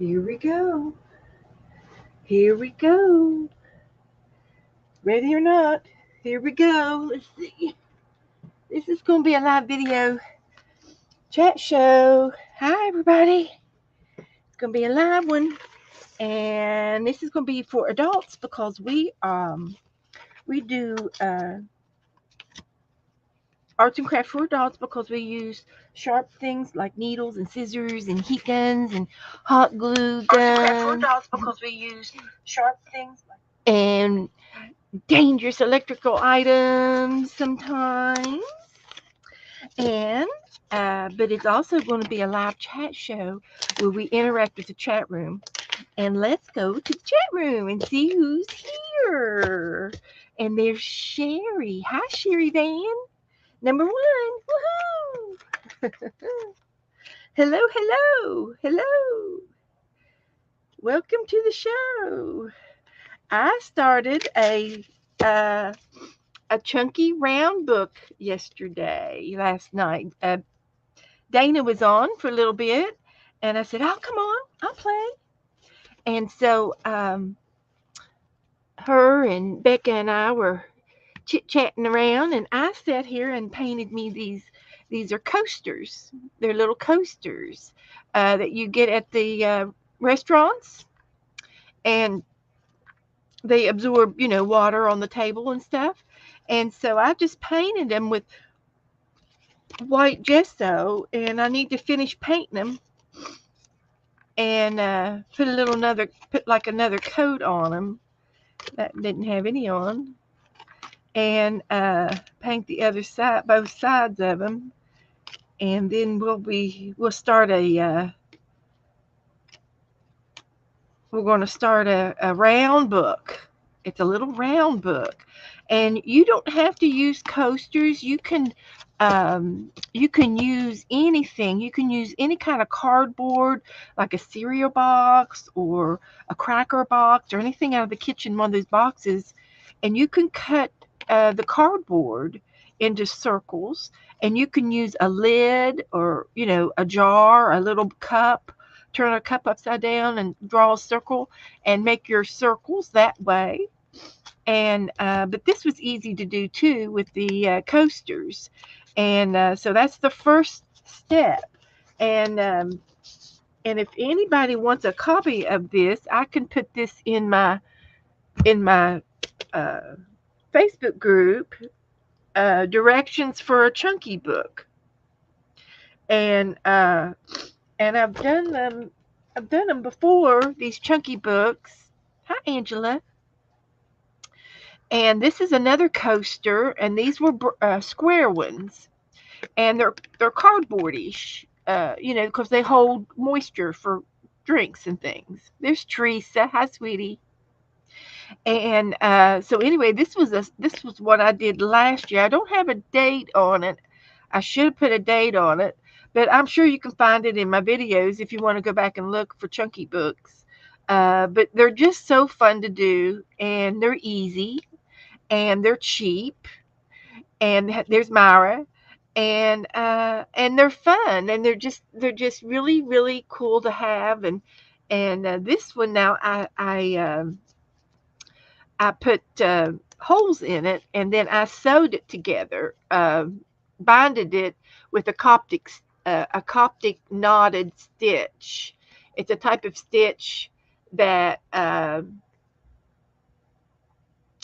Here we go. Here we go. Ready or not, here we go. Let's see. This is going to be a live video chat show. Hi, everybody. It's going to be a live one. And this is going to be for adults because we do arts and crafts for adults because we use sharp things like needles and scissors and heat guns and hot glue guns. Arts and crafts for adults because we use sharp things and dangerous electrical items sometimes. And but it's also going to be a live chat show where we interact with the chat room. And let's go to the chat room and see who's here. And there's Sherry. Hi, Sherry Van. Number one. Woohoo! Hello, hello, hello. Welcome to the show. I started a chunky round book last night. Dana was on for a little bit, and I said, "Oh, come on, I'll play." And so her and Becca and I were chit-chatting around, and I sat here and painted me these. These are coasters. They're little coasters that you get at the restaurants, and they absorb, water on the table and stuff. And so I just painted them with white gesso, and I need to finish painting them and put like another coat on them that didn't have any on, and paint the other side, both sides of them, and then we'll start we're going to start a round book. It's a little round book, and you don't have to use coasters. You can use anything. You can use any kind of cardboard, like a cereal box or a cracker box or anything out of the kitchen, one of those boxes, and you can cut the cardboard into circles, and you can use a lid or a jar, a little cup. Turn a cup upside down and draw a circle and make your circles that way. And but this was easy to do too with the coasters, and so that's the first step. And if anybody wants a copy of this, I can put this in my uh, Facebook group, directions for a chunky book, and I've done them. I've done them before, these chunky books. Hi, Angela. And this is another coaster, and these were square ones, and they're cardboardish, because they hold moisture for drinks and things. There's Teresa. Hi, sweetie. And so anyway, this was what I did last year. I don't have a date on it. I should have put a date on it, but I'm sure you can find it in my videos if you want to go back and look for chunky books. But they're just so fun to do, and they're easy, and they're cheap. And there's Myra, and they're fun, and they're just really really cool to have. And this one now I put holes in it, and then I sewed it together, binded it with a Coptic knotted stitch. It's a type of stitch that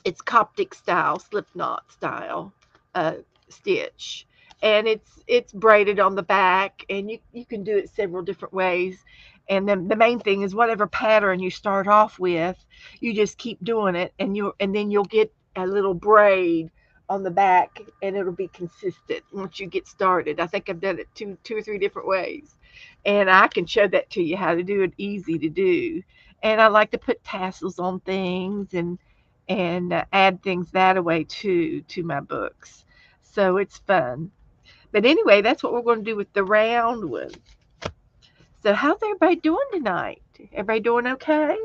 it's Coptic style, slip knot style stitch, and it's braided on the back, and you can do it several different ways. And then the main thing is whatever pattern you start off with, you just keep doing it, and then you'll get a little braid on the back, and it'll be consistent once you get started. I think I've done it two or three different ways, and I can show that to you how to do it, easy to do. And I like to put tassels on things and add things that way too to my books. So it's fun. But anyway, that's what we're going to do with the round one. So how's everybody doing tonight? Everybody doing okay?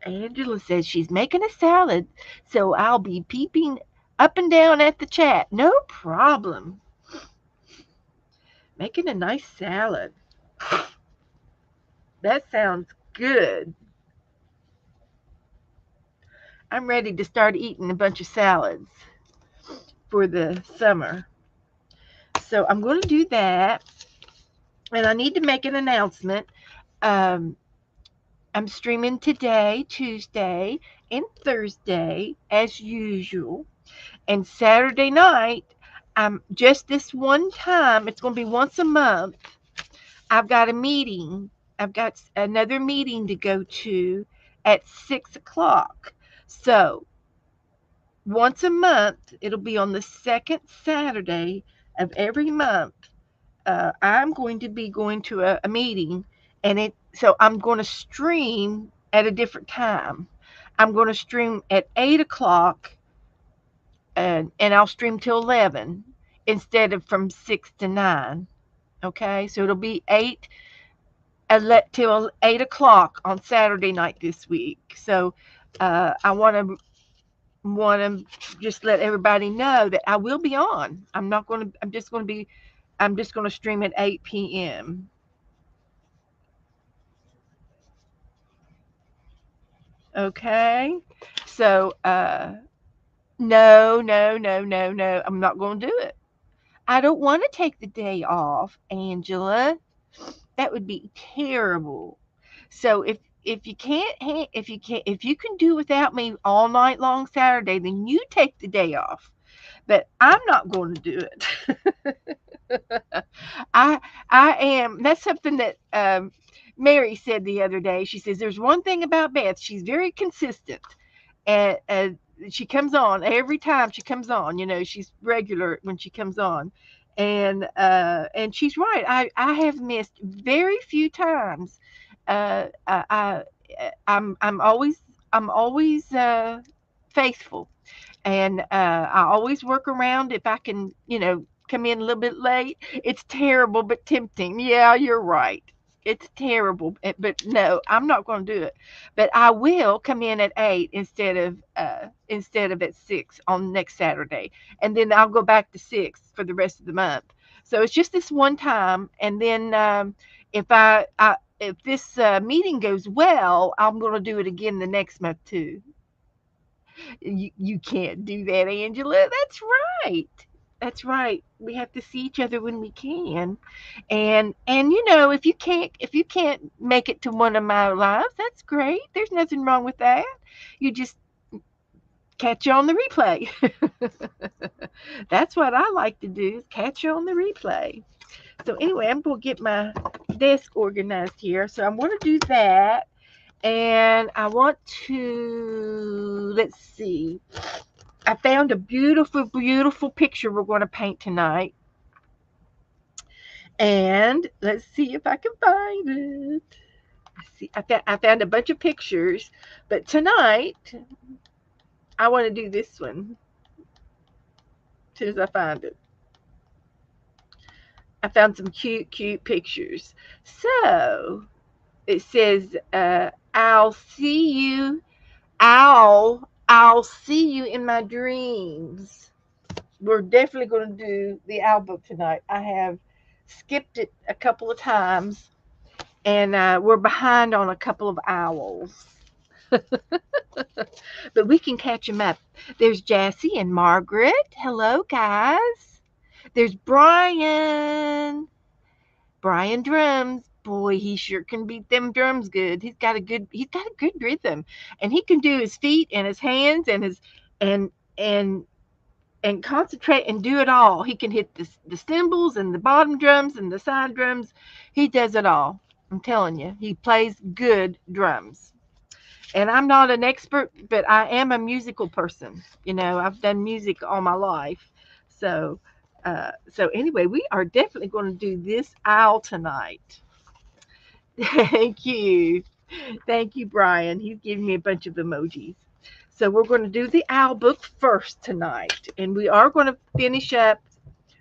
Angela says she's making a salad, so I'll be peeping up and down at the chat. No problem. Making a nice salad. That sounds good. I'm ready to start eating a bunch of salads for the summer. So I'm going to do that. And I need to make an announcement. Um, I'm streaming today, Tuesday, and Thursday, as usual. And Saturday night, just this one time, it's going to be once a month. I've got a meeting. I've got another meeting to go to at 6 o'clock. So once a month, it'll be on the second Saturday of every month. I'm going to be going to a meeting, and so I'm going to stream at a different time. I'm going to stream at 8 o'clock, and I'll stream till 11 instead of from 6 to 9. Okay, so it'll be 8 till 8 o'clock on Saturday night this week. So I want to just let everybody know that I will be on. I'm not going to. I'm just going to stream at 8 p.m. Okay, so no, no, no, no, no. I'm not going to do it. I don't want to take the day off, Angela. That would be terrible. So if you can't if you can do without me all night long Saturday, then you take the day off. But I'm not going to do it. I I am. That's something that Mary said the other day. She says there's one thing about Beth. She's very consistent, and she comes on every time she comes on. She's regular when she comes on, and she's right. I have missed very few times. I'm always faithful, and I always work around if I can, come in a little bit late. It's terrible but tempting. Yeah, you're right. It's terrible, but no, I'm not going to do it. But I will come in at 8 instead of at 6 on next Saturday, and then I'll go back to 6 for the rest of the month. So it's just this one time, and then if this meeting goes well, I'm going to do it again the next month too. You can't do that, Angela. That's right. That's right. We have to see each other when we can. And if you can't make it to one of my lives, that's great. There's nothing wrong with that. You just catch you on the replay. That's what I like to do, is catch you on the replay. So anyway, I'm going to get my desk organized here. So I'm going to do that. And I want to, let's see. I found a beautiful, beautiful picture we're going to paint tonight. And let's see if I can find it. Let's see. I found a bunch of pictures, but tonight I want to do this one as soon as I find it. I found some cute, cute pictures. So it says, I'll see you. I'll see you in my dreams. We're definitely going to do the owl book tonight. I have skipped it a couple of times, and we're behind on a couple of owls. But we can catch them up. There's Jassy and Margaret. Hello, guys. There's Brian. Brian drums. Boy, he sure can beat them drums good. He's got a good rhythm, and he can do his feet and his hands and his and and and concentrate and do it all. He can hit the cymbals and the bottom drums and the side drums. He does it all. I'm telling you, he plays good drums. And I'm not an expert, but I am a musical person. I've done music all my life. So anyway, we are definitely going to do this owl tonight. Thank you. Thank you, Brian. He's giving me a bunch of emojis. So we're going to do the owl book first tonight. And we are going to finish up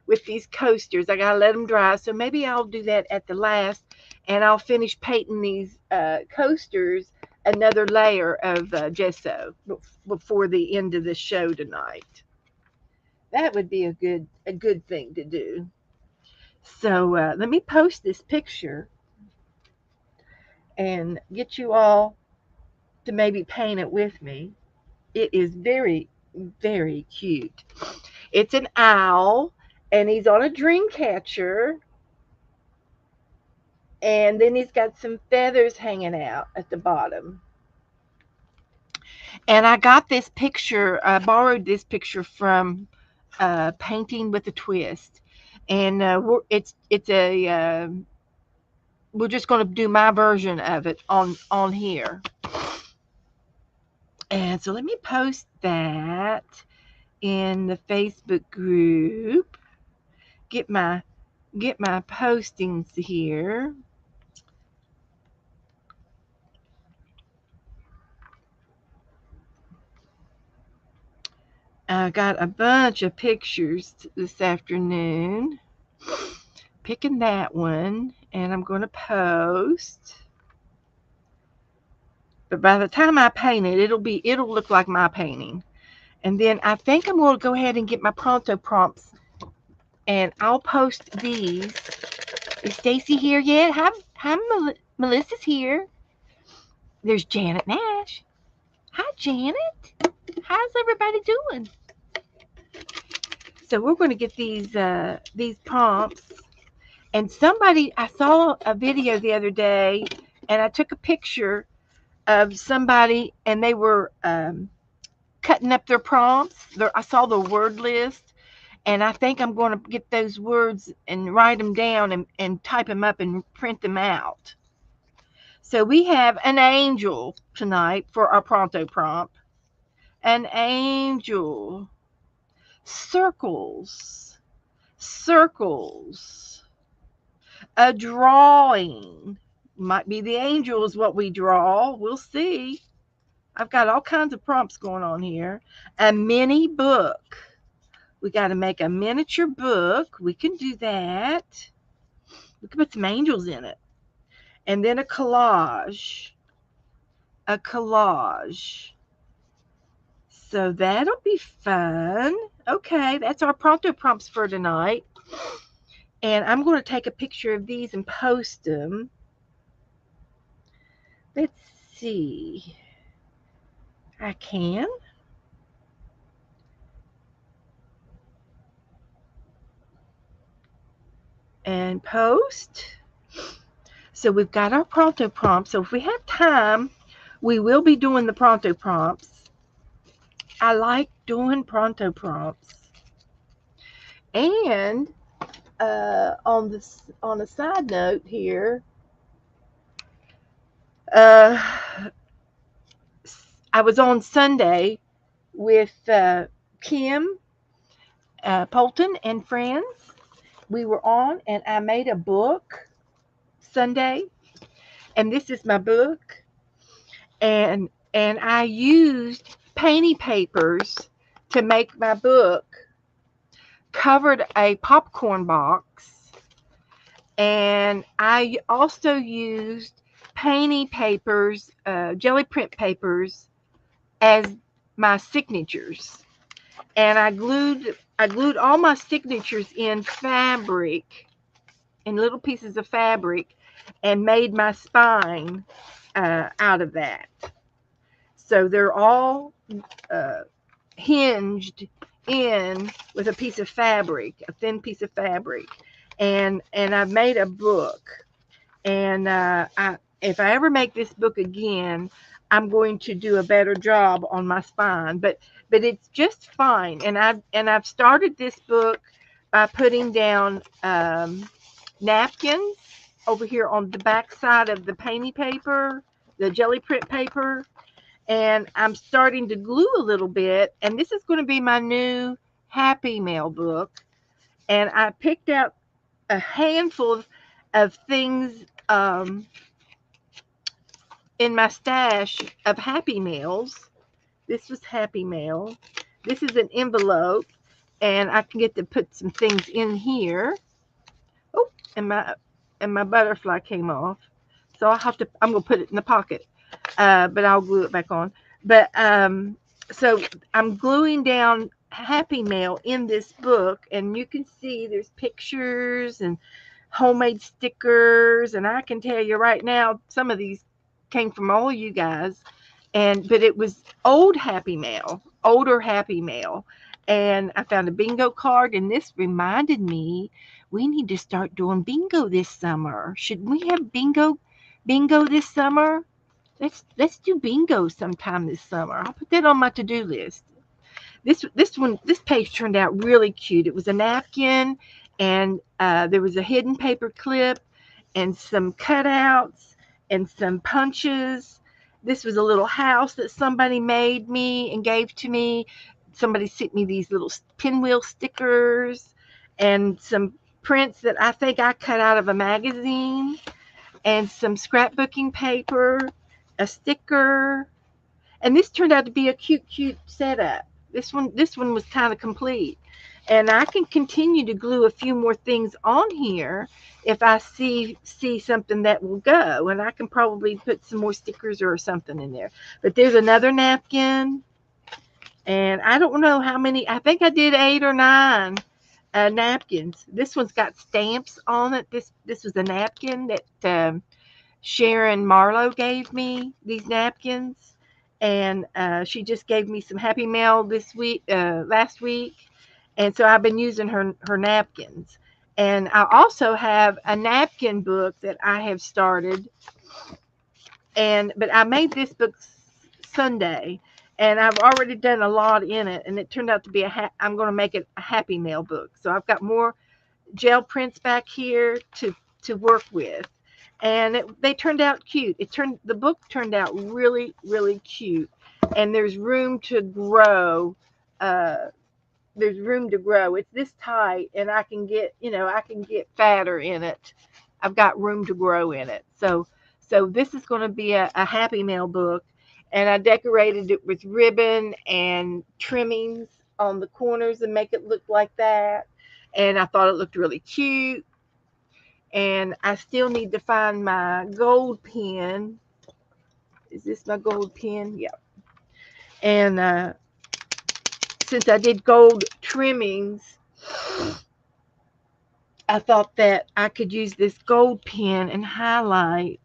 with these coasters. I got to let them dry. So maybe I'll do that at the last. And I'll finish painting these coasters another layer of gesso before the end of the show tonight. That would be a good thing to do. So let me post this picture and get you all to maybe paint it with me. It is very, very cute. It's an owl, and he's on a dream catcher, and then he's got some feathers hanging out at the bottom. And I got this picture, I borrowed this picture from Painting with a Twist. And it's a we're just going to do my version of it on here. And so let me post that in the Facebook group. Get my postings here. I got a bunch of pictures this afternoon. Picking that one, and I'm going to post. But by the time I paint it, it'll look like my painting. And then I think I'm going to go ahead and get my Pronto prompts, and I'll post these. Is Stacy here yet? Hi, Melissa's here. There's Janet Nash. Hi, Janet. How's everybody doing? So we're going to get these prompts. And I saw a video the other day, and I took a picture of somebody, and they were cutting up their prompts. I saw the word list, and I think I'm going to get those words and write them down and type them up and print them out. So we have an angel tonight for our Pronto prompt. An angel. Circles. Circles. A drawing. Might be the angel is what we draw. We'll see. I've got all kinds of prompts going on here. A mini book. We got to make a miniature book. We can do that. We can put some angels in it. And then a collage. A collage. So that'll be fun. Okay, that's our Pronto prompts for tonight. And I'm going to take a picture of these and post them. Let's see. I can. And post. So we've got our Pronto prompts. So if we have time, we will be doing the Pronto prompts. I like doing Pronto prompts. And on a side note here, I was on Sunday with Kim Polton and friends. We were on, and I made a book Sunday, and this is my book. And I used painty papers to make my book. Covered a popcorn box, and I also used painty papers, jelly print papers, as my signatures. And I glued all my signatures in fabric, in little pieces of fabric, and made my spine out of that. So they're all hinged in with a piece of fabric, a thin piece of fabric, and I've made a book. And if I ever make this book again, I'm going to do a better job on my spine. But it's just fine. And I've started this book by putting down napkins over here on the back side of the painty paper, the jelly print paper. And I'm starting to glue a little bit. And this is going to be my new Happy Mail book. And I picked out a handful of things in my stash of Happy Mails. This was Happy Mail. This is an envelope. And I can get to put some things in here. Oh, and my butterfly came off. So I'm going to put it in the pocket. But I'll glue it back on. But so I'm gluing down Happy Mail in this book, and you can see there's pictures and homemade stickers, and I can tell you right now, some of these came from all you guys, and but it was older Happy Mail, and I found a bingo card, and this reminded me we need to start doing bingo this summer. Should we have bingo this summer? Let's do bingo sometime this summer. I'll put that on my to-do list. This page turned out really cute. It was a napkin, and there was a hidden paper clip, and some cutouts, and some punches. This was a little house that somebody made me and gave to me. Somebody sent me these little pinwheel stickers, and some prints that I think I cut out of a magazine, and some scrapbooking paper, a sticker, and this turned out to be a cute setup. This one was kind of complete, and I can continue to glue a few more things on here if I see something that will go, and I can probably put some more stickers or something in there. But there's another napkin, and I don't know how many. I think I did 8 or 9 napkins. This one's got stamps on it. This was a napkin that Sharon Marlowe gave me, these napkins, and she just gave me some Happy Mail last week, and so I've been using her napkins. And I also have a napkin book that I have started, but I made this book Sunday, and I've already done a lot in it, and it turned out to be I'm going to make it a Happy Mail book. So I've got more gel prints back here to work with, and they turned out cute. The book turned out really cute, and there's room to grow. uh there's room to grow. It's this tight, and I can get fatter in it. I've got room to grow in it. So this is going to be a Happy Mail book, and I decorated it with ribbon and trimmings on the corners and make it look like that. And I thought it looked really cute. And I still need to find my gold pen. Is this my gold pen? Yeah. And since I did gold trimmings, I thought that I could use this gold pen and highlight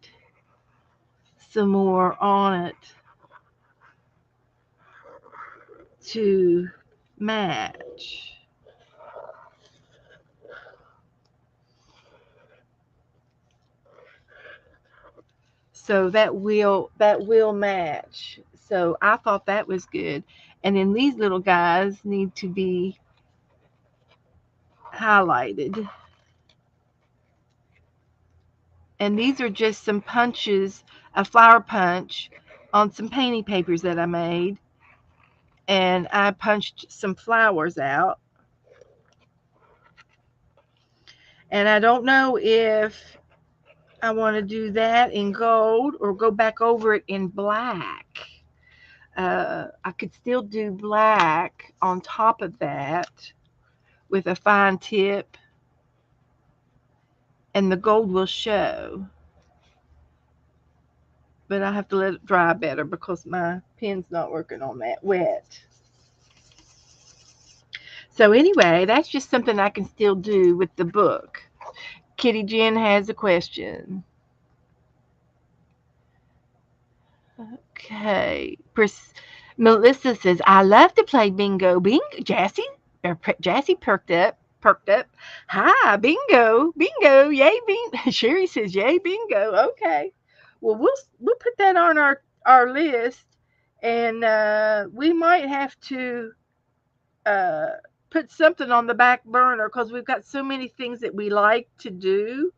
some more on it to match. So that will match. So I thought that was good. And then these little guys need to be highlighted. And these are just some punches, a flower punch on some painting papers that I made. And I punched some flowers out. And I don't know if I want to do that in gold or go back over it in black. I could still do black on top of that with a fine tip, and the gold will show. But I have to let it dry better because my pen's not working on that wet. So anyway, that's just something I can still do with the book. Kitty Jen has a question. Okay. Melissa says, I love to play bingo. Bingo. Jassy perked up. Hi, bingo, yay, bingo. Sherry says, yay, bingo. Okay. Well, we'll put that on our list, and we might have to uh, put something on the back burner because we've got so many things that we like to do.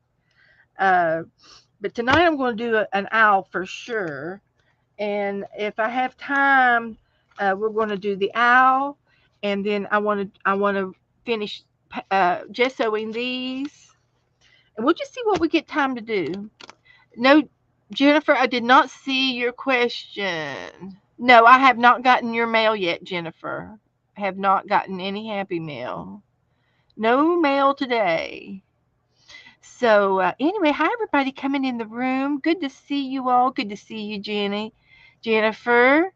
Uh, but tonight I'm going to do an owl for sure. And if I have time, we're going to do the owl, and then I want to finish gessoing these, and we'll just see what we get time to do. No, Jennifer, I did not see your question. No, I have not gotten your mail yet, Jennifer. I have not gotten any Happy Mail. No mail today. So anyway, hi everybody coming in the room. Good to see you all. Good to see you, Jennifer.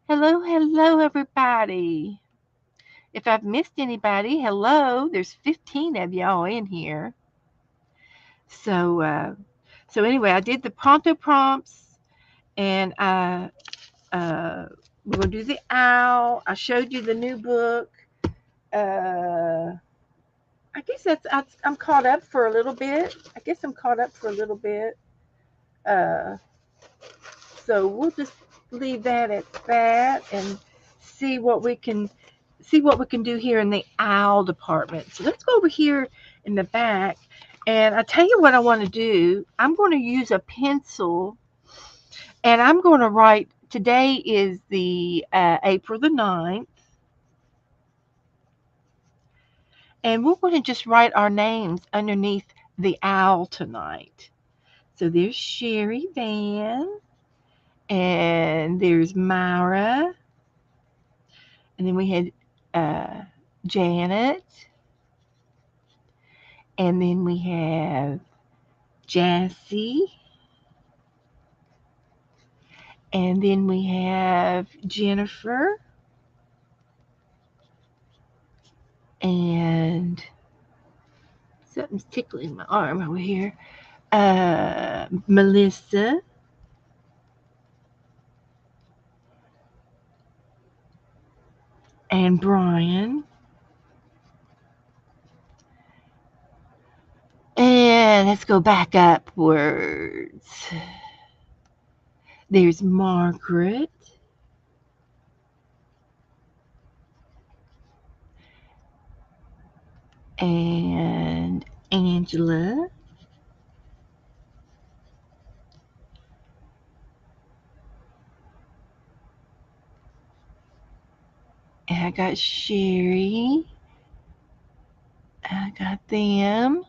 Hello, everybody. If I've missed anybody, hello. There's 15 of y'all in here. So, so anyway, I did the Pronto prompts, and we're gonna do the owl. I showed you the new book. Uh, I guess I'm caught up for a little bit. I guess I'm caught up for a little bit. Uh, so we'll just leave that at that and see what we can see what we can do here in the owl department. So let's go over here in the back. And I tell you what I want to do. I'm going to use a pencil, and I'm going to write. Today is the April the 9th, and we're going to just write our names underneath the owl tonight. So there's Sherry Van, and there's Myra, and then we had Janet, and then we have Jassy, and then we have Jennifer, and something's tickling my arm over here. Melissa, and Brian. And let's go back upwards. There's Margaret, and Angela, and I got Sherry. I got them.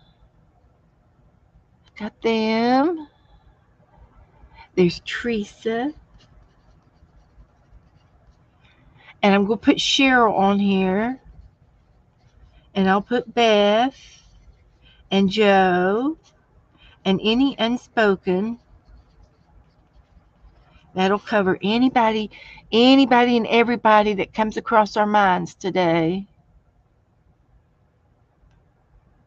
Got them. There's Teresa. And I'm going to put Cheryl on here. And I'll put Beth and Joe and any unspoken. That'll cover anybody and everybody that comes across our minds today,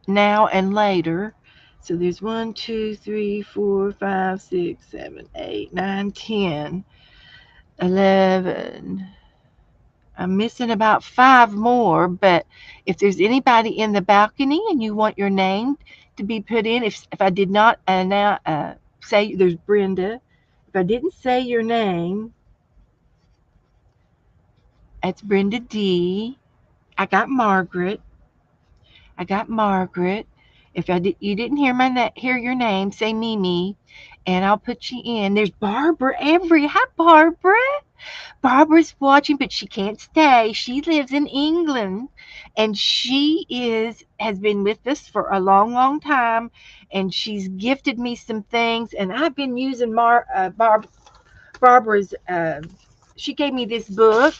now and later. So there's 1, 2, 3, 4, 5, 6, 7, 8, 9, 10, 11. I'm missing about 5 more, but if there's anybody in the balcony and you want your name to be put in, if I did not now say, there's Brenda. If I didn't say your name, that's Brenda D. I got Margaret. I got Margaret. If you didn't hear your name, say Mimi, and I'll put you in. There's Barbara Embry. Hi, Barbara. Barbara's watching, but she can't stay. She lives in England, and she has been with us for a long, long time, and she's gifted me some things, and I've been using Barbara's. She gave me this book,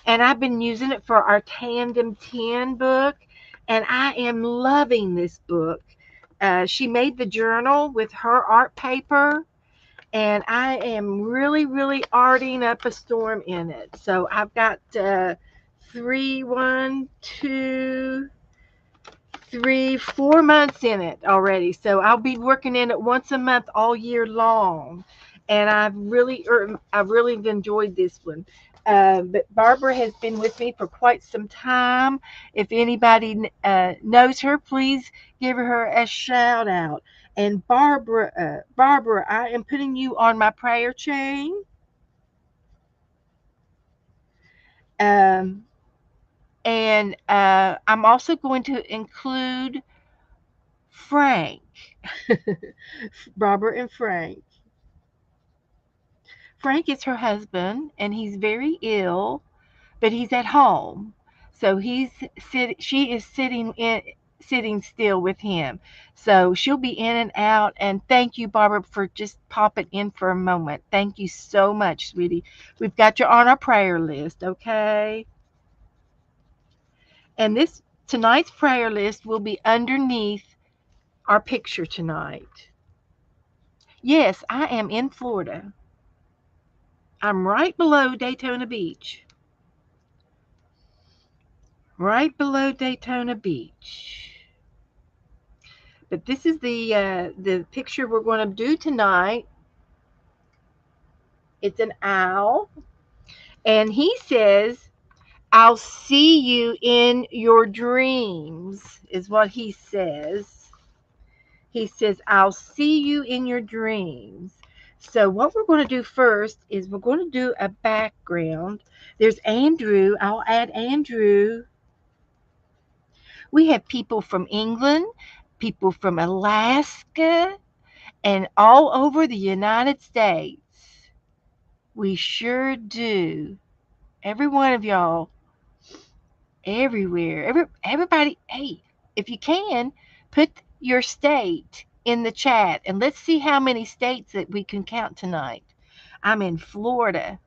and I've been using it for our Tandem 10 book, and I am loving this book. She made the journal with her art paper, and I am really, really arting up a storm in it. So I've got 4 months in it already. So I'll be working in it once a month all year long, and I've really enjoyed this one. But Barbara has been with me for quite some time. If anybody knows her, please give her a shout out. And Barbara, I am putting you on my prayer chain. Um, and I'm also going to include Frank, Barbara and Frank. Frank is her husband, and he's very ill, but he's at home. So she is sitting still with him. So she'll be in and out. And thank you, Barbara, for just popping in for a moment. Thank you so much, sweetie. We've got you on our prayer list, okay? And this tonight's prayer list will be underneath our picture tonight. Yes, I am in Florida. I'm right below Daytona Beach. right below Daytona Beach. But this is the picture we're going to do tonight. It's an owl, and he says, "I'll see you in your dreams," is what he says. He says, "I'll see you in your dreams." So what we're going to do first is we're going to do a background. There's Andrew. I'll add Andrew. We have people from England, people from Alaska, and all over the United States. We sure do. Every one of y'all, everywhere. Everybody, hey, if you can, put your state in the chat and let's see how many states that we can count tonight. I'm in Florida.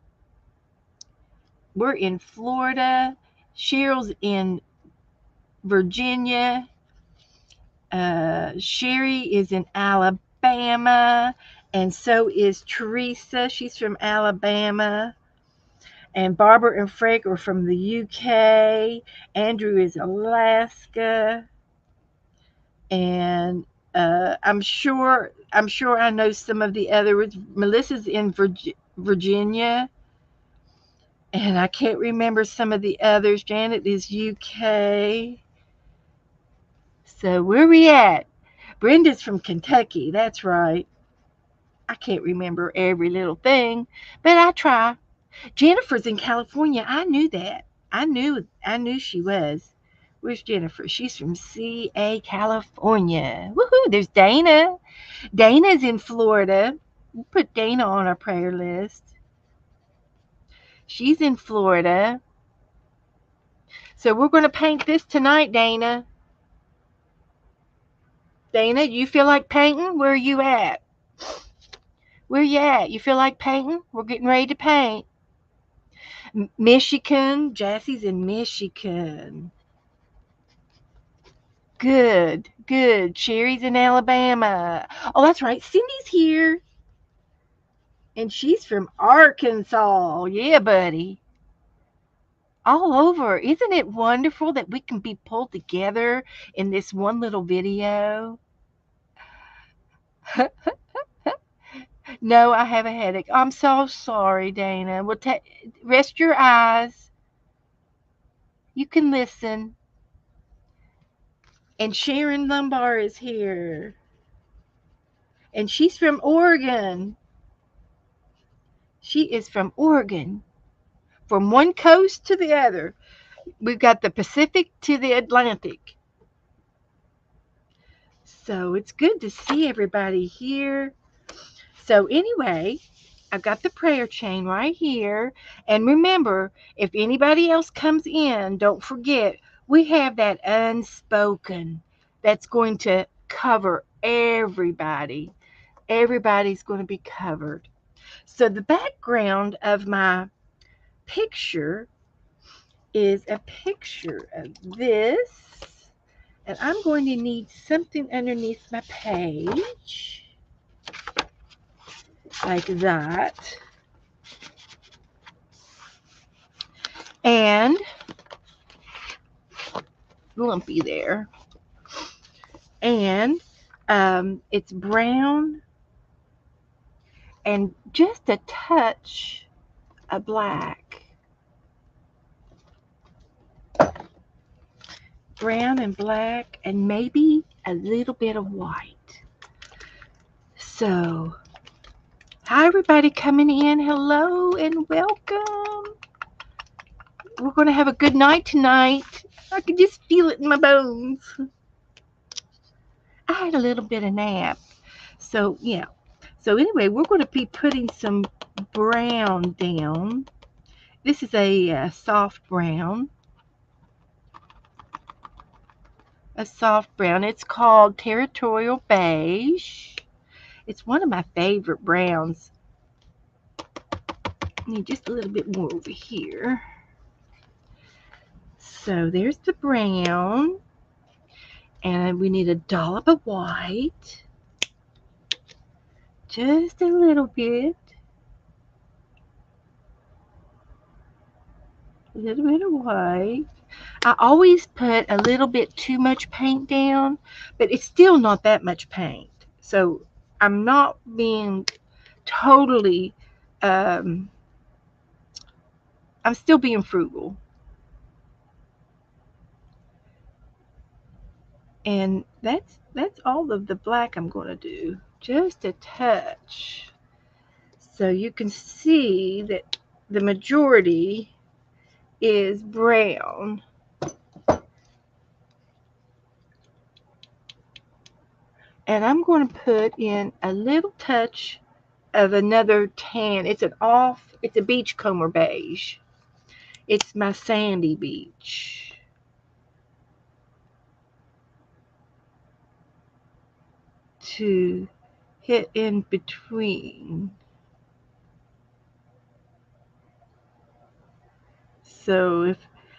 We're in Florida. Cheryl's in Virginia. Sherry is in Alabama. And so is Teresa. She's from Alabama. And Barbara and Frank are from the UK. Andrew is Alaska. And I'm sure I know some of the others. Melissa's in Virginia, and I can't remember some of the others. Janet is UK. So where we at? Brenda's from Kentucky. That's right. I can't remember every little thing, but I try. Jennifer's in California. I knew that. I knew she was. Where's Jennifer? She's from CA, California. Woohoo! There's Dana. Dana's in Florida. We'll put Dana on our prayer list. She's in Florida. So we're going to paint this tonight, Dana. Dana, you feel like painting? Where are you at? Where you at? You feel like painting? We're getting ready to paint. Michigan. Jassie's in Michigan. Good, good. Sherry's in Alabama. Oh, that's right. Cindy's here. And she's from Arkansas. Yeah, buddy. All over. Isn't it wonderful that we can be pulled together in this one little video? No, I have a headache. I'm so sorry, Dana. Well, rest your eyes. You can listen. And Sharon Lumbar is here. And she's from Oregon. She is from Oregon. From one coast to the other. We've got the Pacific to the Atlantic. So it's good to see everybody here. So anyway, I've got the prayer chain right here. And remember, if anybody else comes in, don't forget, we have that unspoken that's going to cover everybody. Everybody's going to be covered. So the background of my picture is a picture of this. And I'm going to need something underneath my page. Like that. And lumpy there. And it's brown and just a touch of black. Brown and black and maybe a little bit of white. So, hi everybody coming in. Hello and welcome. We're going to have a good night tonight. I can just feel it in my bones. I had a little bit of nap. So, yeah. So, anyway, we're going to be putting some brown down. This is a soft brown. A soft brown. It's called Territorial Beige. It's one of my favorite browns. Need just a little bit more over here. So, there's the brown. And we need a dollop of white. Just a little bit. A little bit of white. I always put a little bit too much paint down, but it's still not that much paint. So I'm not being totally, um, I'm still being frugal. And that's all of the black I'm going to do. Just a touch. So you can see that the majority is brown. And I'm going to put in a little touch of another tan. It's a beachcomber beige. It's my sandy beach. To hit in between. So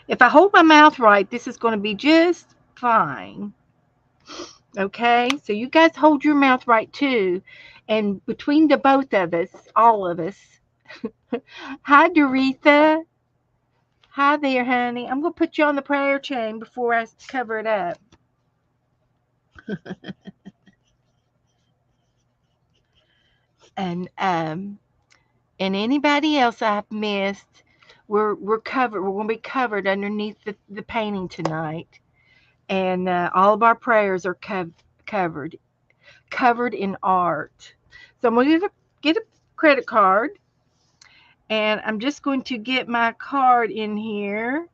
if I hold my mouth right, this is going to be just fine. Okay? So you guys hold your mouth right too. And between the both of us, all of us. Hi Doretha. Hi there, honey. I'm going to put you on the prayer chain before I cover it up. And anybody else I've missed, we're covered. We're going to be covered underneath the painting tonight, and all of our prayers are covered in art. So I'm going to get a credit card, and I'm just going to get my card in here,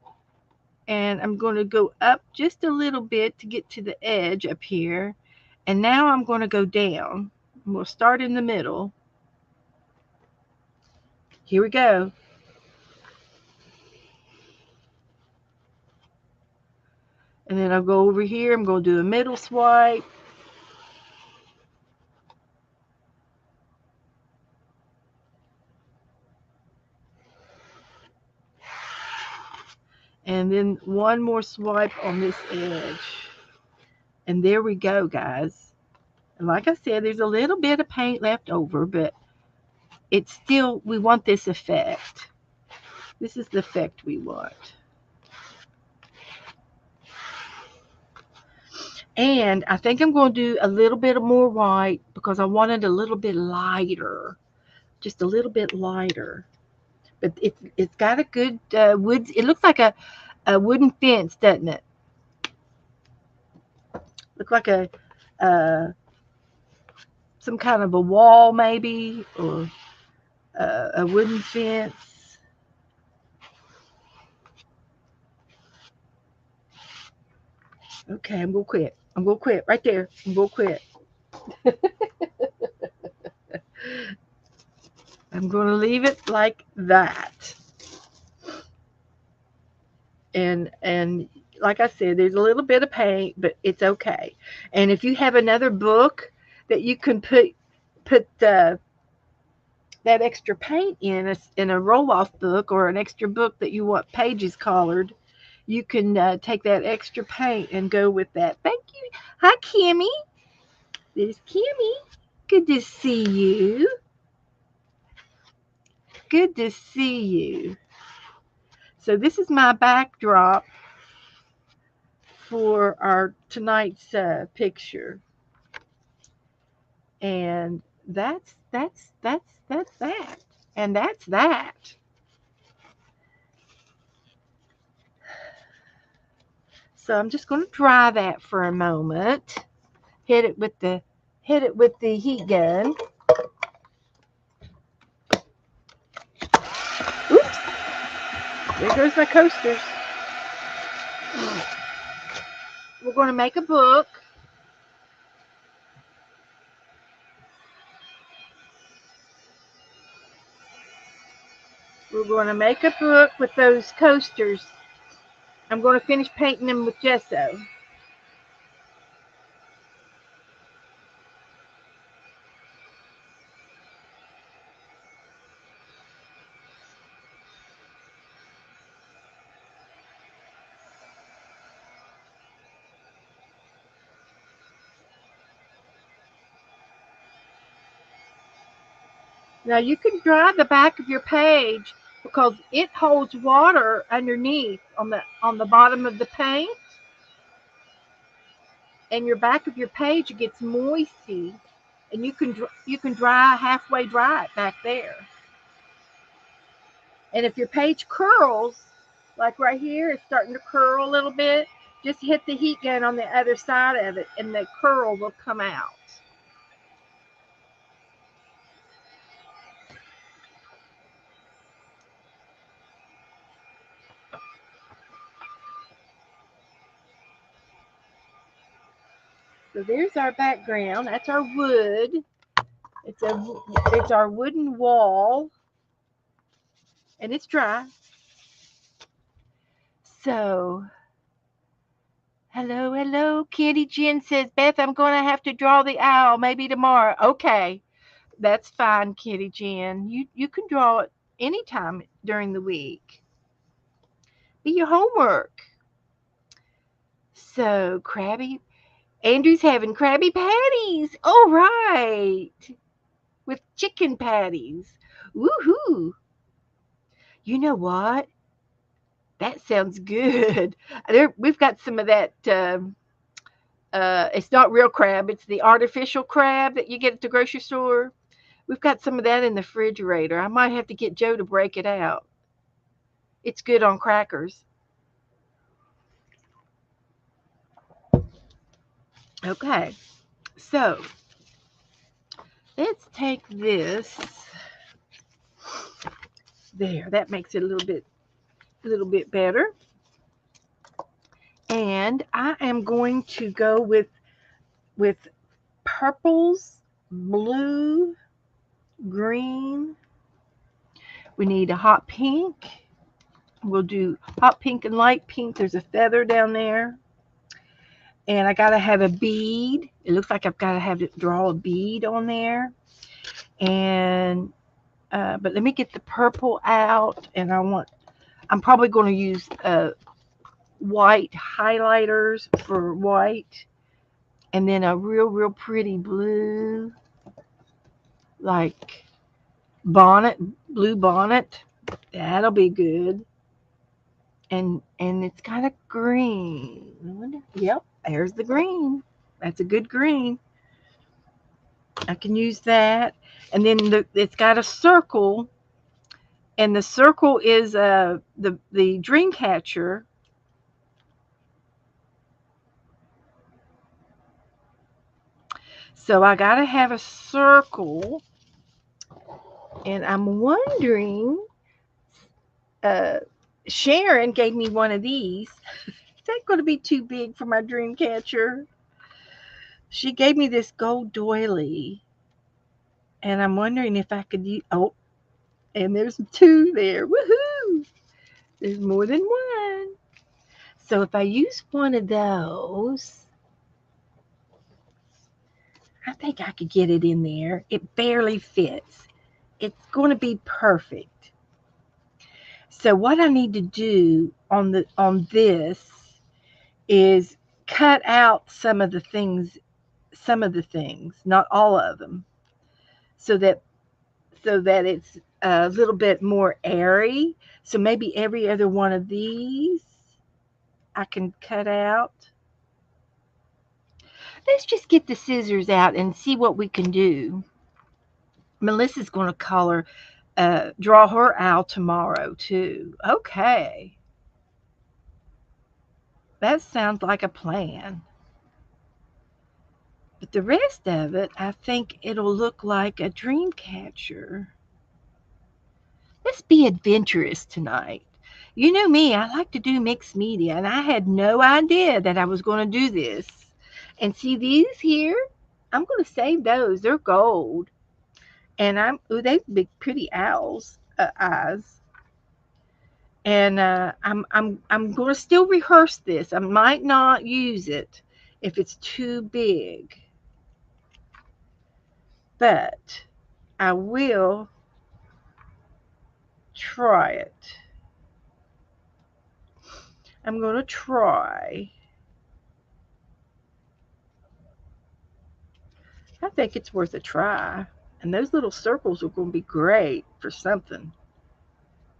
and I'm going to go up just a little bit to get to the edge up here, and now I'm going to go down. We'll start in the middle. Here we go. And then I'll go over here. I'm going to do a middle swipe. And then one more swipe on this edge. And there we go, guys. And like I said, there's a little bit of paint left over, but it's still, we want this effect. This is the effect we want. And I think I'm going to do a little bit more white because I want it a little bit lighter. Just a little bit lighter. But it's got a good wood. It looks like a wooden fence, doesn't it? Look like some kind of a wall maybe, or a wooden fence. Okay, I'm gonna quit. I'm gonna quit right there. I'm gonna quit. I'm gonna leave it like that. And like I said, there's a little bit of paint, but it's okay. And if you have another book that you can put that extra paint in a roll off book, or an extra book that you want pages colored, you can take that extra paint and go with that. Thank you. Hi, Kimmy. There's Kimmy. Good to see you. Good to see you. So this is my backdrop for our tonight's picture, and that's that, and that's that. So I'm just going to dry that for a moment. Hit it with the heat gun. Oops, there goes my coasters. We're going to make a book. We're going to make a book with those coasters. I'm going to finish painting them with gesso. Now you can dry the back of your page because it holds water underneath on the bottom of the paint, and your back of your page gets moisty, and you can dry halfway dry it back there. And if your page curls, like right here, it's starting to curl a little bit, just hit the heat gun on the other side of it, and the curl will come out. So there's our background. That's our wood. It's a it's our wooden wall, and it's dry. So hello, hello. Kitty Jen says, Beth, I'm going to have to draw the owl maybe tomorrow. Okay, that's fine, Kitty Jen. You can draw it anytime during the week. Be your homework. So Krabby Andrew's having Krabby Patties. All right, with chicken patties. Woohoo! You know what? That sounds good. We've got some of that. It's not real crab; it's the artificial crab that you get at the grocery store. We've got some of that in the refrigerator. I might have to get Joe to break it out. It's good on crackers. Okay, so let's take this. There, that makes it a little bit better. And I am going to go with purples, blue, green. We need a hot pink. We'll do hot pink and light pink. There's a feather down there. And I got to have a bead. It looks like I've got to have to draw a bead on there. And, but let me get the purple out. And I'm probably going to use white highlighters for white. And then a real pretty blue, like blue bonnet. That'll be good. And it's kind of green. Yep, there's the green. That's a good green. I can use that. And then it's got a circle, and the circle is the dream catcher. So I got to have a circle, and I'm wondering. Uh, Sharon gave me one of these. Is that going to be too big for my dream catcher? She gave me this gold doily, and I'm wondering if I could use. Oh, and there's two there. Woohoo! There's more than one. So if I use one of those, I think I could get it in there. It barely fits. It's going to be perfect. So what I need to do on this is cut out some of the things, not all of them, so that it's a little bit more airy. So maybe every other one of these I can cut out. Let's just get the scissors out and see what we can do. Melissa's going to draw her owl tomorrow too. Okay, that sounds like a plan. But the rest of it, I think it'll look like a dream catcher. Let's be adventurous tonight. You know me, I like to do mixed media, and I had no idea that I was going to do this. And see these here? I'm going to save those. They're gold. And they've big pretty owls eyes. And I'm going to still rehearse this. I might not use it if it's too big, but I will try it. I'm going to try. I think it's worth a try. And those little circles are going to be great for something.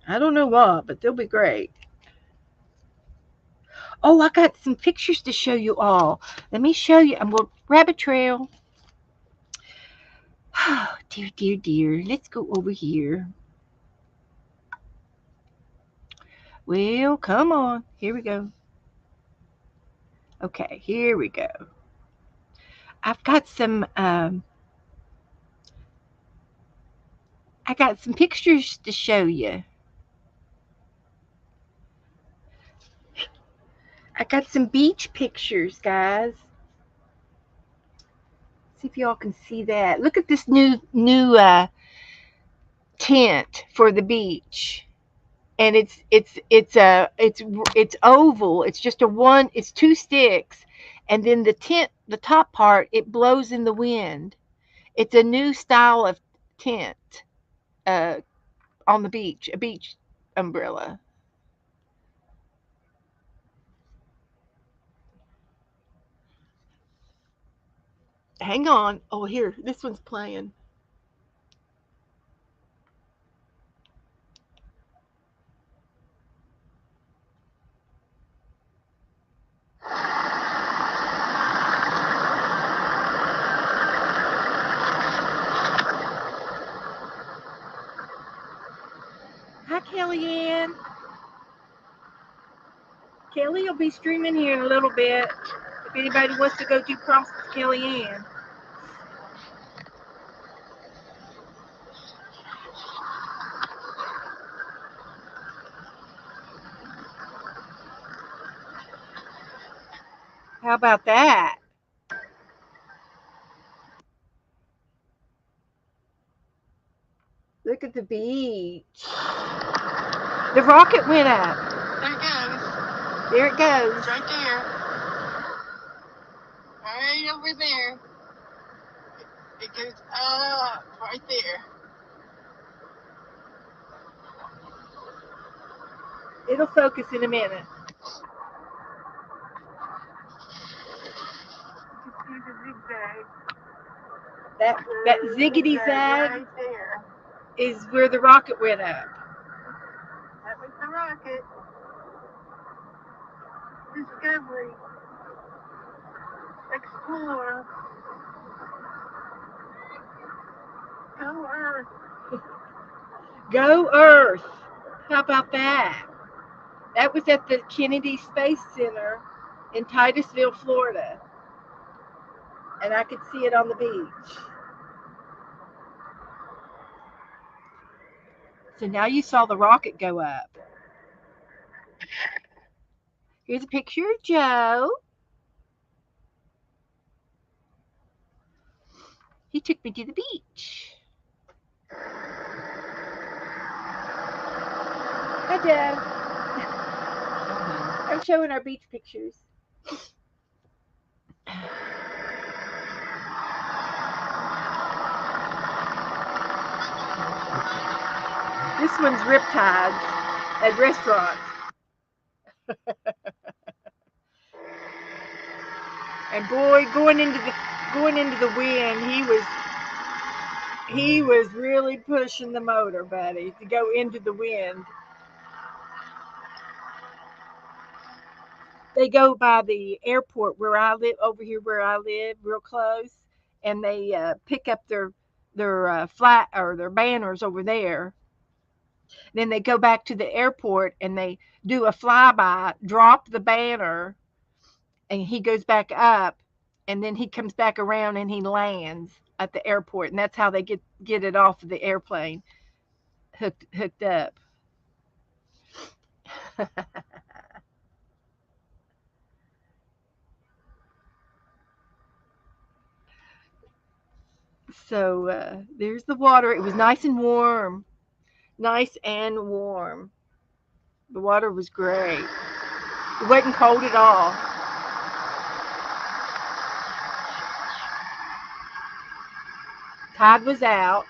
I don't know what, but they'll be great. Oh, I got some pictures to show you all. Let me show you. I'm going rabbit trail. Oh, dear, dear, dear. Let's go over here. Well, come on. Here we go. Okay, here we go. I've got some. I got some pictures to show you. I got some beach pictures, guys. See if y'all can see that. Look at this new tent for the beach, and it's oval. It's just a one. It's two sticks, and then the tent, the top part, it blows in the wind. It's a new style of tent uh, on the beach, a beach umbrella. Hang on. Oh, here, this one's playing. Hi, Kellyanne. Kelly will be streaming here in a little bit. If anybody wants to go do prompts with Kellyanne. How about that? Look at the beach. The rocket went up. There it goes. There it goes. It's right there. Right over there. It goes up right there. It'll focus in a minute. You can see the zigzag. That ziggity zag right there. is where the rocket went up. That was the rocket. Discovery. Explore. Go Earth. Go Earth. How about that? That was at the Kennedy Space Center in Titusville, Florida. And I could see it on the beach. So now you saw the rocket go up. Here's a picture of Joe. He took me to the beach. Hi, Joe. I'm showing our beach pictures. This one's riptides at restaurants. And boy, going into the wind, he was really pushing the motor, buddy, to go into the wind. They go by the airport where I live, over here where I live, real close, and they pick up their flat or their banners over there. Then they go back to the airport and they do a flyby, drop the banner, and he goes back up, and then he comes back around and he lands at the airport, and that's how they get it off of the airplane, hooked up. So there's the water. It was nice and warm, nice and warm. The water was great. It wasn't cold at all. Tide was out.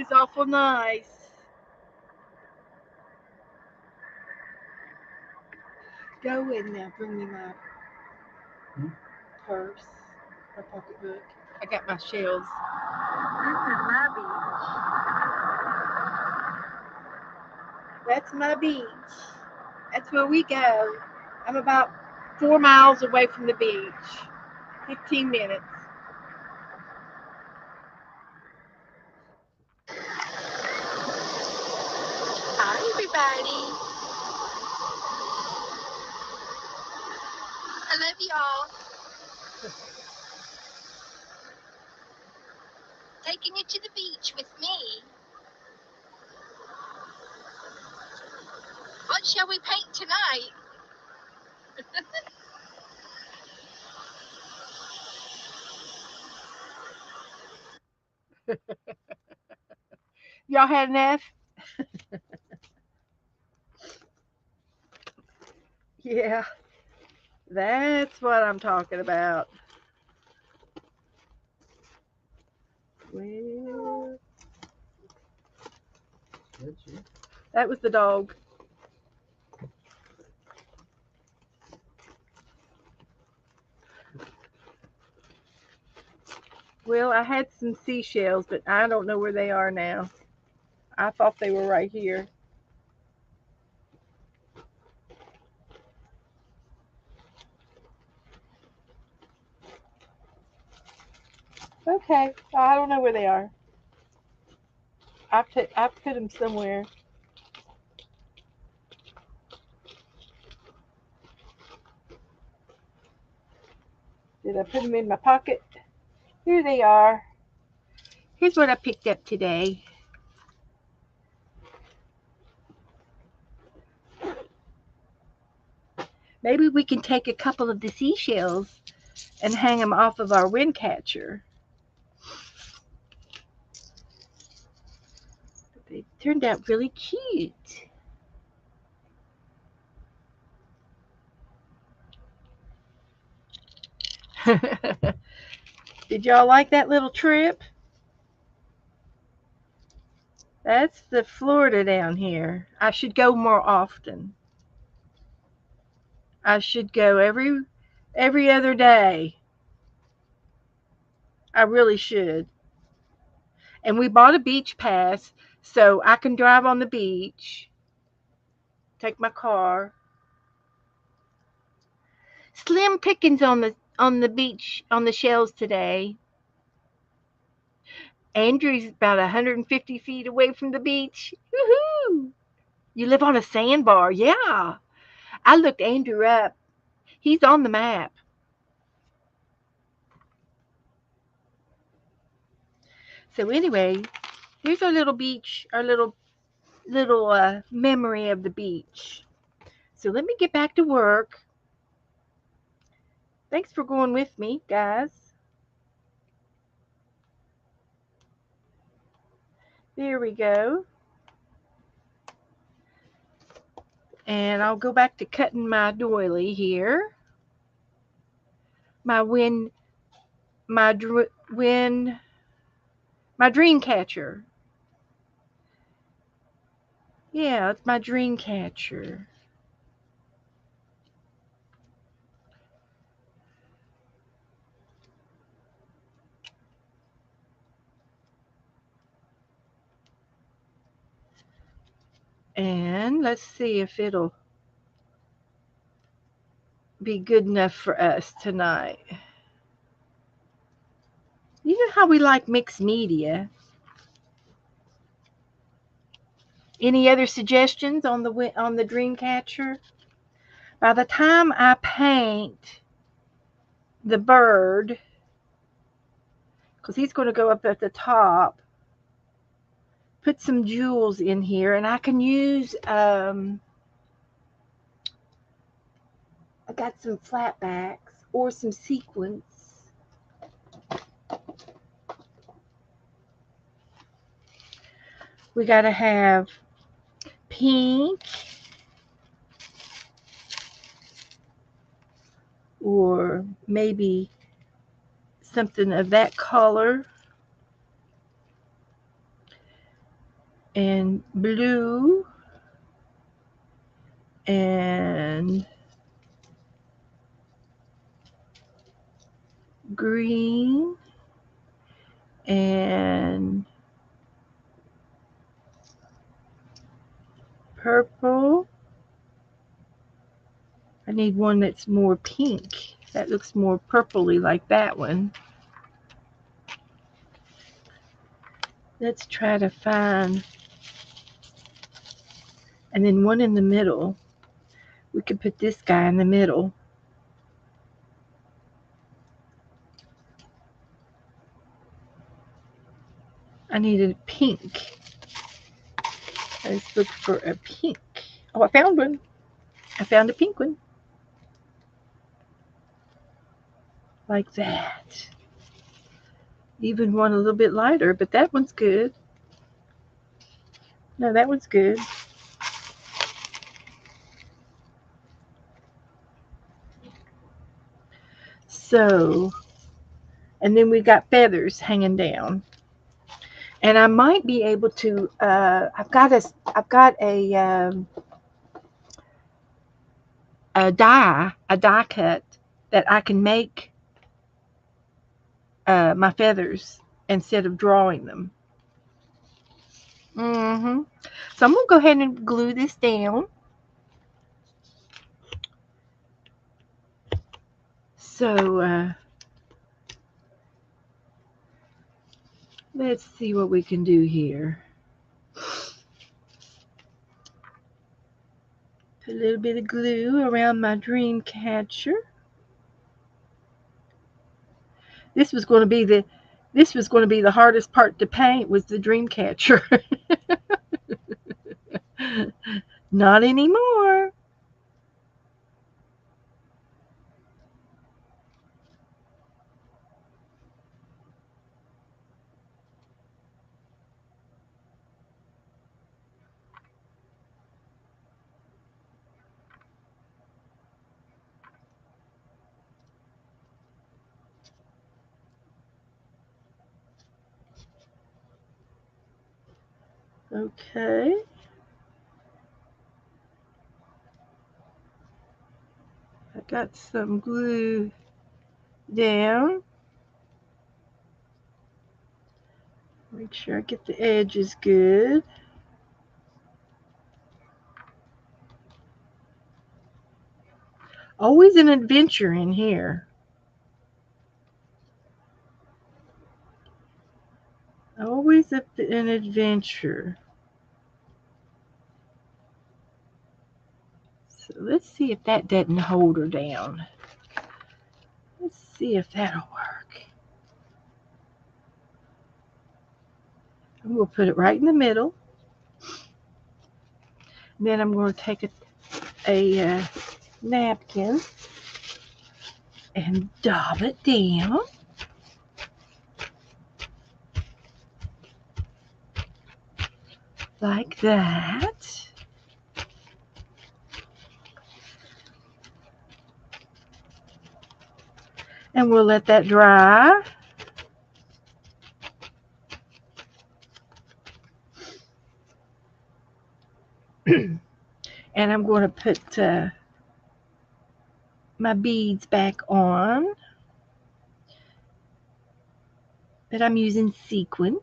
was awful nice. Go in now, bring me my purse, my pocketbook. I got my shells. This is my beach. That's my beach. That's where we go. I'm about 4 miles away from the beach. 15 minutes. Hi, everybody. I love y'all. Taking you to the beach with me. What shall we paint tonight? Y'all had enough? Yeah, that's what I'm talking about. Well, that was the dog. Well, I had some seashells, but I don't know where they are now. I thought they were right here. Okay, I don't know where they are. I put them somewhere. Did I put them in my pocket? Here they are. Here's what I picked up today. Maybe we can take a couple of the seashells and hang them off of our wind catcher. They turned out really cute. Did y'all like that little trip? That's the Florida down here. I should go more often. I should go every other day. I really should. And we bought a beach pass so I can drive on the beach, take my car. Slim pickings on the beach on the shells today. Andrew's about 150 feet away from the beach. Woohoo! You live on a sandbar. Yeah. I looked Andrew up. He's on the map. So anyway, here's our little beach, our little memory of the beach. So let me get back to work. Thanks for going with me, guys. There we go. And I'll go back to cutting my doily here. My wind, my wind, my dream catcher. Yeah, it's my dream catcher. And let's see if it'll be good enough for us tonight. You know how we like mixed media. Any other suggestions on the dream catcher? By the time I paint the bird, because he's going to go up at the top, put some jewels in here, and I can use I got some flatbacks or some sequins. We got to have pink or maybe something of that color. and blue and green and purple. I need one that's more pink. That looks more purpley like that one. Let's try to find, and then one in the middle. We could put this guy in the middle. I needed pink. Let's look for a pink. Oh, I found one. I found a pink one. Like that. Even one a little bit lighter, but that one's good. No, that one's good. So, and then we got feathers hanging down. And I might be able to. I've got a die cut that I can make my feathers instead of drawing them. Hmm. So I'm gonna go ahead and glue this down. So let's see what we can do here. Put a little bit of glue around my dream catcher. This was going to be the this was going to be the hardest part to paint was the dream catcher. Not anymore. Okay. I got some glue down. Make sure I get the edges good. Always an adventure in here. Always an adventure. So let's see if that doesn't hold her down. Let's see if that'll work. I'm going to put it right in the middle. Then I'm going to take a napkin and dab it down like that. And we'll let that dry. And I'm going to put my beads back on. But I'm using sequins.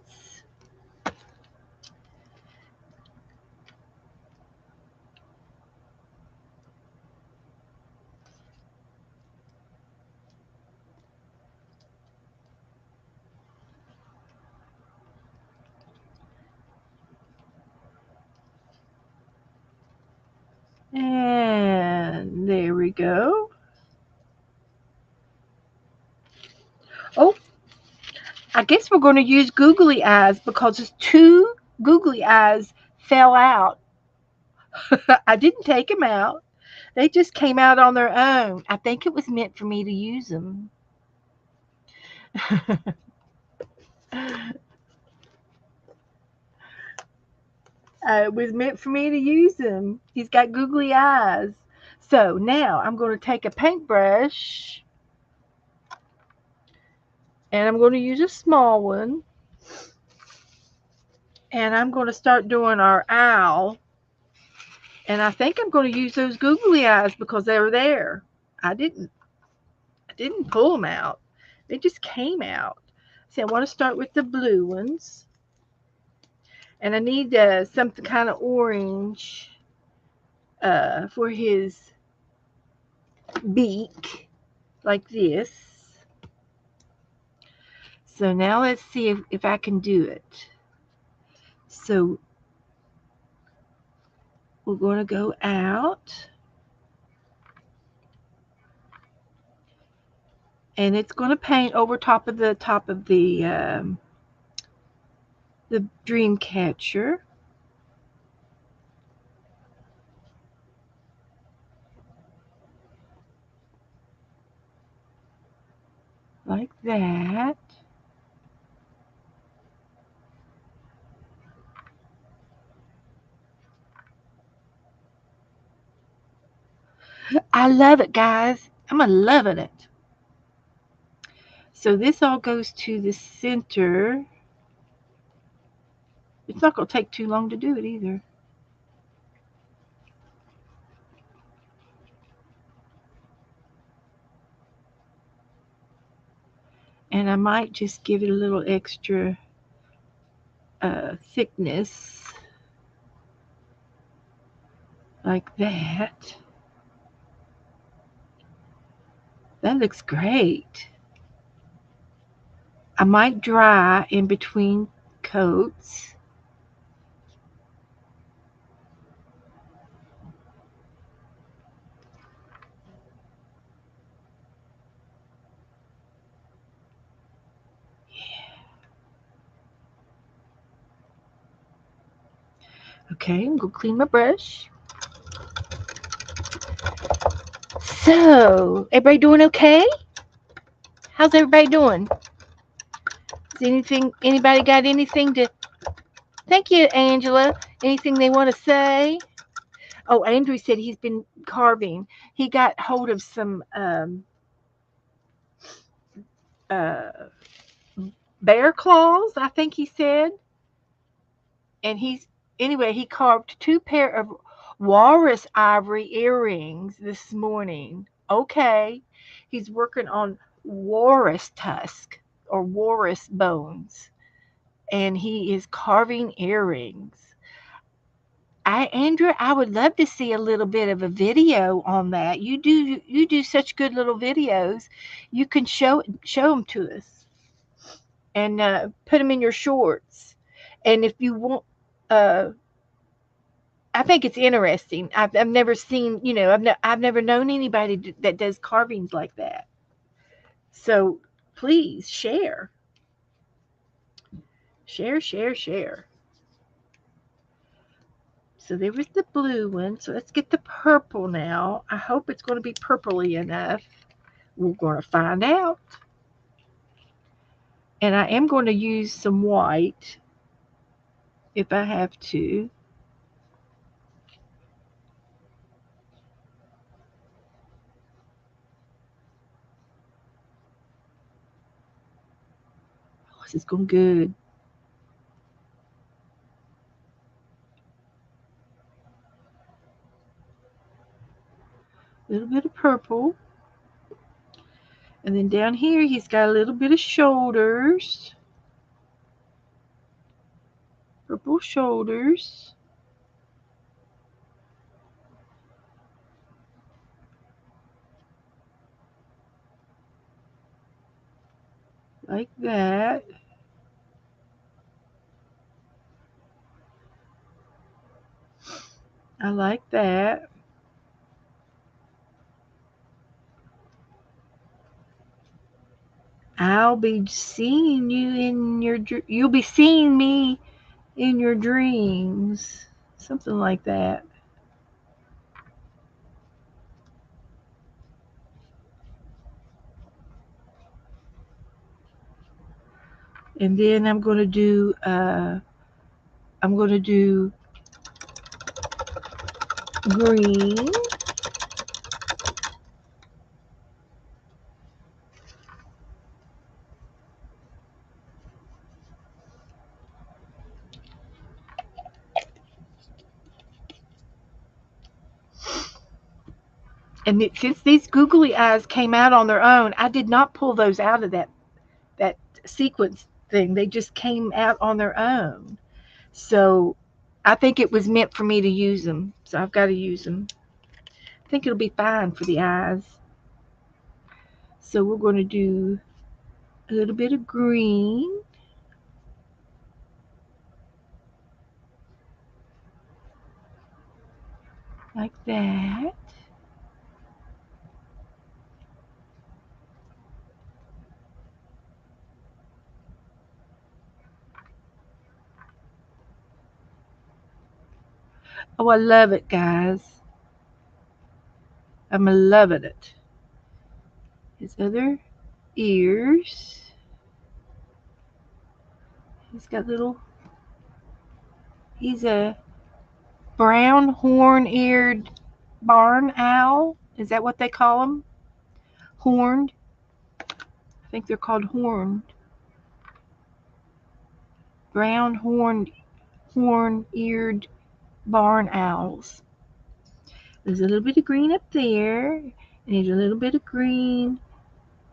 And there we go. Oh, I guess we're going to use googly eyes because there's two googly eyes fell out. I didn't take them out. They just came out on their own. I think it was meant for me to use them. It was meant for me to use them. He's got googly eyes. So now I'm going to take a paintbrush and I'm going to use a small one. And I'm going to start doing our owl. And I think I'm going to use those googly eyes because they were there. I didn't I didn't pull them out. They just came out. See, I want to start with the blue ones. And I need some kind of orange for his beak, like this. So now let's see if I can do it. So we're going to go out. And it's going to paint over the dream catcher. Like that. I love it, guys. I'm loving it. So this all goes to the center. It's not going to take too long to do it either. And I might just give it a little extra thickness like that. That looks great. I might dry in between coats. Okay, I'm going to clean my brush. So, everybody doing okay? How's everybody doing? Anybody got anything to, thank you, Angela. Anything they want to say? Oh, Andrew said he's been carving. He got hold of some uh, bear claws, I think he said. And he carved 2 pair of walrus ivory earrings this morning. Okay. He's working on walrus tusk or walrus bones. And he is carving earrings. Andrew, I would love to see a little bit of a video on that. You do such good little videos. You can show them to us and put them in your shorts. And if you want, uh, I think it's interesting. I've never seen, I've never known anybody that does carvings like that. So please share, share, share, share. So there was the blue one. So let's get the purple now. I hope it's going to be purpley enough. We're going to find out. And I am going to use some white if I have to. Oh, this is going good. A little bit of purple. And then down here, he's got a little bit of shoulders. Purple shoulders. Like that. I like that. I'll be seeing you in your you'll be seeing me in your dreams. Something like that. And then I'm going to do green. And since these googly eyes came out on their own, I did not pull those out of that sequence thing. They just came out on their own. So I think it was meant for me to use them. So I've got to use them. I think it'll be fine for the eyes. So we're going to do a little bit of green, like that. Oh, I love it, guys. I'm loving it. His other ears. He's got little, he's a brown horn-eared barn owl. Is that what they call them? Horned. I think they're called horned. Brown horn-eared barn owls. There's a little bit of green up there, and there's a little bit of green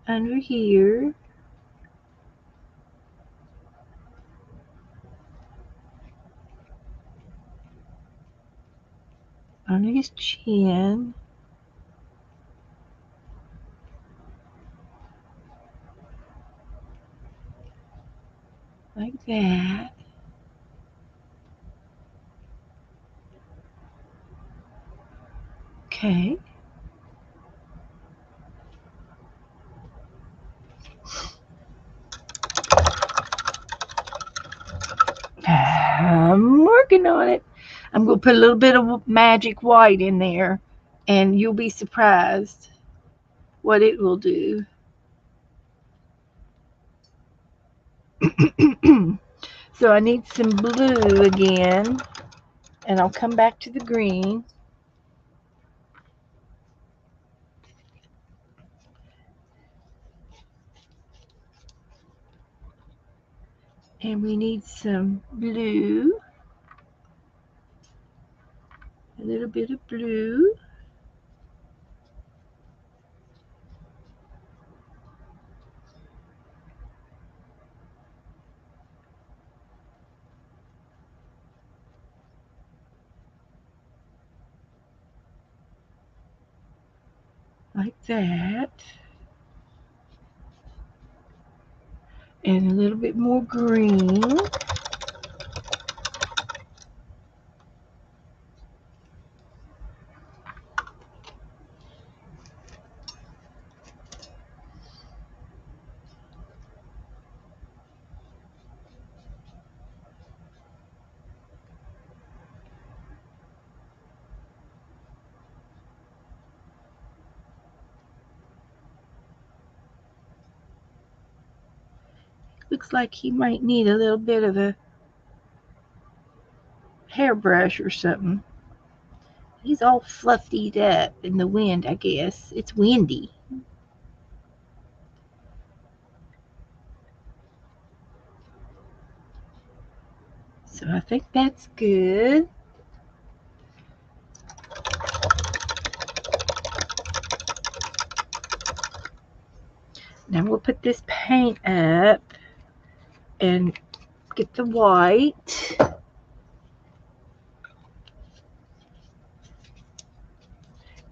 under here. Under his chin. Like that. Okay. I'm working on it. I'm going to put a little bit of magic white in there, and you'll be surprised what it will do. So I need some blue again, and I'll come back to the green. And we need some blue, a little bit of blue. Like that. And a little bit more green. Looks like he might need a little bit of a hairbrush or something. He's all fluffied up in the wind, I guess. It's windy. So I think that's good. Now we'll put this paint up and get the white.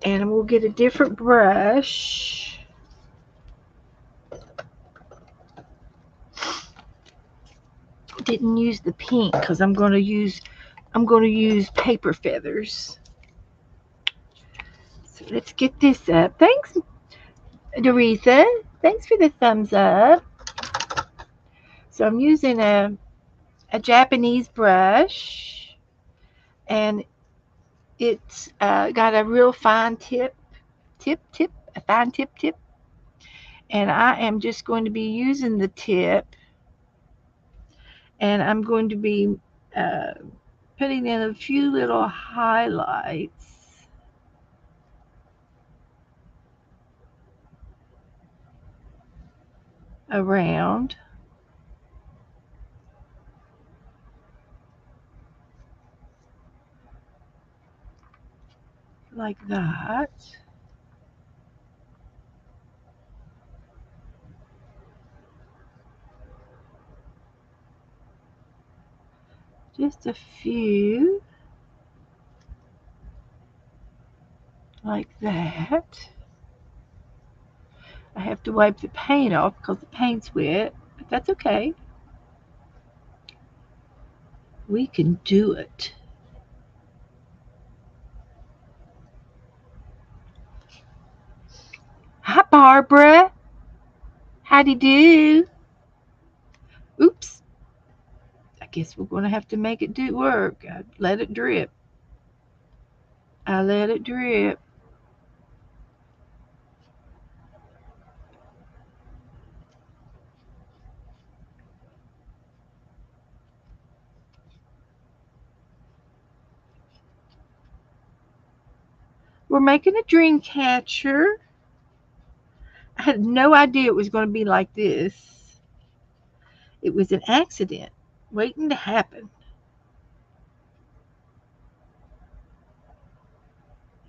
And we'll get a different brush. Didn't use the pink because I'm going to use paper feathers. So let's get this up. Thanks, Doretha. Thanks for the thumbs up. So I'm using a Japanese brush, and it's got a real fine a fine tip. And I am just going to be using the tip, and I'm going to be uh, putting in a few little highlights around, like that. Just a few. Like that. I have to wipe the paint off because the paint's wet, but that's okay. We can do it. Hi, Barbara. Howdy do? Oops. I guess we're going to have to make it do work. I let it drip. I let it drip. We're making a dream catcher. I had no idea it was going to be like this. It was an accident waiting to happen.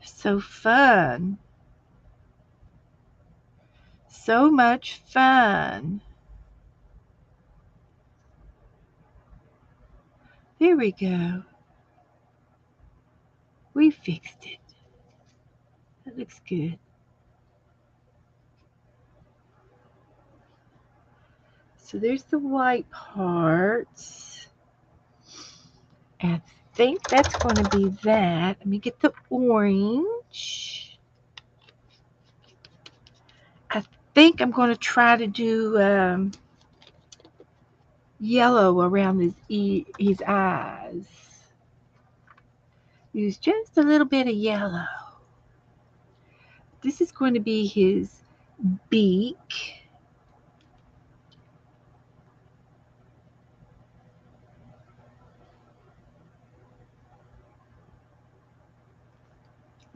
So fun. So much fun. There we go. We fixed it. That looks good. So there's the white parts. And I think that's going to be that. Let me get the orange. I think I'm going to try to do yellow around his eyes. Use just a little bit of yellow. This is going to be his beak.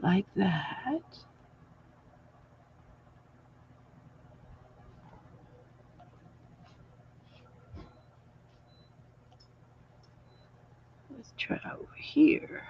Like that. Let's try over here.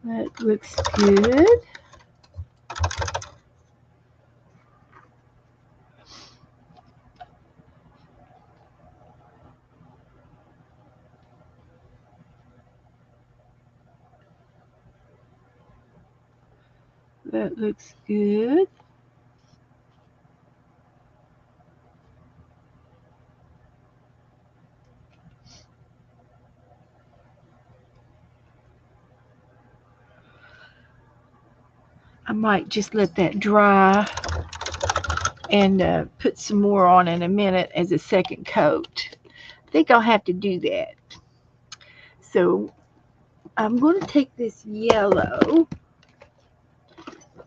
That looks good. That looks good. I might just let that dry and put some more on in a minute as a second coat. I think I'll have to do that. So I'm going to take this yellow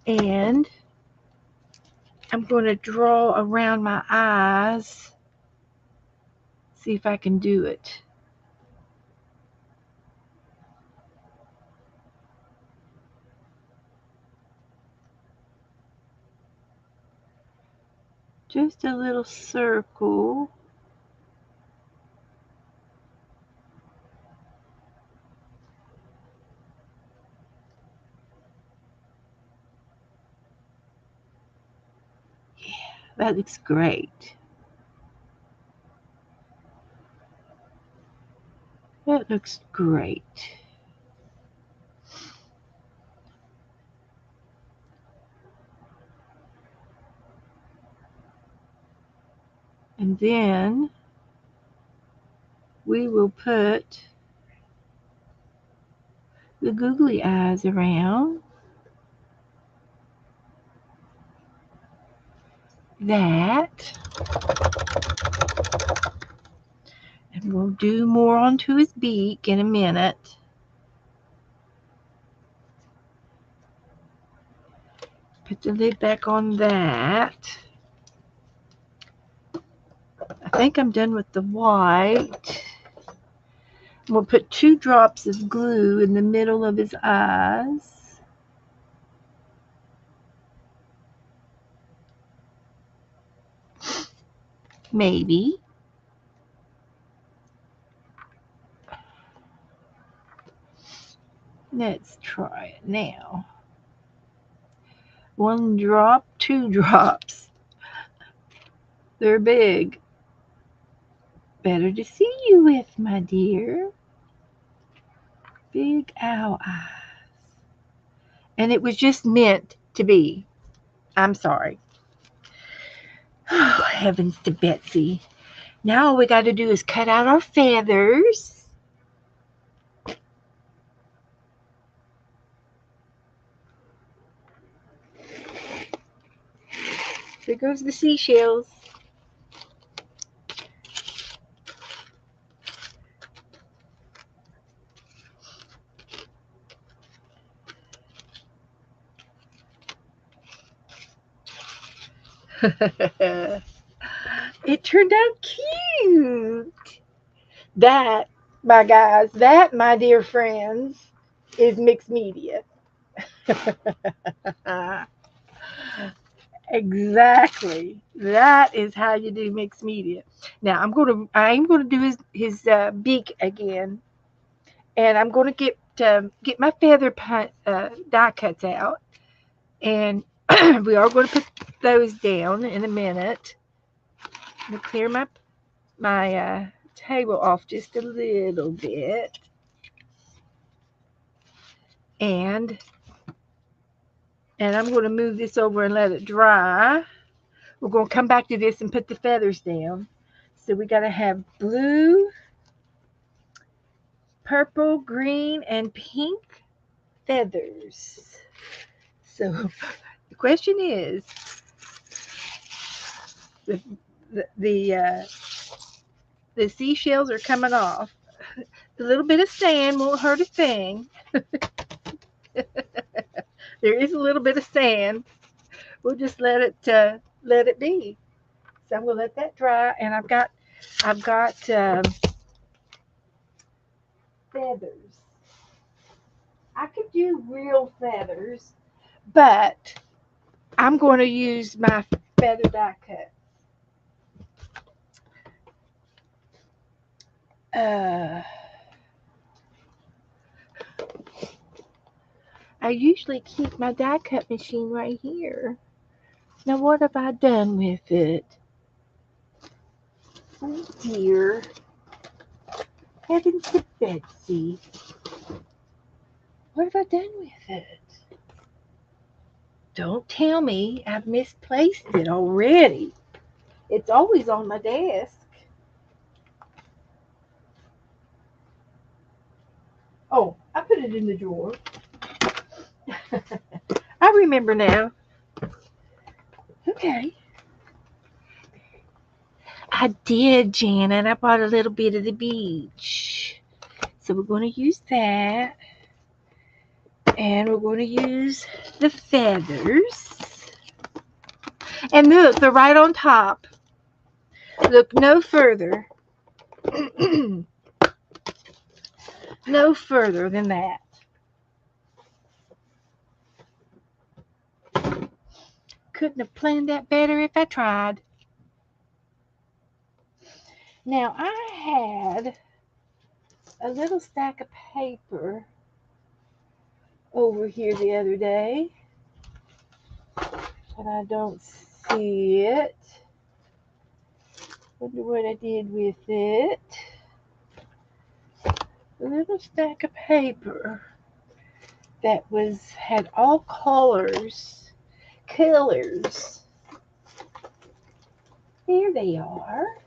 and I'm going to draw around my eyes. See if I can do it. Just a little circle. Yeah, that looks great. That looks great. And then we will put the googly eyes around that. And we'll do more onto his beak in a minute. Put the lid back on that. I think I'm done with the white. We'll put 2 drops of glue in the middle of his eyes. Maybe. Let's try it now. 1 drop, 2 drops. They're big. Better to see you with, my dear. Big owl eyes. And it was just meant to be. I'm sorry. Oh, heavens to Betsy. Now all we got to do is cut out our feathers. There goes the seashells. It turned out cute. That, my guys, that, my dear friends, is mixed media. Exactly. That is how you do mixed media. Now I'm gonna do his beak again, and I'm gonna get my feather die cuts out, and we are going to put those down in a minute. I'm gonna clear my table off just a little bit, and I'm going to move this over and let it dry. We're going to come back to this and put the feathers down. So we got to have blue, purple, green, and pink feathers. So the question is, the the seashells are coming off. A little bit of sand won't hurt a thing. There is a little bit of sand. We'll just let it be. So I'm gonna let that dry, and I've got feathers. I could do real feathers, but I'm going to use my feather die cut. I usually keep my die cut machine right here. Now what have I done with it? Oh dear. Heavens to Betsy. What have I done with it? Don't tell me I've misplaced it already. It's always on my desk. Oh, I put it in the drawer. I remember now. Okay. I did, Janet. I bought a little bit of the beach. So we're going to use that. And we're going to use the feathers. And look, they're right on top. Look no further. No further than that. Couldn't have planned that better if I tried. Now, I had a little stack of paper over here the other day, but I don't see it. Wonder what I did with it. A little stack of paper that had all colors. There they are.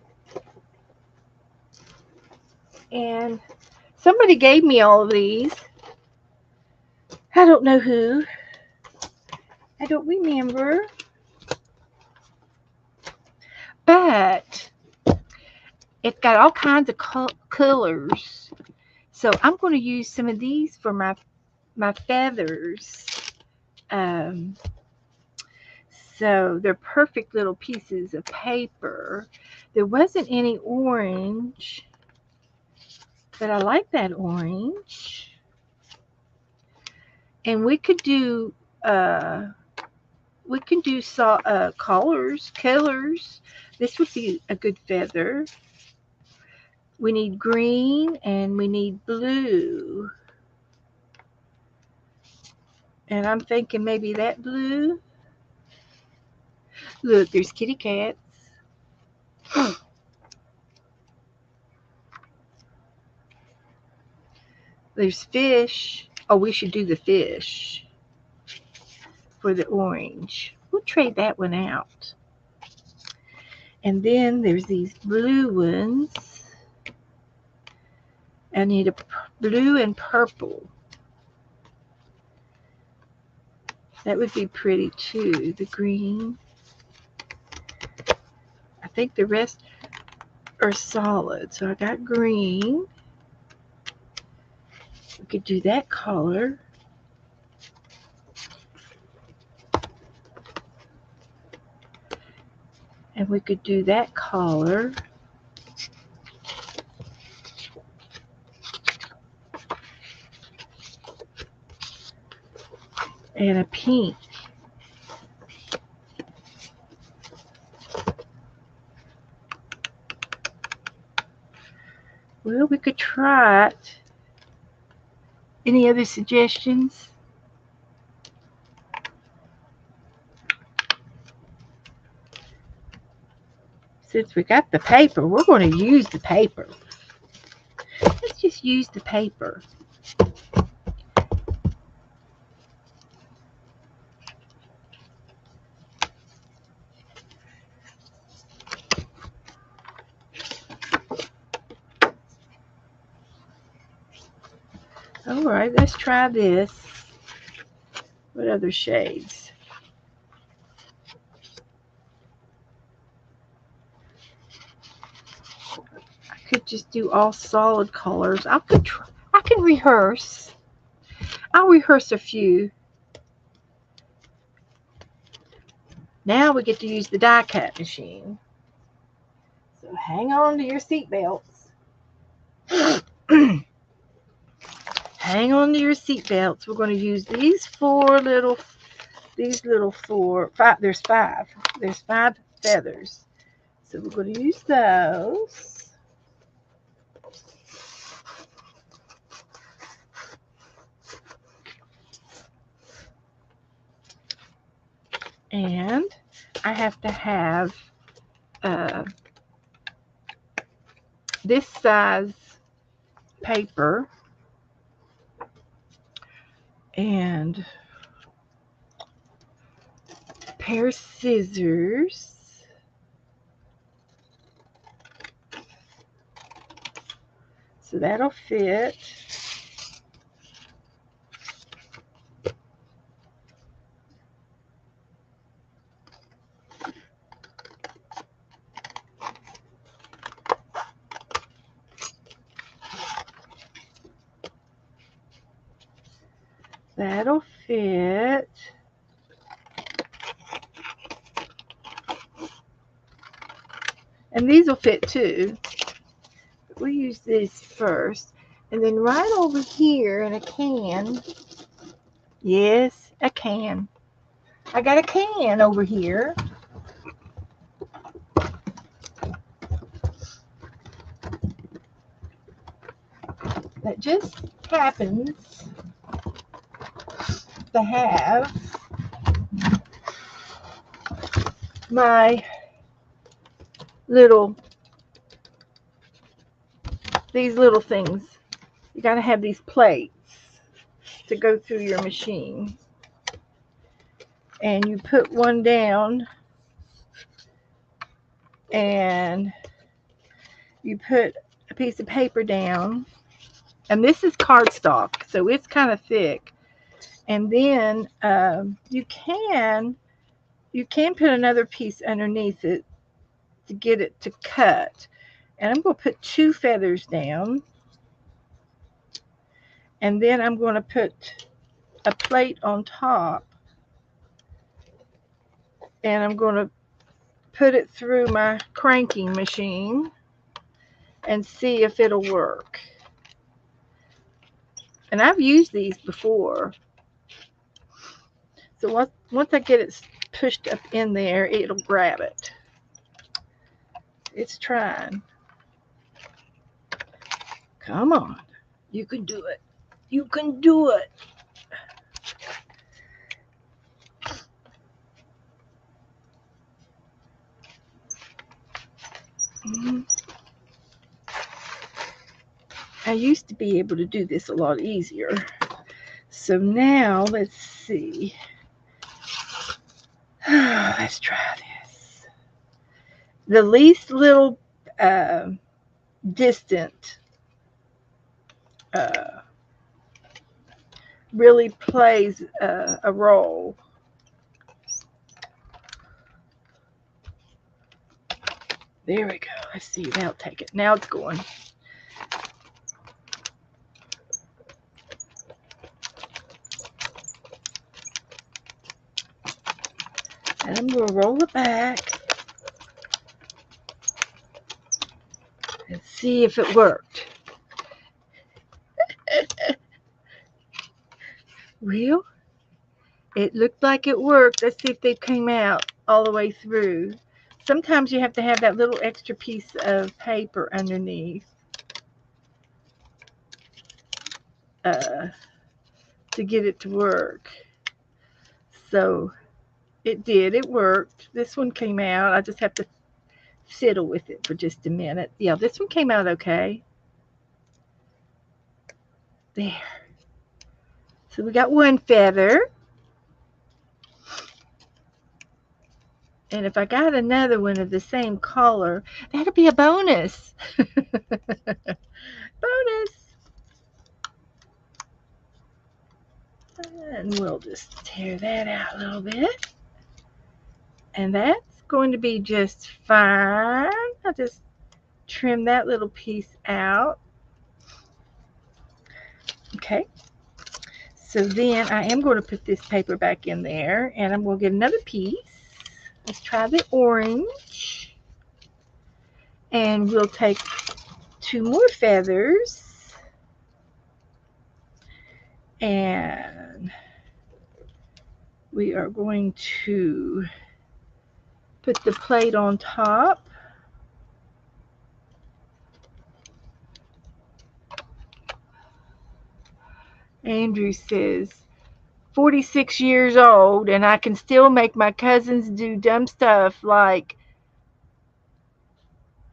And somebody gave me all of these. I don't know who. I don't remember. But it's got all kinds of colors. So I'm going to use some of these for my feathers. Um, so they're perfect little pieces of paper. There wasn't any orange, but I like that orange. And we could do colors. This would be a good feather. We need green and we need blue. And I'm thinking maybe that blue. Look, there's kitty cats. There's fish. Oh, we should do the fish for the orange. We'll trade that one out. And then there's these blue ones. I need a blue and purple. That would be pretty too. The green. I think the rest are solid. So I got green. We could do that color. And we could do that color. And a pink. Well, we could try it. Any other suggestions? Since we got the paper, we're going to use the paper. Let's just use the paper. All right, let's try this. What other shades? I could just do all solid colors. I can rehearse. I'll rehearse a few. Now we get to use the die cut machine. So hang on to your seatbelts. Hang on to your seatbelts. We're going to use these five. There's five. There's 5 feathers. So we're going to use those. And I have to have this size paper and a pair of scissors. So that'll fit. That'll fit. And these will fit too. But we'll use these first. And then right over here in a can. Yes, a can. I got a can over here. That just happens to have my these little things. You got to have these plates to go through your machine. And you put one down and you put a piece of paper down. And this is cardstock, so it's kind of thick. And then you can put another piece underneath it to get it to cut. And I'm going to put 2 feathers down. And then I'm going to put a plate on top. And I'm going to put it through my cranking machine and see if it'll work. And I've used these before. So once I get it pushed up in there, it'll grab it. It's trying. Come on. You can do it. You can do it. Mhm. I used to be able to do this a lot easier. So now let's see. Let's try this. The least little uh, distant uh, really plays a role. There we go. Let's see. Now take it. Now it's going. And I'm going to roll it back and see if it worked. Well, it looked like it worked. Let's see if they came out all the way through. Sometimes you have to have that little extra piece of paper underneath uh, to get it to work. So it did. It worked. This one came out. I just have to fiddle with it for just a minute. Yeah, this one came out okay. There. So we got one feather. And if I got another one of the same color, that'd be a bonus. Bonus. And we'll just tear that out a little bit. And that's going to be just fine. I'll just trim that little piece out. Okay. So then I am going to put this paper back in there, and I'm going to get another piece. Let's try the orange. And we'll take two more feathers. And we are going to put the plate on top. Andrew says, 46 years old, and I can still make my cousins do dumb stuff like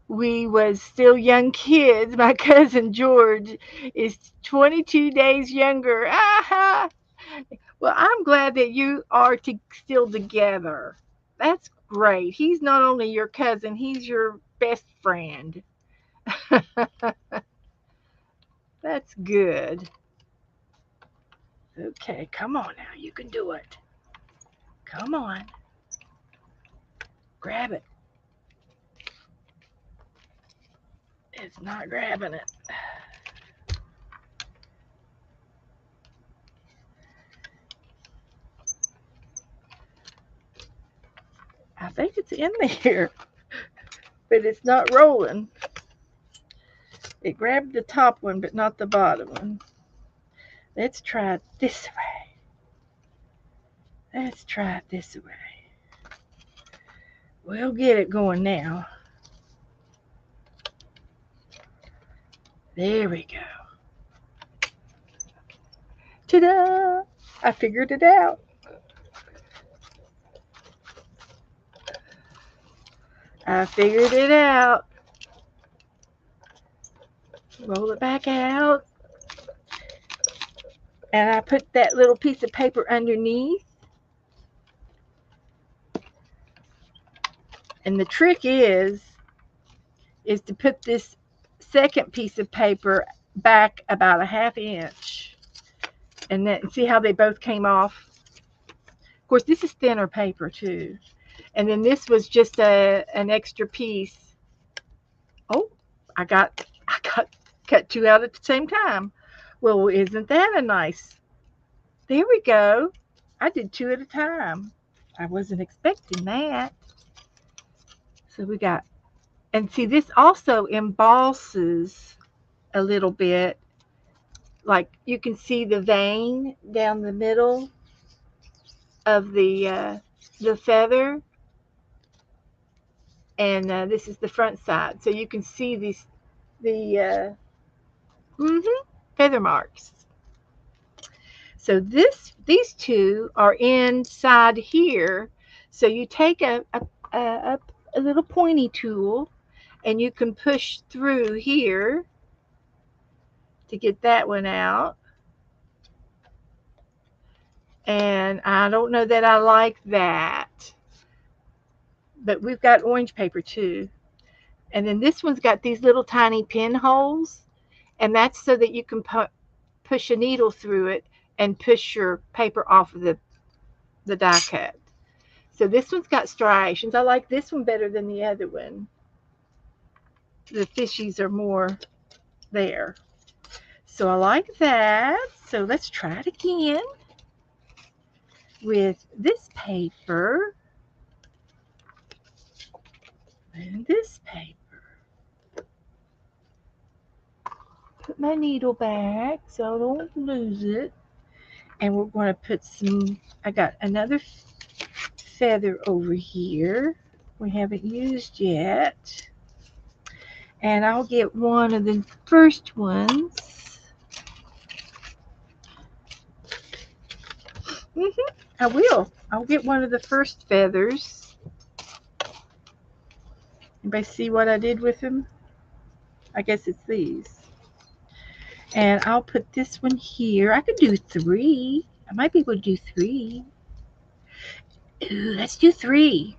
we was still young kids. My cousin George is 22 days younger. Aha! Well, I'm glad that you are still together. That's great. He's not only your cousin, he's your best friend. That's good. Okay, come on now. You can do it. Come on. Grab it. It's not grabbing it. I think it's in there, but it's not rolling. It grabbed the top one, but not the bottom one. Let's try it this way. Let's try it this way. We'll get it going now. There we go. Ta-da! I figured it out. I figured it out. Roll it back out. And I put that little piece of paper underneath. And the trick is to put this second piece of paper back about a half inch. And then see how they both came off? Of course, this is thinner paper too. And then this was just an extra piece. Oh, I got cut two out at the same time. Well, isn't that a nice? There we go. I did two at a time. I wasn't expecting that. So we got, and see, this also embosses a little bit. Like you can see the vein down the middle of the feather, and this is the front side, so you can see the feather marks. So these two are inside here. So you take a little pointy tool and you can push through here to get that one out. And I don't know that I like that. But we've got orange paper too. And then this one's got these little tiny pinholes, and that's so that you can push a needle through it and push your paper off of the die cut. So this one's got striations. I like this one better than the other one. The fishies are more there. So I like that. So let's try it again with this paper and this paper. Put my needle back so I don't lose it. And we're going to put some, I got another feather over here we haven't used yet. And I'll get one of the first ones. I will. I'll get one of the first feathers. Anybody see what I did with them? I guess it's these. And I'll put this one here. I could do 3. I might be able to do 3. Ooh, let's do 3.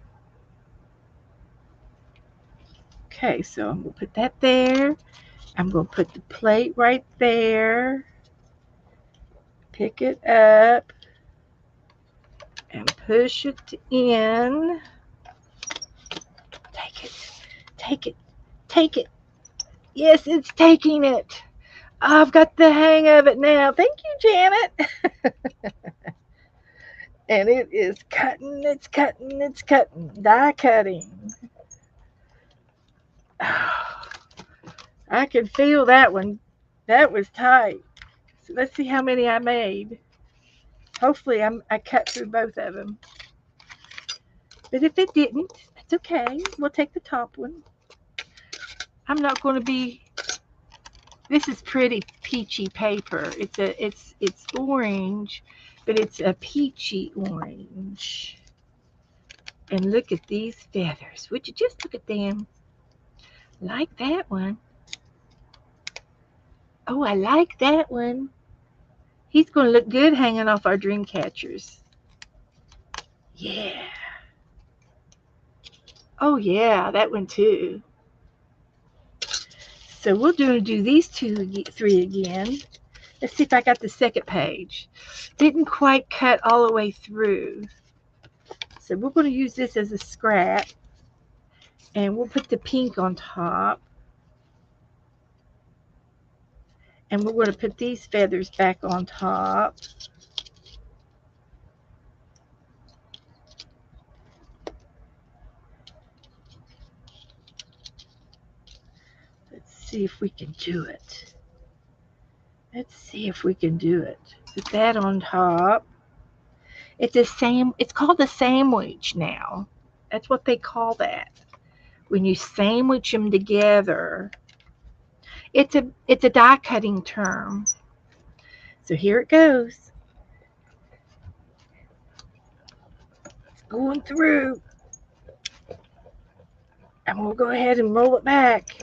Okay, so I'm going to put that there. I'm going to put the plate right there. Pick it up and push it in. Take it. Take it. Take it. Yes, it's taking it. I've got the hang of it now. Thank you, Janet. And it is cutting, it's cutting, it's cutting. Die cutting. Oh, I can feel that one. That was tight. So let's see how many I made. Hopefully I cut through both of them. But if it didn't, it's okay. We'll take the top one. I'm not going to be. This is pretty peachy paper. It's orange, but it's a peachy orange. And look at these feathers. Would you just look at them? Like that one. Oh, I like that one. He's going to look good hanging off our dream catchers. Yeah. Oh, yeah, that one too. So we're going to do these 3 again. Let's see if I got the second page. Didn't quite cut all the way through. So we're going to use this as a scrap. And we'll put the pink on top. And we're going to put these feathers back on top. Let's see if we can do it. Let's see if we can do it. Put that on top. It's called a sandwich now. That's what they call that. When you sandwich them together. It's a die cutting term. So here it goes. It's going through. And we'll go ahead and roll it back.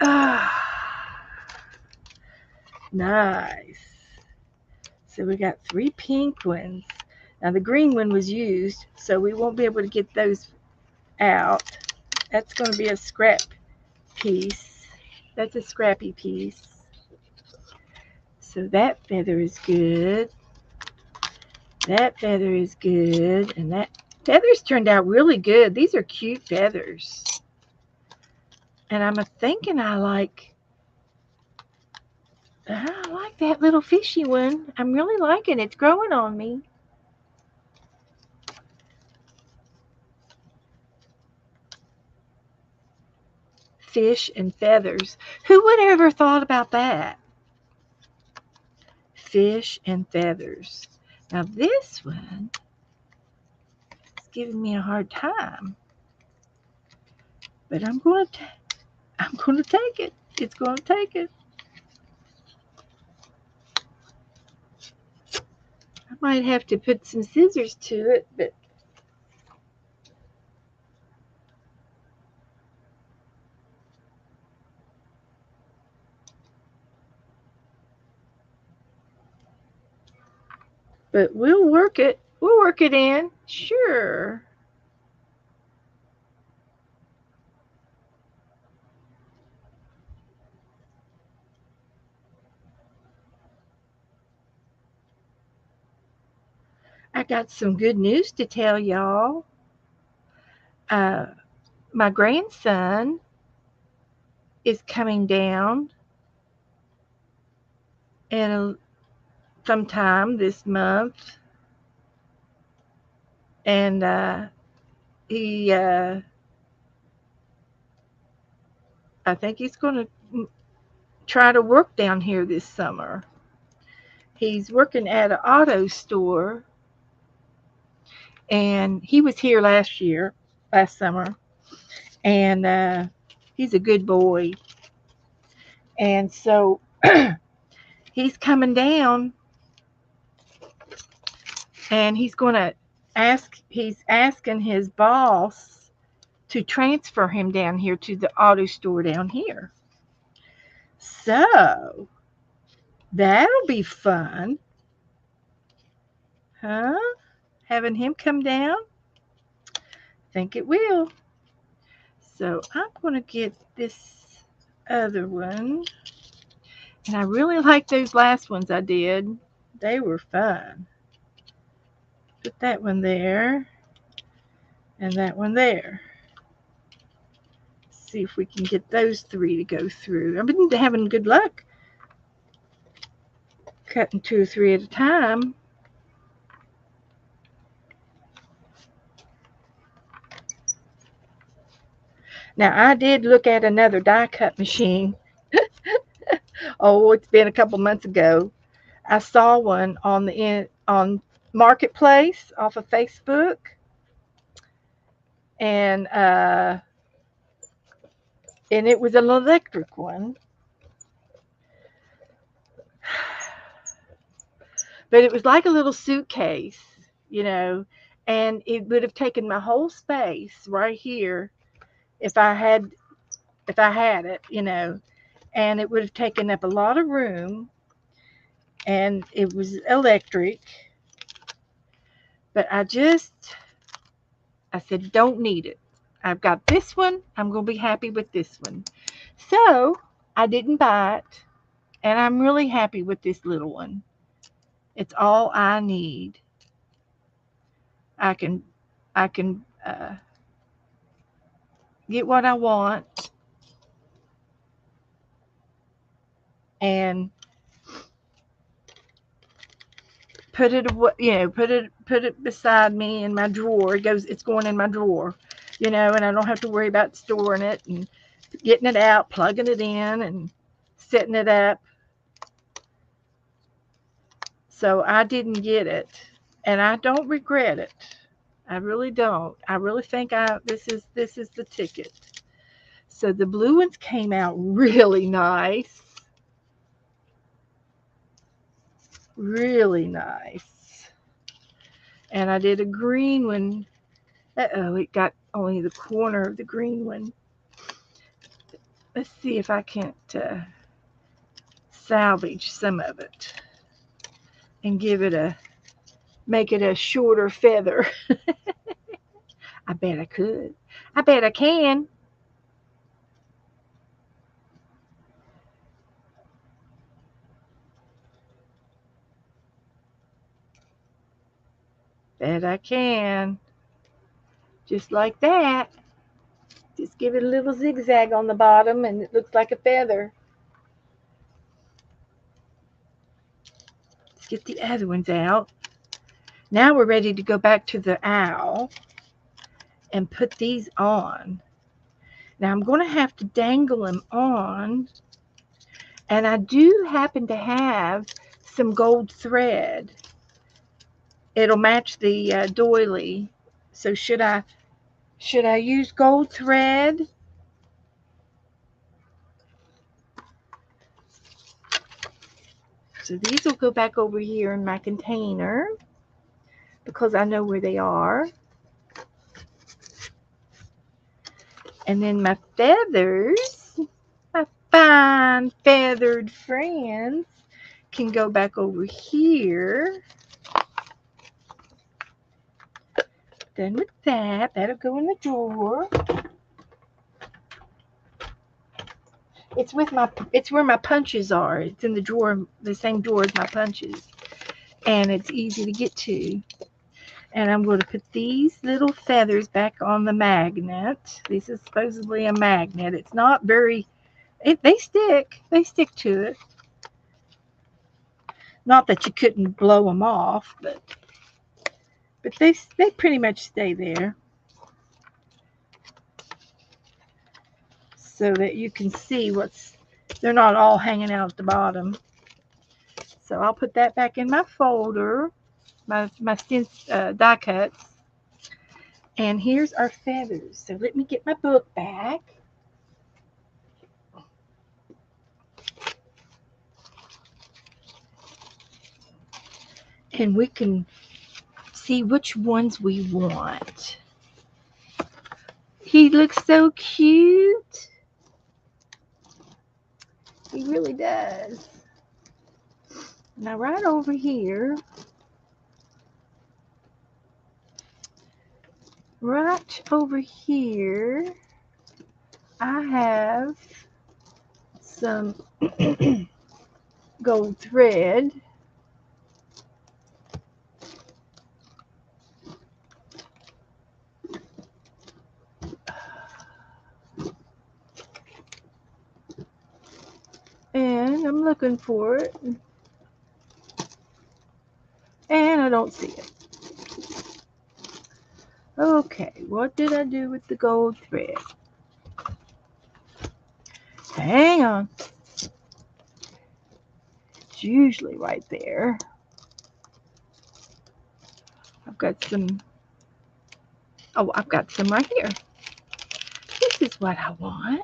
Ah, nice. So we got 3 pink ones. Now the green one was used, so we won't be able to get those out. That's going to be a scrap piece. That's a scrappy piece. So that feather is good. That feather is good. And that feathers turned out really good. These are cute feathers. And I'm thinking I like that little fishy one. I'm really liking it. It's growing on me. Fish and feathers. Who would have ever thought about that? Fish and feathers. Now this one is giving me a hard time. But I'm going to take it. It's going to take it. I might have to put some scissors to it, but But we'll work it. We'll work it in. Sure. I got some good news to tell y'all. Uh, my grandson is coming down in sometime this month, and he, I think he's going to try to work down here this summer. He's working at an auto store, and he was here last summer, and he's a good boy. And so he's coming down, and he's asking his boss to transfer him down here to the auto store down here. So that'll be fun, huh? Having him come down? Think it will. So I'm going to get this other one. And I really like those last ones I did. They were fun. Put that one there and that one there. See if we can get those three to go through. I've been having good luck cutting 2 or 3 at a time. Now I did look at another die cut machine. Oh, it's been a couple months ago. I saw one on Marketplace off of Facebook, and it was an electric one, but it was like a little suitcase, you know, and it would have taken my whole space right here if I had it, and it would have taken up a lot of room, and it was electric, but I said don't need it. I've got this one. I'm going to be happy with this one. So, I didn't buy it, and I'm really happy with this little one. It's all I need. I can I can get what I want and put it beside me in my drawer. It's going in my drawer, and I don't have to worry about storing it and getting it out, plugging it in, and setting it up. So I didn't get it, and I don't regret it. I really don't. I really think this is the ticket. So the blue ones came out really nice. Really nice. And I did a green one. Uh-oh, it got only the corner of the green one. Let's see if I can't salvage some of it and make it a shorter feather. I bet I could. I bet I can. Bet I can. Just like that. Just give it a little zigzag on the bottom and it looks like a feather. Let's get the other ones out. Now we're ready to go back to the owl and put these on. Now I'm going to have to dangle them on. And I do happen to have some gold thread. It'll match the doily. So should I use gold thread? So these will go back over here in my container because I know where they are. And then my feathers, my fine feathered friends, can go back over here. done with that. That'll go in the drawer. It's where my punches are. It's in the drawer, the same drawer as my punches. And it's easy to get to. And I'm going to put these little feathers back on the magnet. This is supposedly a magnet. It's not very, they stick. They stick to it. Not that you couldn't blow them off, but they pretty much stay there. So that you can see they're not all hanging out at the bottom. So I'll put that back in my folder, my die cuts. And here's our feathers. So let me get my book back. And we can see which ones we want. He looks so cute. He really does. Now right over here, I have some gold thread. And I'm looking for it. And I don't see it. Okay, what did I do with the gold thread? Hang on. It's usually right there. I've got some right here. This is what I want.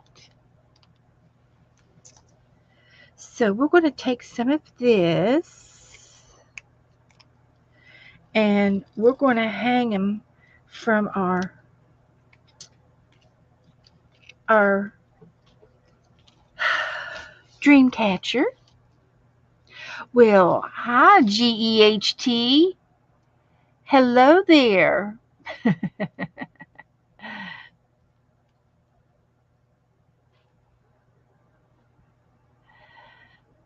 So we're going to take some of this and we're going to hang them from our dream catcher. Well, hi, GEHT. Hello there.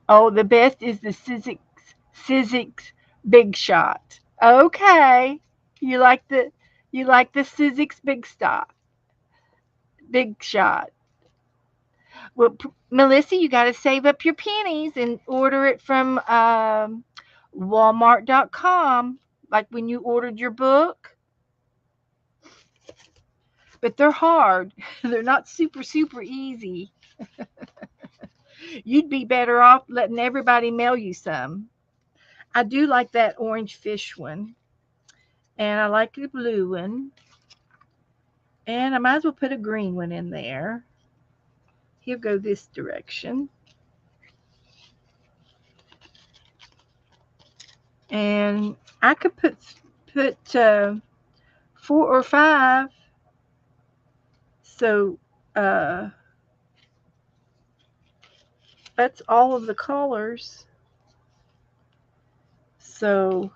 Oh, the best is the Sizzix Big Shot. Okay. You like the Sizzix Big Shot. Well, Melissa, you got to save up your pennies and order it from Walmart.com, like when you ordered your book. But they're hard. They're not super easy. You'd be better off letting everybody mail you some. I do like that orange fish one. And I like the blue one. And I might as well put a green one in there. He'll go this direction. And I could put 4 or 5. So that's all of the colors. So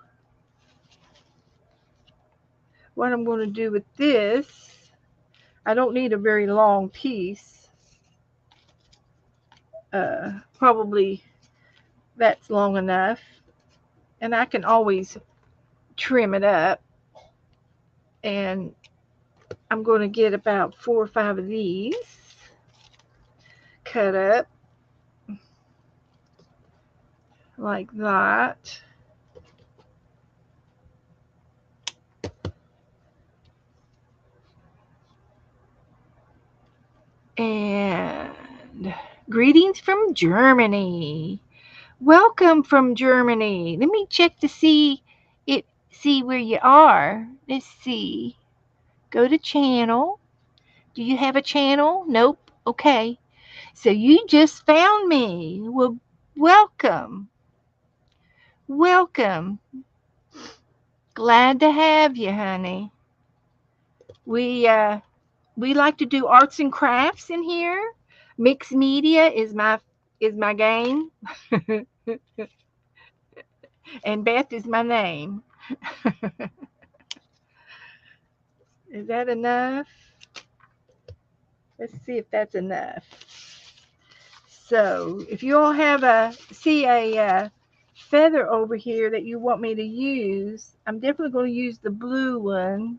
what I'm going to do with this, I don't need a very long piece. Probably that's long enough. And I can always trim it up. And I'm going to get about 4 or 5 of these cut up like that. And greetings from Germany. Welcome from Germany. Let me check to see where you are. Let's see. Go to channel. Do you have a channel? Nope. Okay. So you just found me. Well, welcome. Welcome. Glad to have you, honey. We like to do arts and crafts in here. Mixed media is my game. And Beth is my name. Is that enough? Let's see if that's enough. So, if you all have a feather over here that you want me to use, I'm definitely going to use the blue one.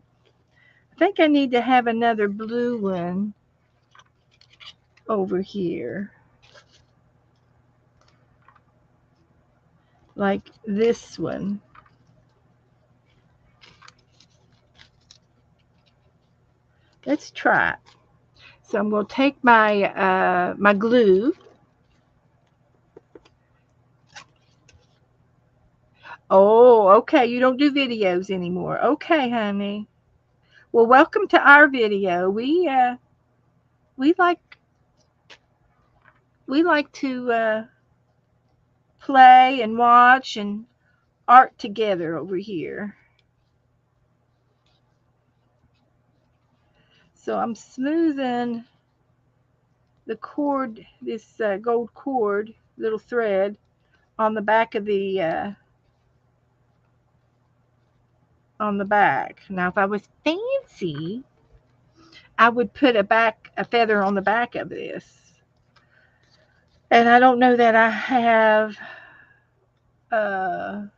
I think I need to have another blue one over here, like this one. Let's try it. So I'm going to take my glue. Oh, okay. You don't do videos anymore. Okay, honey. Well, welcome to our video. We like to play and watch and art together over here. So I'm smoothing the cord, this gold cord, little thread on the back of the on the back. Now, if I was fancy, I would put a feather on the back of this. And I don't know that I have. I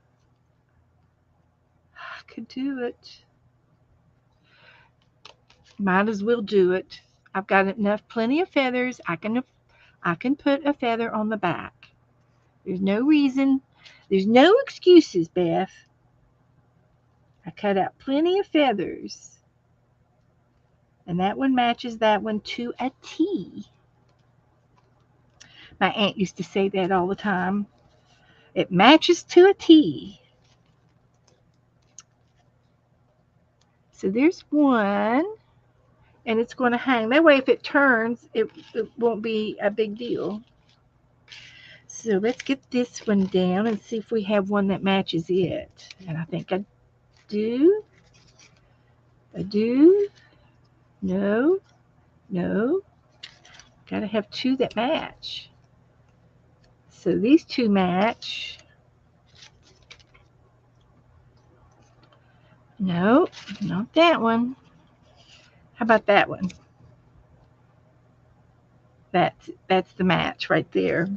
could do it. Might as well do it. I've got plenty of feathers. I can put a feather on the back. There's no reason. There's no excuses, Beth. I cut out plenty of feathers. And that one matches that one to a T. My aunt used to say that all the time. It matches to a T. So there's one. And it's going to hang. That way, if it turns, it won't be a big deal. So let's get this one down and see if we have one that matches it. And I think I do. I do. No. No. Got to have two that match. So these two match. No, not that one. How about that one? That's the match right there.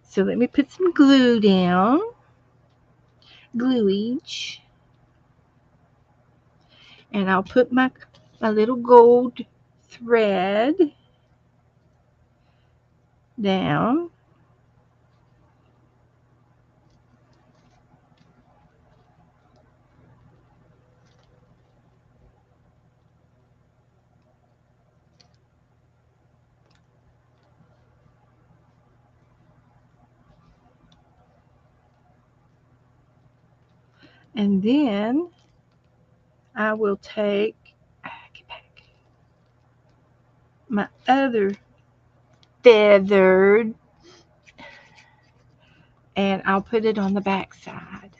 So let me put some glue down. Glue each. And I'll put my little gold thread down. And then I will take my other feathered and I'll put it on the back side.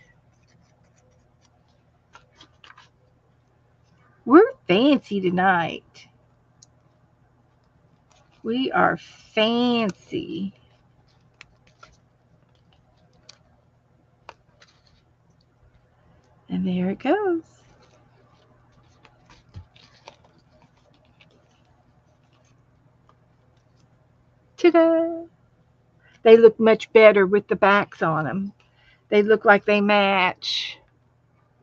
We're fancy tonight. We are fancy. And there it goes. Ta-da! They look much better with the backs on them. They look like they match,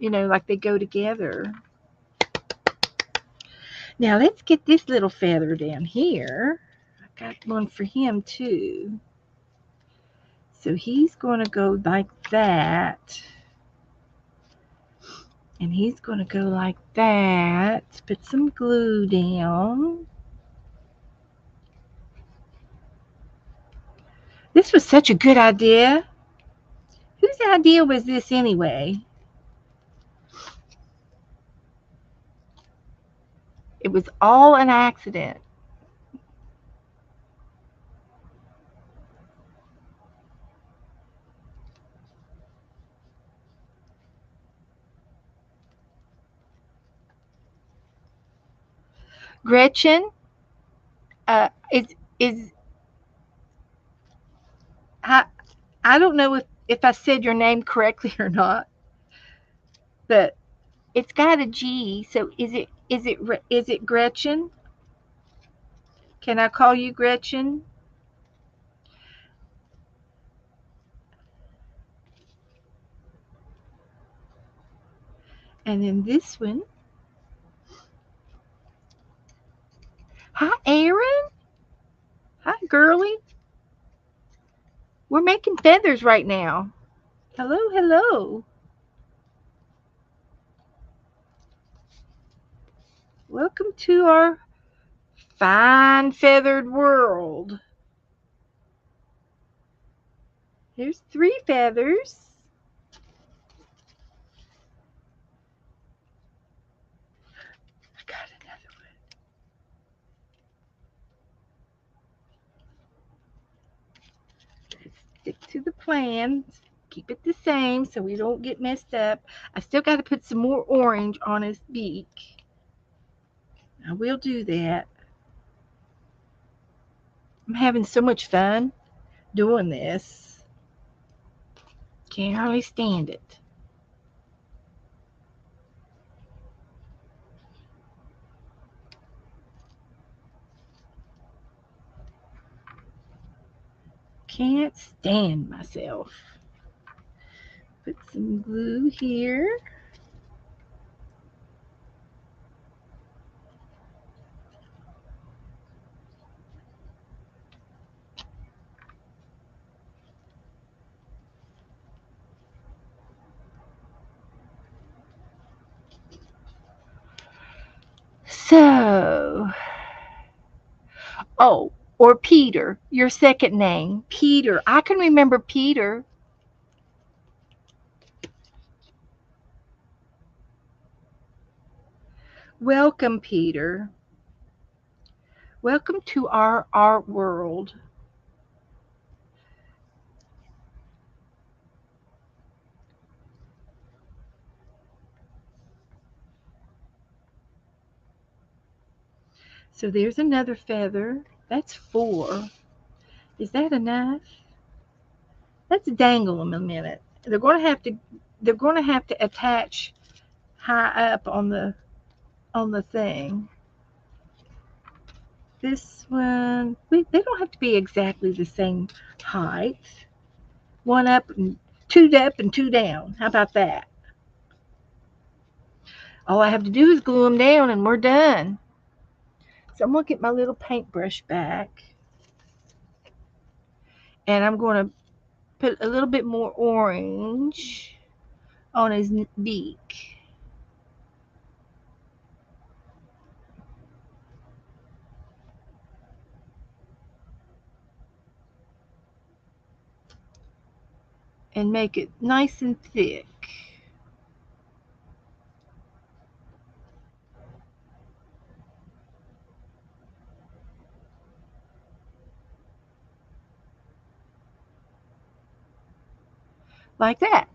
like they go together. Now let's get this little feather down here. I got one for him too. So he's going to go like that. And he's going to go like that. Put some glue down. This was such a good idea. Whose idea was this anyway? It was all an accident. Gretchen, is I I don't know if I said your name correctly or not, but It's got a G. So is it Gretchen? Can I call you Gretchen? And then this one. Hi, Aaron. Hi, girly. We're making feathers right now. Hello, hello. Welcome to our fine feathered world. Here's 3 feathers. I got another one. Let's stick to the plan. Keep it the same so we don't get messed up. I still got to put some more orange on his beak. I will do that. I'm having so much fun doing this. Can't hardly stand it. Can't stand myself. Put some glue here. So, oh, or Peter, your second name, Peter. I can remember Peter. Welcome, Peter. Welcome to our art world. So there's another feather. That's 4. Is that enough? Let's dangle them a minute. They're going to have to attach high up on the thing. This one, they don't have to be exactly the same height. 1 up and 2 up and 2 down. How about that? All I have to do is glue them down and we're done. So I'm going to get my little paintbrush back and I'm going to put a little bit more orange on his beak. And make it nice and thick. Like that.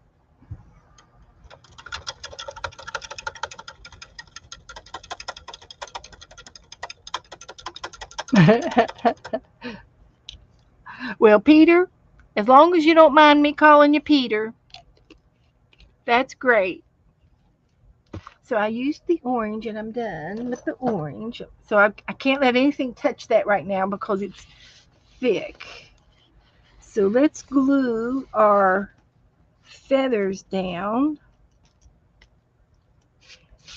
Well, Peter, as long as you don't mind me calling you Peter, that's great. So I used the orange and I'm done with the orange. So I can't let anything touch that right now because it's thick. So let's glue our feathers down.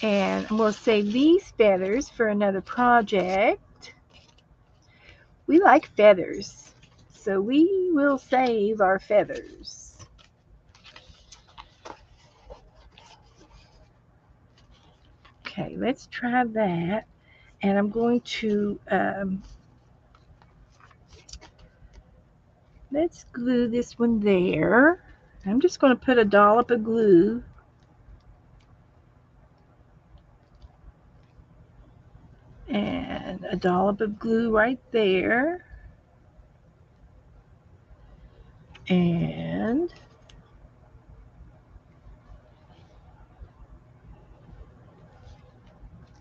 And I'm going to save these feathers for another project. We like feathers, so we will save our feathers. Okay, let's try that. And I'm going to, let's glue this one there. I'm just going to put a dollop of glue and a dollop of glue right there. And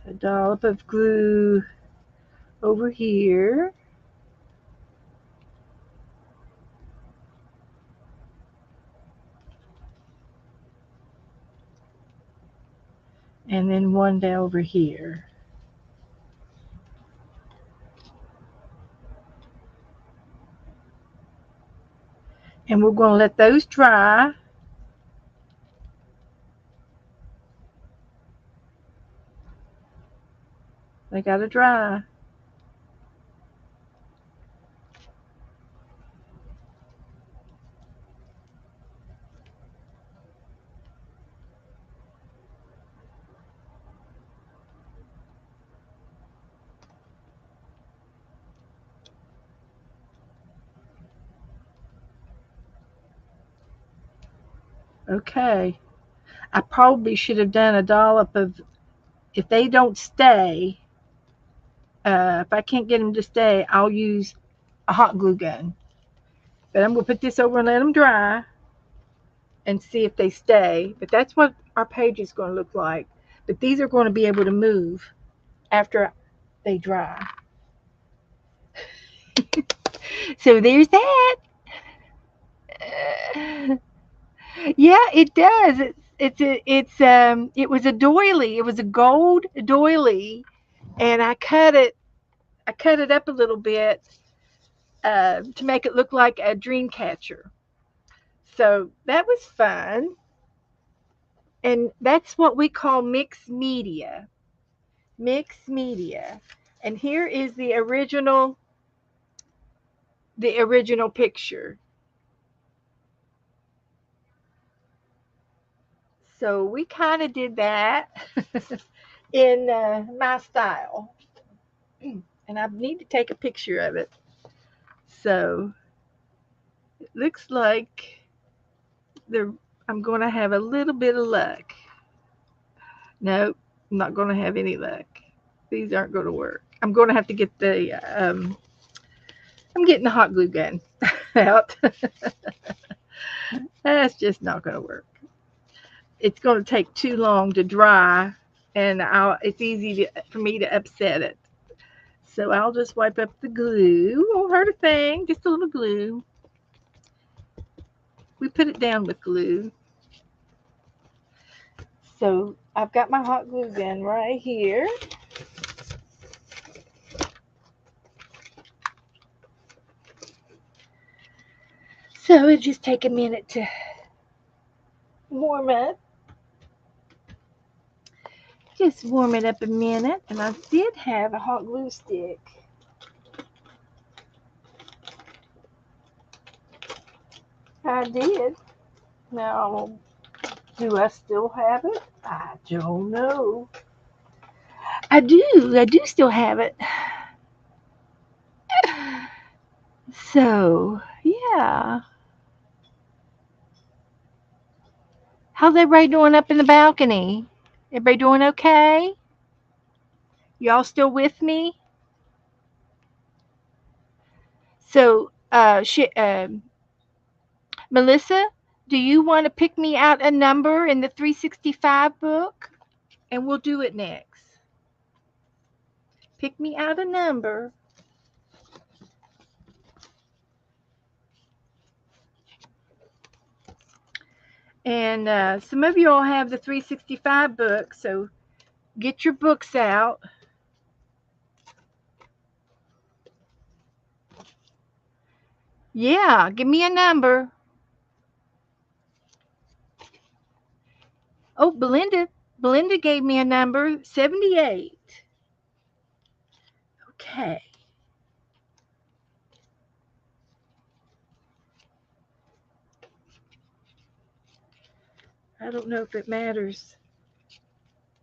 a dollop of glue over here. and then one down over here. And we're going to let those dry. They got to dry. Okay. I probably should have done a dollop of, if they don't stay, if I can't get them to stay, I'll use a hot glue gun. But I'm going to put this over and let them dry and see if they stay. But that's what our page is going to look like. But these are going to be able to move after they dry. So there's that. Yeah, it does. It was a doily. It was a gold doily, and I cut it up a little bit to make it look like a dream catcher. So that was fun, and that's what we call mixed media. Mixed media, and here is the original picture. So we kind of did that in my style, and I need to take a picture of it. So it looks like the I'm going to have a little bit of luck. Nope, I'm not going to have any luck. These aren't going to work. I'm going to have to get I'm getting the hot glue gun out. That's just not going to work. It's going to take too long to dry, and it's easy for me to upset it. So I'll just wipe up the glue. Won't hurt a thing, just a little glue. We put it down with glue. So I've got my hot glue gun right here. So it just take a minute to warm up. Just warm it up a minute. And I did have a hot glue stick. I did. Now, do I still have it? I don't know. I do. I do still have it. So, yeah. How's everybody doing up in the balcony? Everybody doing okay? Y'all still with me? So, Melissa, do you want to pick me out a number in the 365 book? And we'll do it next. Pick me out a number. And some of you all have the 365 book, so get your books out. Yeah, give me a number. Oh, Belinda gave me a number, 78. Okay. I don't know if it matters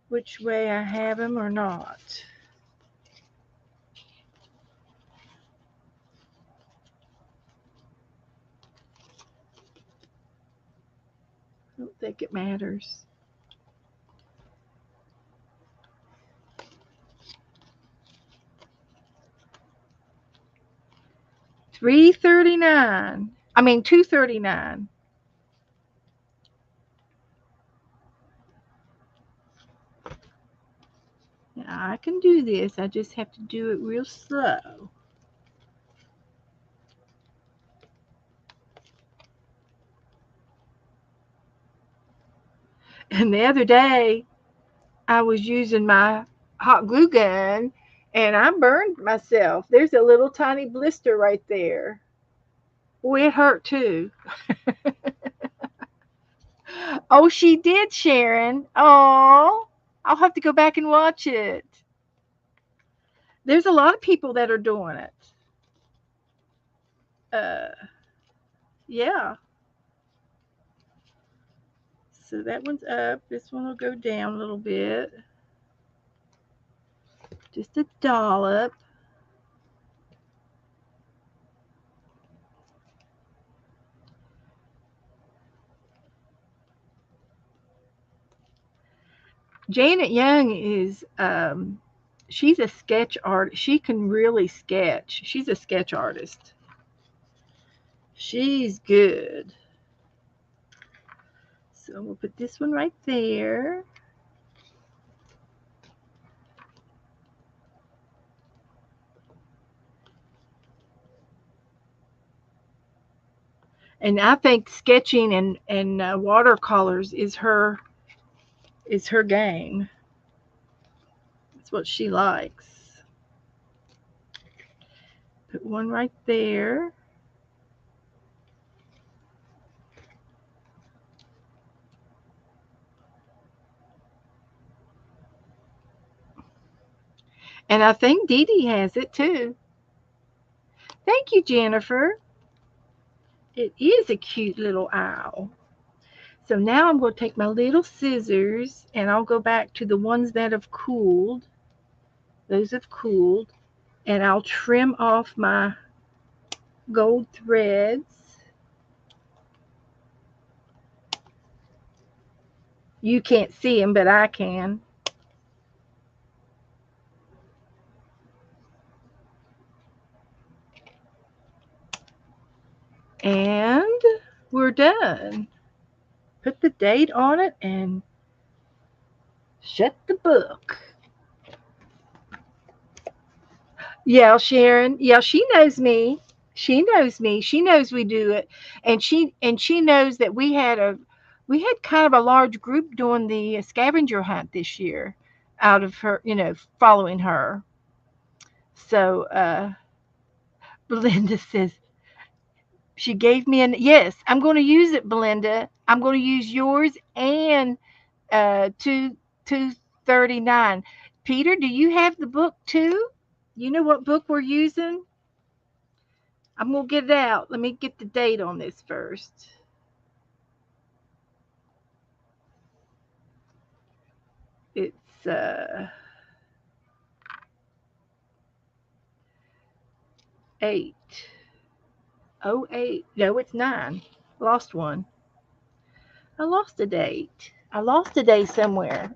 which way I have them or not. I don't think it matters. $3.39. I mean $2.39. Now I can do this. I just have to do it real slow. And the other day, I was using my hot glue gun and I burned myself. There's a little tiny blister right there. Oh, it hurt too. Oh, she did, Sharon. Oh, I'll have to go back and watch it. There's a lot of people that are doing it. Uh, yeah. So that one's up. This one will go down a little bit. Just a dollop. Janet Young is she's a sketch art. She can really sketch. She's a sketch artist. She's good. So we'll put this one right there. And I think sketching and watercolors is her game. It's what she likes. Put one right there. And I think Dee Dee has it too. Thank you, Jennifer. It is a cute little owl. So now I'm going to take my little scissors and I'll go back to the ones that have cooled. Those have cooled. And I'll trim off my gold threads. You can't see them, but I can. And we're done. Put the date on it and shut the book. Yeah, Sharon. Yeah, she knows me. She knows me. She knows we do it. And she knows that we had kind of a large group doing the scavenger hunt this year out of her, following her. So Belinda says she gave me an yes, I'm going to use it, Belinda. I'm going to use yours and 239. Peter, do you have the book too? You know what book we're using? I'm going to get it out. Let me get the date on this first. It's 8. Oh, 08. No, it's 9. Lost one. I lost a date. I lost a day somewhere.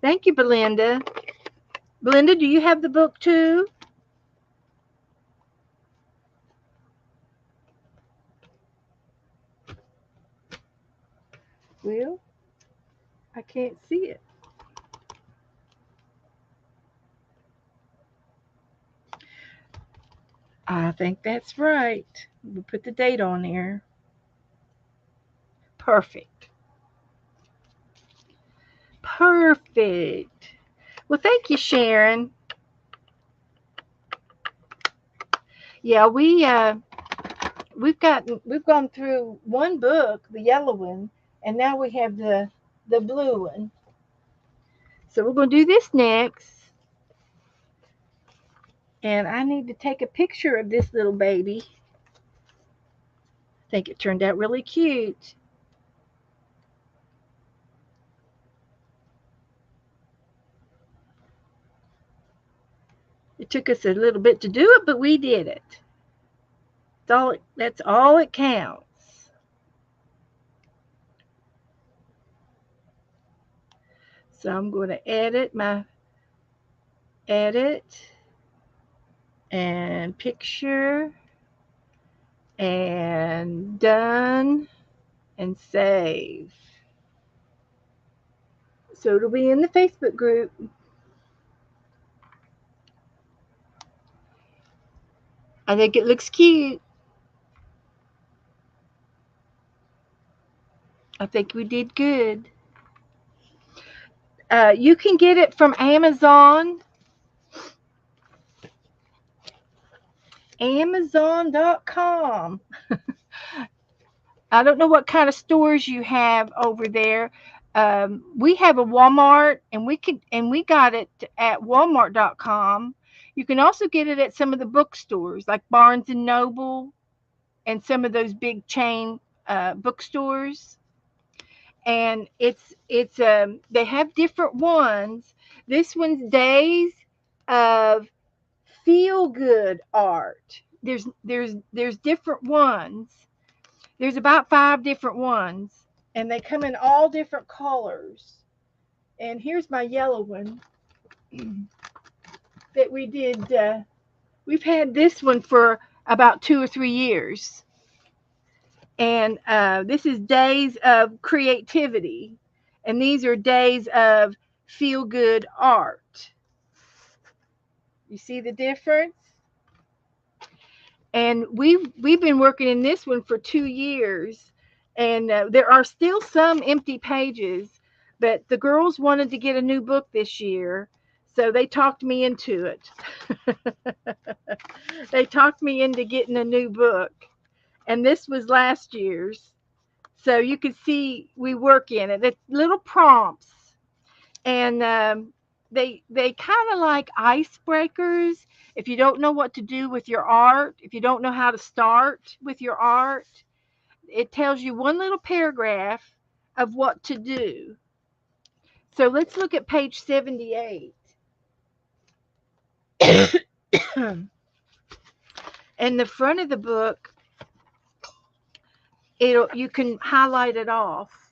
Thank you, Belinda. Belinda, do you have the book too? Well, I can't see it. I think that's right. We'll put the date on there. Perfect. Perfect. Well, thank you, Sharon. Yeah, we've gone through one book, the yellow one, and now we have the blue one. So we're going to do this next. And I need to take a picture of this little baby. I think it turned out really cute. It took us a little bit to do it, but we did it. That's all it counts. So I'm going to edit and picture and done and save. So it'll be in the Facebook group. I think it looks cute. I think we did good. You can get it from Amazon, Amazon.com. I don't know what kind of stores you have over there. We have a Walmart, and we got it at Walmart.com. You can also get it at some of the bookstores like Barnes and Noble and some of those big chain bookstores. And it's they have different ones. This one's Days of Feel Good Art. There's different ones. There's about 5 different ones, and they come in all different colors. And here's my yellow one that we did. We've had this one for about 2 or 3 years, and this is Days of Creativity, and these are Days of Feel Good Art. You see the difference? And we've been working in this one for 2 years, and there are still some empty pages, but the girls wanted to get a new book this year, so they talked me into it. They talked me into getting a new book, and this was last year's, so you can see we work in it. It's little prompts, and they kind of like icebreakers. If you don't know what to do with your art, if you don't know how to start with your art, it tells you one little paragraph of what to do. So let's look at page 78. In the front of the book, it'll you can highlight it off.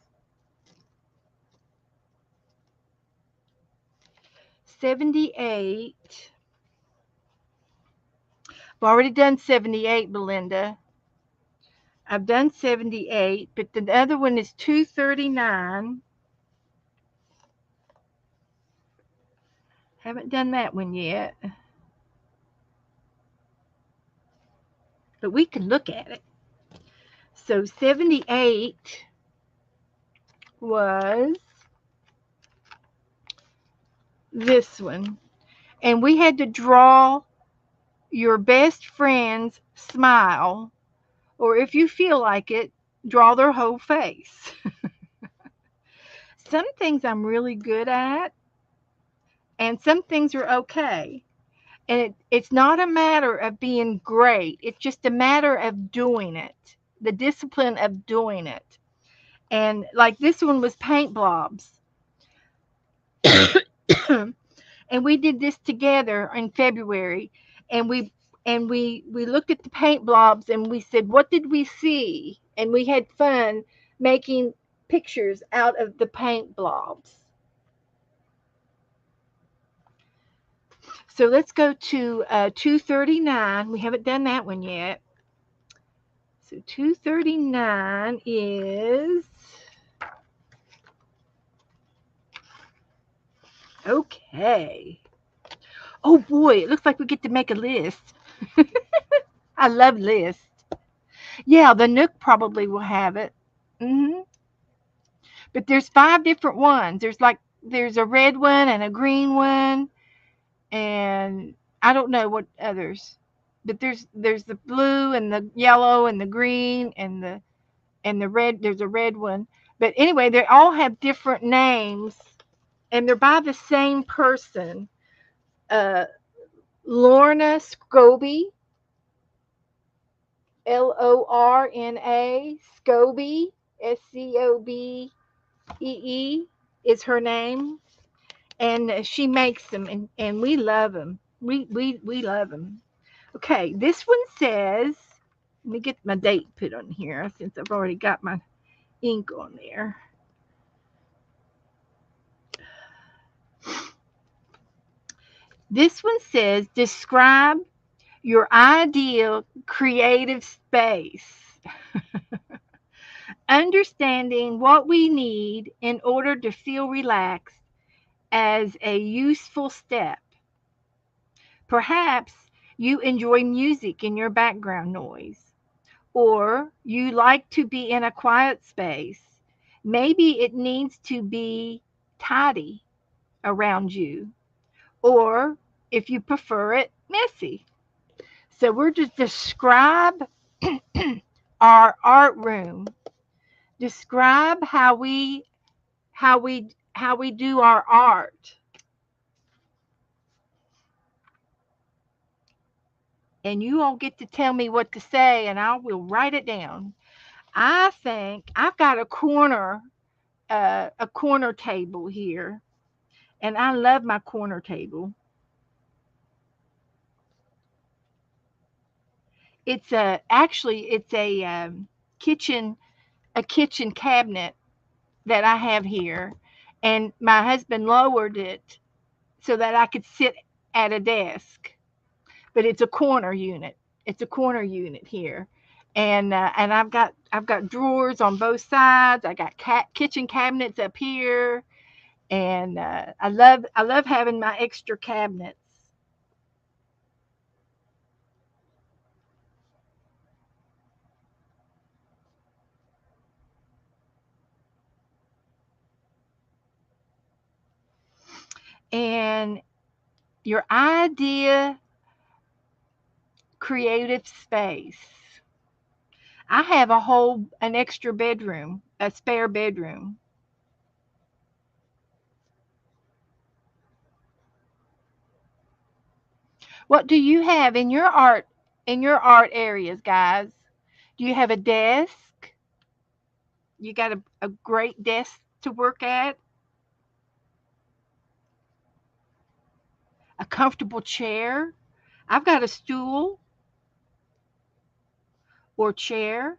78. I've already done 78, Belinda. I've done 78, but the other one is 239. Haven't done that one yet, but we can look at it. So 78 was this one. And we had to draw your best friend's smile, or if you feel like it, draw their whole face. Some things I'm really good at, and some things are okay. And it's not a matter of being great, it's just a matter of doing it, the discipline of doing it. And like this one was paint blobs. And we did this together in February, and we looked at the paint blobs, and we said, what did we see? And we had fun making pictures out of the paint blobs. So let's go to 239. We haven't done that one yet. So 239 is okay. Oh boy, it looks like we get to make a list. I love lists. Yeah, the Nook probably will have it. But there's 5 different ones. There's a red one and a green one, and I don't know what others. But there's the blue and the yellow and the green and the red. There's a red one. But anyway, they all have different names, and they're by the same person. Uh, Lorna Scobie, Lorna Scobie, Scobee is her name, and she makes them, and we love them. We love them. Okay, this one says, let me get my date put on here since I've already got my ink on there. This one says, describe your ideal creative space. Understanding what we need in order to feel relaxed as a useful step. Perhaps you enjoy music in your background noise, or you like to be in a quiet space. Maybe it needs to be tidy. around you, or if you prefer it, messy. So we're just describe our art room. Describe how we do our art, and you all get to tell me what to say, and I will write it down. I think I've got a corner table here, and I love my corner table. It's kitchen a kitchen cabinet that I have here, and my husband lowered it so that I could sit at a desk. But it's a corner unit. It's a corner unit here, and I've got drawers on both sides. I got kitchen cabinets up here, and I love having my extra cabinets. And your idea creative space. I have an extra bedroom, a spare bedroom. What do you have in your art areas, guys? Do you have a desk? You got a great desk to work at, a comfortable chair. I've got a stool or chair.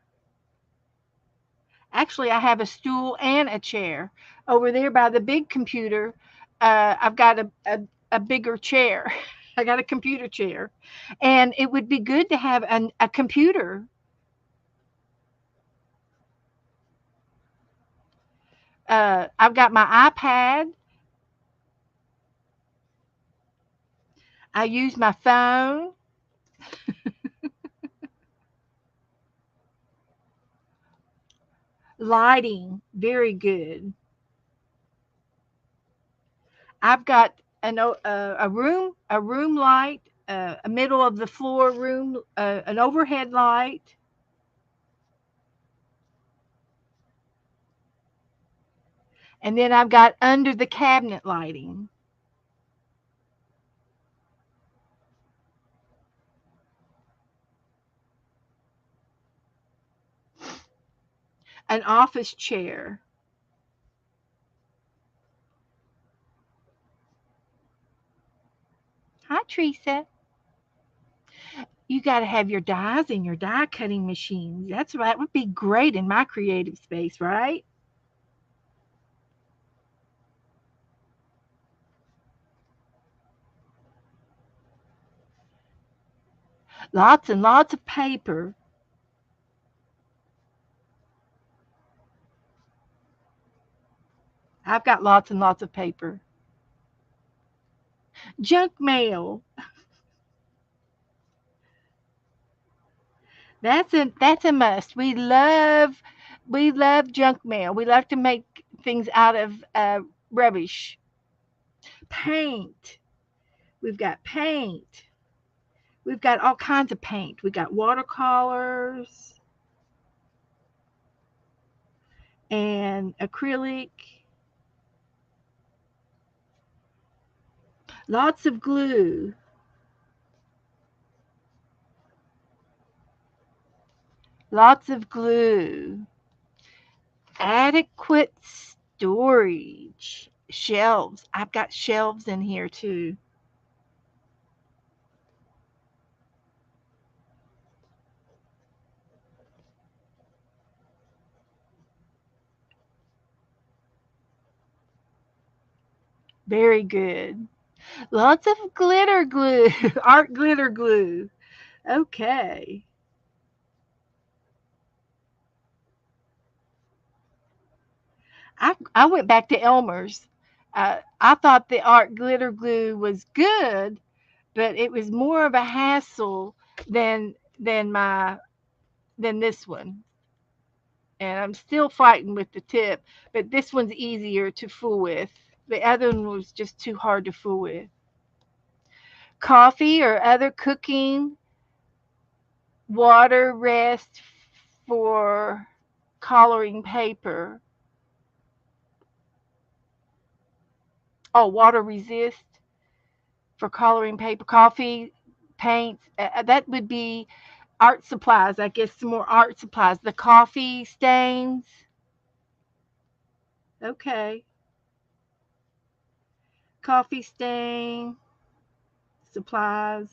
Actually, I have a stool and a chair. Over there by the big computer, I've got a bigger chair. I got a computer chair. And it would be good to have a computer. I've got my iPad. I use my phone. Lighting, very good. I've got a room light, a middle of the floor room, an overhead light, and then I've got under the cabinet lighting, an office chair. Hi, Teresa. You got to have your dies and your die cutting machines. That would be great in my creative space, right? Lots and lots of paper. I've got lots and lots of paper. Junk mail. That's a must. We love junk mail. We love to make things out of rubbish. Paint. We've got paint. We've got all kinds of paint. We got watercolors and acrylic. Lots of glue. Lots of glue. Adequate storage. Shelves. I've got shelves in here too. Very good. Lots of glitter glue. Art glitter glue. Okay. I went back to Elmer's. I thought the art glitter glue was good, but it was more of a hassle than my than this one. And I'm still fighting with the tip, but this one's easier to fool with. The other one was just too hard to fool with. Coffee or other cooking water rest for coloring paper. Oh, water resist for coloring paper. Coffee, paints. That would be art supplies. I guess some more art supplies. The coffee stains. Okay. Coffee stain supplies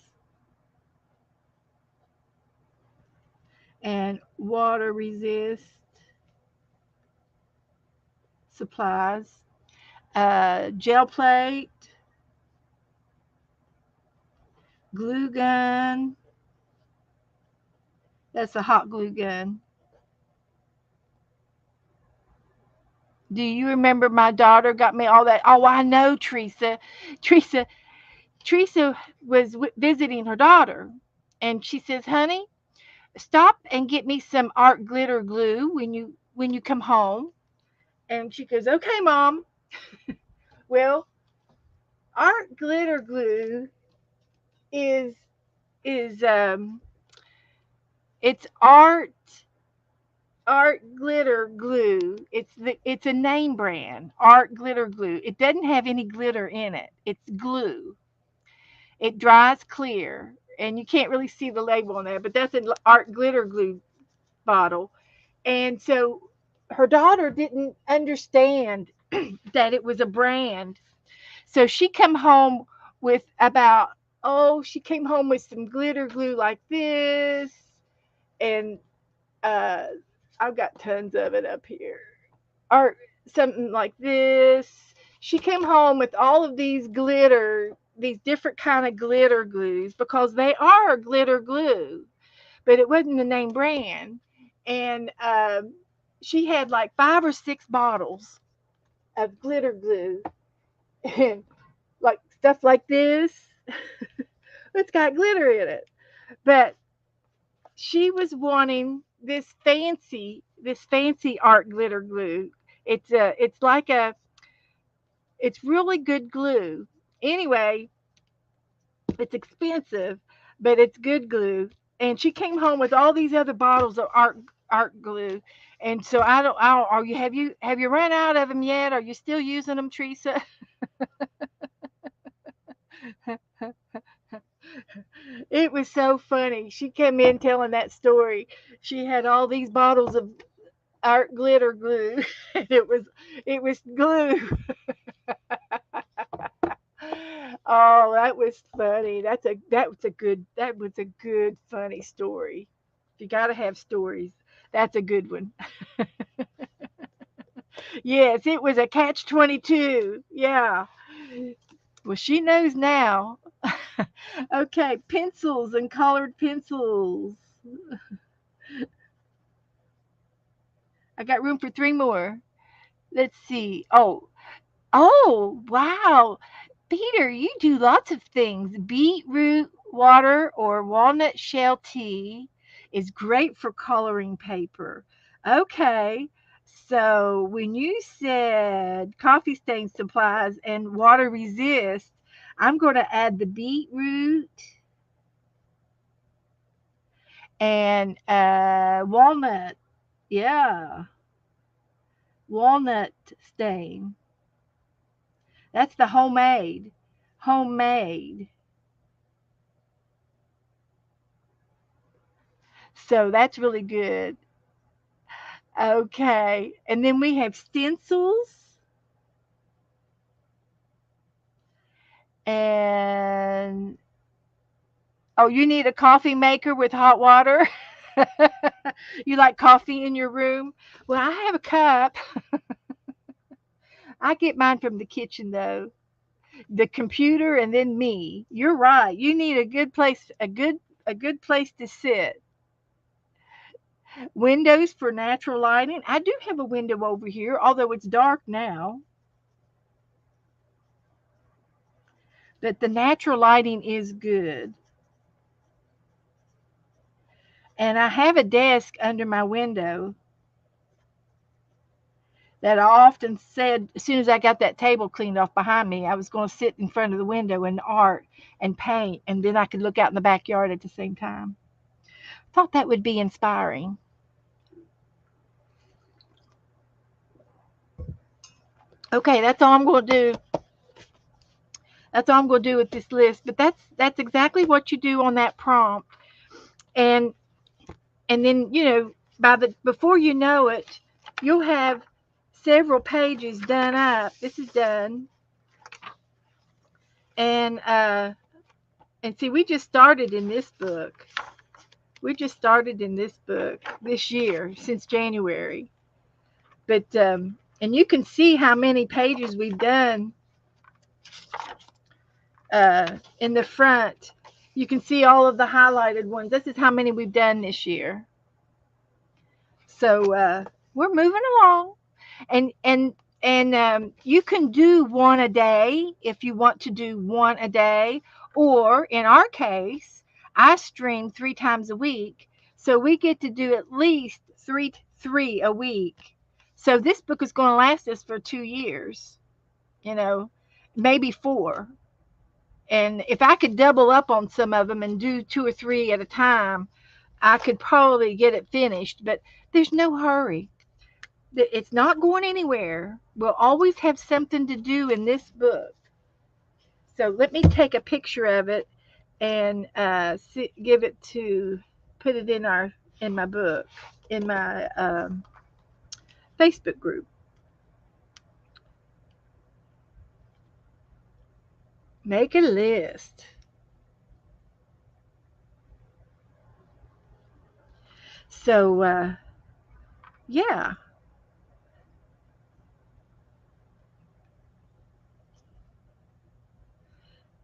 and water resist supplies. Gel plate, glue gun. That's a hot glue gun. Do you remember my daughter got me all that? Oh, I know, Teresa. Teresa, Teresa was visiting her daughter, and she says, "Honey, stop and get me some art glitter glue when you come home." And she goes, "Okay, Mom." Well, art glitter glue is is it's art glitter glue. It's a name brand, art glitter glue. It doesn't have any glitter in it. It's glue. It dries clear, and you can't really see the label on that, but that's an art glitter glue bottle. And so her daughter didn't understand that it was a brand. So she come home with about she came home with some glitter glue like this, and uh, I've got tons of it up here, or something like this. She came home with all of these these different kind of glitter glues because they are glitter glue, but it wasn't the name brand. And she had like 5 or 6 bottles of glitter glue, and like stuff like this. It's got glitter in it, but she was wanting this fancy art glitter glue. It's really good glue. Anyway, it's expensive, but it's good glue. And she came home with all these other bottles of art glue. And so I don't are you have you run out of them yet? Are you still using them, Teresa? It was so funny. She came in telling that story. She had all these bottles of art glitter glue. And it was glue. Oh, that was funny. That was a good funny story. You got to have stories. That's a good one. Yes, it was a catch 22. Yeah. Well, she knows now. Okay, pencils and colored pencils. I got room for 3 more. Let's see. Oh, wow. Peter, you do lots of things. Beetroot water or walnut shell tea is great for coloring paper. Okay. So when you said coffee stain supplies and water resist, I'm going to add the beetroot and walnut. Yeah, walnut stain. That's the homemade. Homemade. So that's really good. Okay. And then we have stencils. And oh, you need a coffee maker with hot water? You like coffee in your room? Well, I have a cup. I get mine from the kitchen though. The computer and then me. You're right. You need a good place to sit. Windows for natural lighting. I do have a window over here, although it's dark now. But the natural lighting is good. And I have a desk under my window. that I often said as soon as I got that table cleaned off behind me, I was going to sit in front of the window and art and paint, and then I could look out in the backyard at the same time. Thought that would be inspiring. Okay, that's all I'm going to do. That's all I'm going to do with this list. But that's exactly what you do on that prompt, and then by the before you know it, you'll have several pages done up. This is done, and see, we just started in this book. We just started in this book this year since January. But and you can see how many pages we've done in the front. You can see all of the highlighted ones. This is how many we've done this year. So we're moving along, and you can do one a day if you want to do one a day, or in our case, I stream 3 times a week, so we get to do at least three a week. So this book is going to last us for 2 years, you know, maybe four. And if I could double up on some of them and do two or three at a time, I could probably get it finished. But there's no hurry. It's not going anywhere. We'll always have something to do in this book. So let me take a picture of it and give it to put it in my book in my Facebook group. Make a list. So yeah,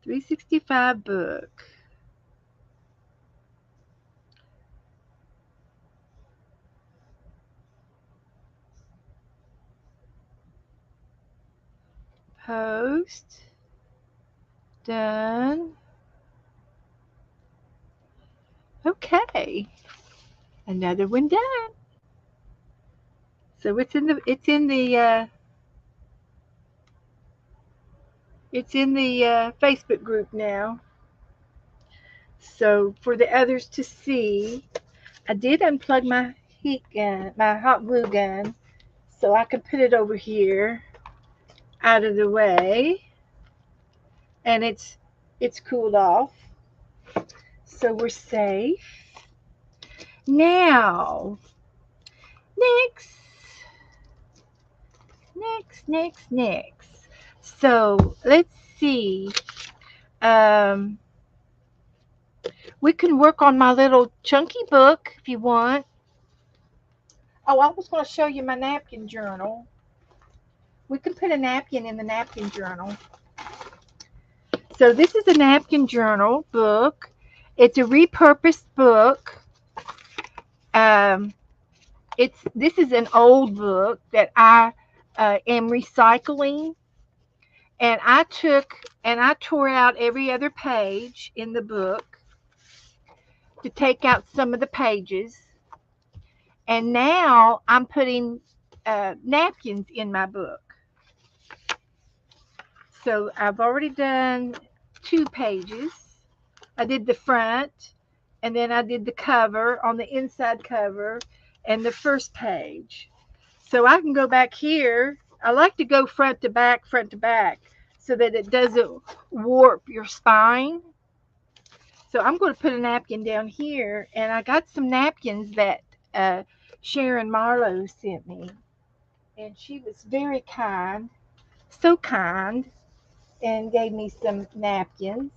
365 book. Post done. Okay, another one done. So it's in the Facebook group now. So for the others to see, I did unplug my heat gun, my hot glue gun, so I could put it over here out of the way, and it's cooled off, so we're safe. Now, next, next. So let's see. Um, we can work on my little chunky book if you want. Oh, I was going to show you my napkin journal. We can put a napkin in the napkin journal. So this is a napkin journal book. It's a repurposed book. Um, this is an old book that I am recycling, and I tore out every other page in the book to take out some of the pages, and now I'm putting napkins in my book. So I've already done 2 pages. I did the front, and then I did the cover on the inside cover and the first page. So I can go back here. I like to go front to back, so that it doesn't warp your spine. So I'm going to put a napkin down here, and I got some napkins that Sharon Marlowe sent me, and she was very kind, so kind, and gave me some napkins.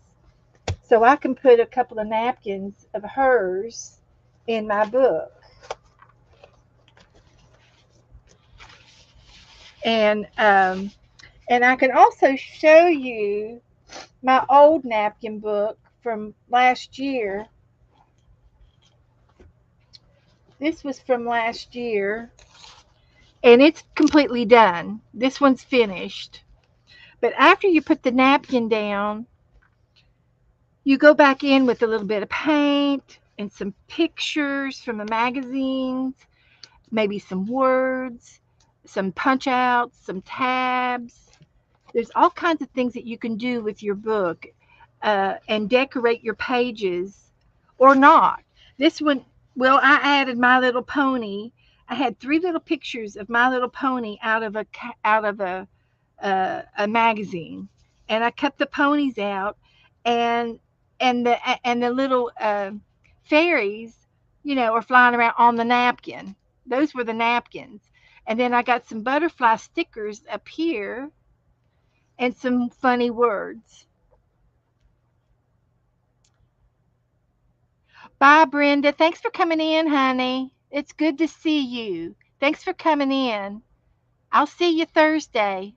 So I can put a couple of napkins of hers in my book. And I can also show you my old napkin book from last year. This was from last year, and it's completely done. This one's finished. But after you put the napkin down, you go back in with a little bit of paint and some pictures from the magazines, maybe some words, some punch outs, some tabs. There's all kinds of things that you can do with your book, and decorate your pages or not. This one, well, I added My Little Pony. I had three little pictures of My Little Pony out of a magazine, and I cut the ponies out, and the little fairies, are flying around on the napkin. Those were the napkins, and then I got some butterfly stickers up here and some funny words. Bye, Brenda. Thanks for coming in, honey. It's good to see you. Thanks for coming in. I'll see you Thursday.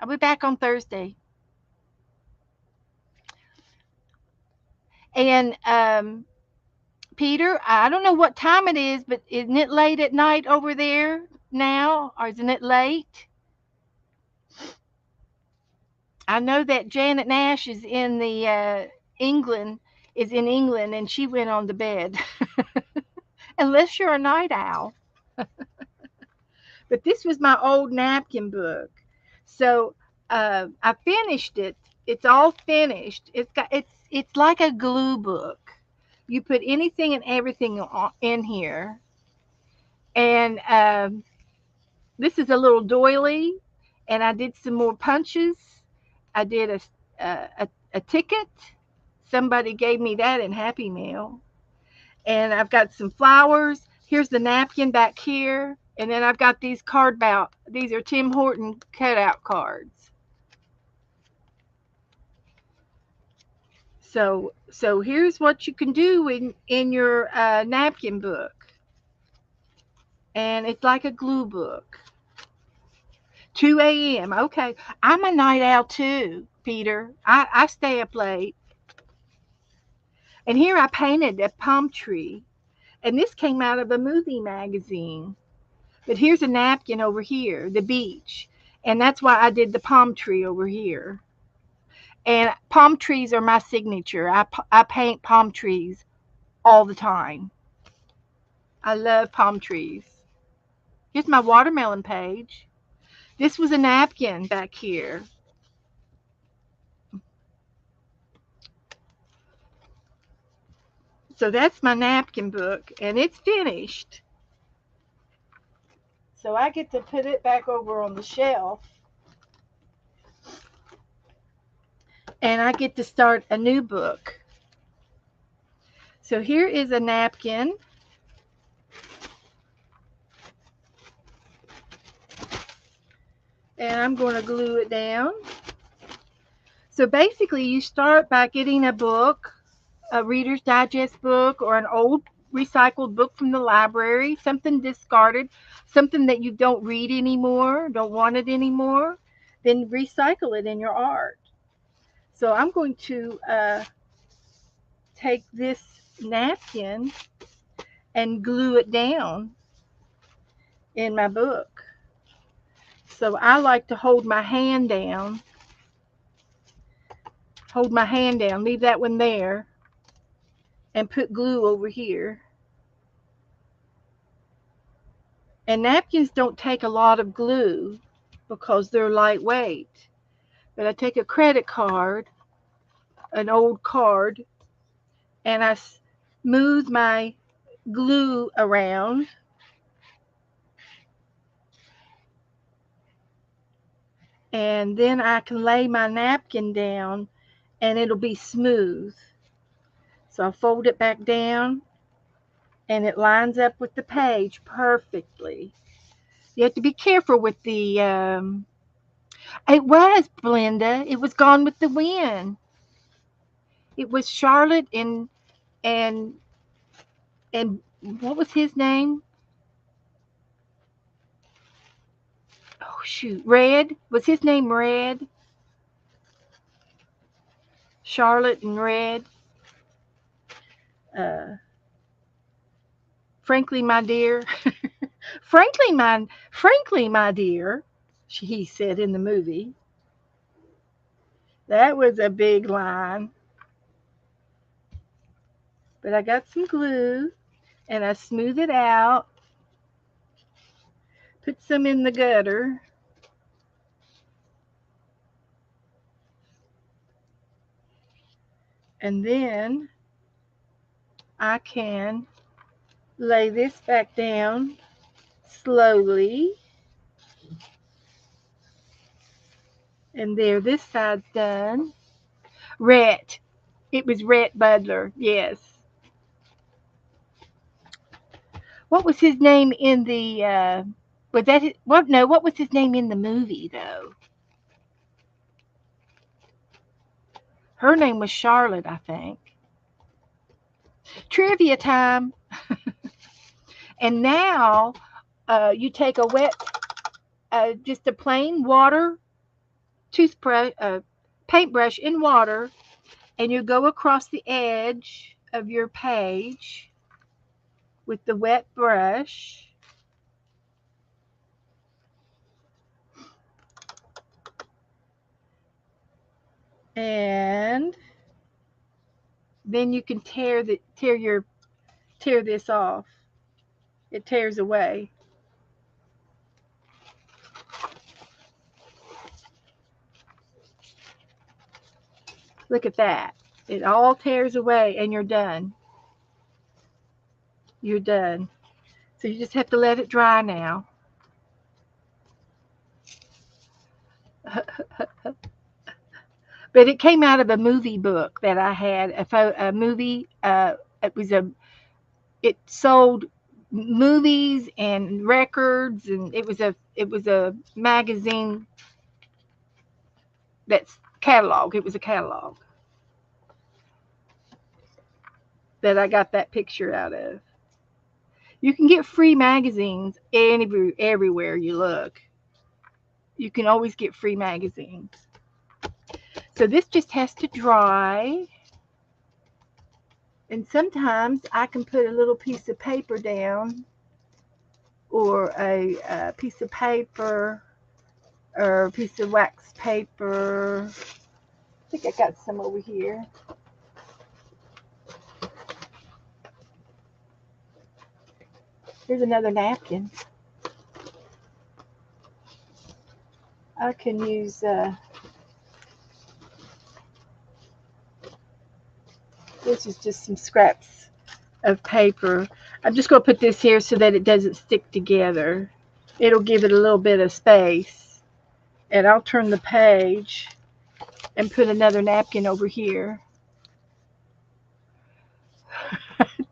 I'll be back on Thursday. And Peter, I don't know what time it is, but isn't it late at night over there now, or isn't it late? I know that Janet Nash is in the England is in England, and she went on to bed. Unless you're a night owl. But this was my old napkin book, so I finished it. It's all finished. It's like a glue book. You put anything and everything in here, and this is a little doily, and I did some more punches. I did a ticket. Somebody gave me that in Happy Meal, and I've got some flowers. Here's the napkin back here, and then I've got these card bout. These are Tim Horton cutout cards. So here's what you can do in your napkin book, and it's like a glue book. 2 a.m. Okay, I'm a night owl too, Peter. I stay up late, and here I painted a palm tree, and this came out of a movie magazine. But here's a napkin over here, the beach. And that's why I did the palm tree over here. And palm trees are my signature. I paint palm trees all the time. I love palm trees. Here's my watermelon page. This was a napkin back here. So that's my napkin book, and it's finished. So I get to put it back over on the shelf, and I get to start a new book. So here is a napkin, and I'm going to glue it down. So basically, you start by getting a book, a Reader's Digest book, or an old recycled book from the library, something discarded, something that you don't read anymore, don't want it anymore, then recycle it in your art. So I'm going to take this napkin and glue it down in my book. So I like to hold my hand down, leave that one there, and put glue over here. And napkins don't take a lot of glue because they're lightweight. But I take a credit card, an old card, and I smooth my glue around. And then I can lay my napkin down and it'll be smooth. So I fold it back down and it lines up with the page perfectly. You have to be careful with the. It was Belinda. It was Gone with the Wind. It was Charlotte and and what was his name? Oh shoot, Red. Was his name Red? Charlotte and Red. Uh, frankly, my dear. frankly, my dear. He said in the movie. That was a big line. But I got some glue and I smooth it out. Put some in the gutter. And then I can lay this back down slowly. And there, this side's done. Rhett. It was Rhett Butler, yes. What was his name in the was that his, what no, what was his name in the movie though? Her name was Charlotte, I think. Trivia time. And now you take a wet just a plain water toothbrush paintbrush in water, and you go across the edge of your page with the wet brush. And then you can tear this off. It tears away. Look at that. It all tears away and you're done. You're done. So you just have to let it dry now. But it came out of a movie book that I had, a movie. It was a it sold movies and records, and it was a magazine that's catalog. It was a catalog that I got that picture out of. You can get free magazines everywhere you look. You can always get free magazines. So this just has to dry. And sometimes I can put a little piece of paper down, or a piece of paper, or a piece of wax paper. I think I got some over here. Here's another napkin. I can use this is just some scraps of paper. I'm just going to put this here so that it doesn't stick together. It'll give it a little bit of space. And I'll turn the page and put another napkin over here.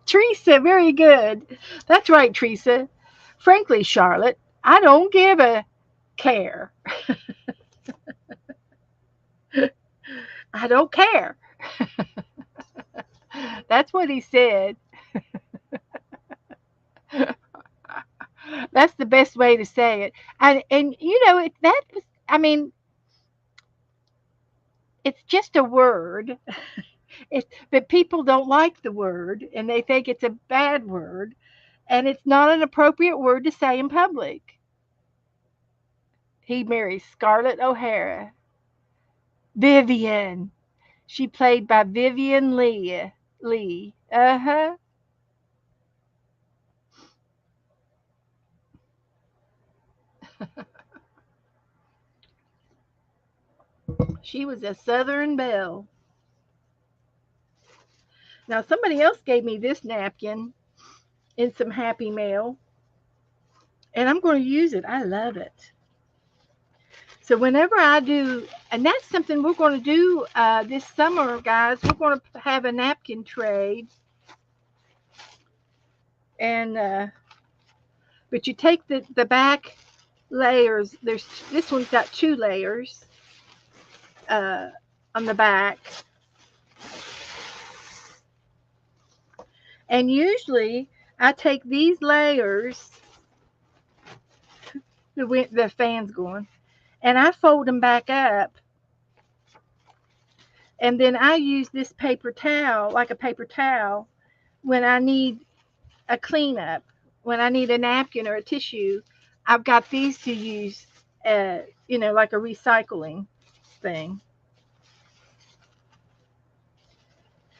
Teresa, very good. That's right, Teresa. Frankly, Charlotte, I don't give a care. I don't care. That's what he said. That's the best way to say it. And you know that was, I mean, it's just a word. But people don't like the word and they think it's a bad word, and it's not an appropriate word to say in public. He marries Scarlett O'Hara. Vivian. She played by Vivian Lee. Lee. Uh-huh. She was a Southern belle. Now somebody else gave me this napkin in some Happy Mail, and I'm going to use it. I love it. So whenever I do, and that's something we're going to do this summer, guys. We're going to have a napkin trade, and but you take the back layers. There's this one's got 2 layers uh, on the back, and usually I take these layers. The fan's going, and I fold them back up, and then I use this paper towel, like a paper towel, when I need a cleanup, when I need a napkin or a tissue. I've got these to use, like a recycling thing.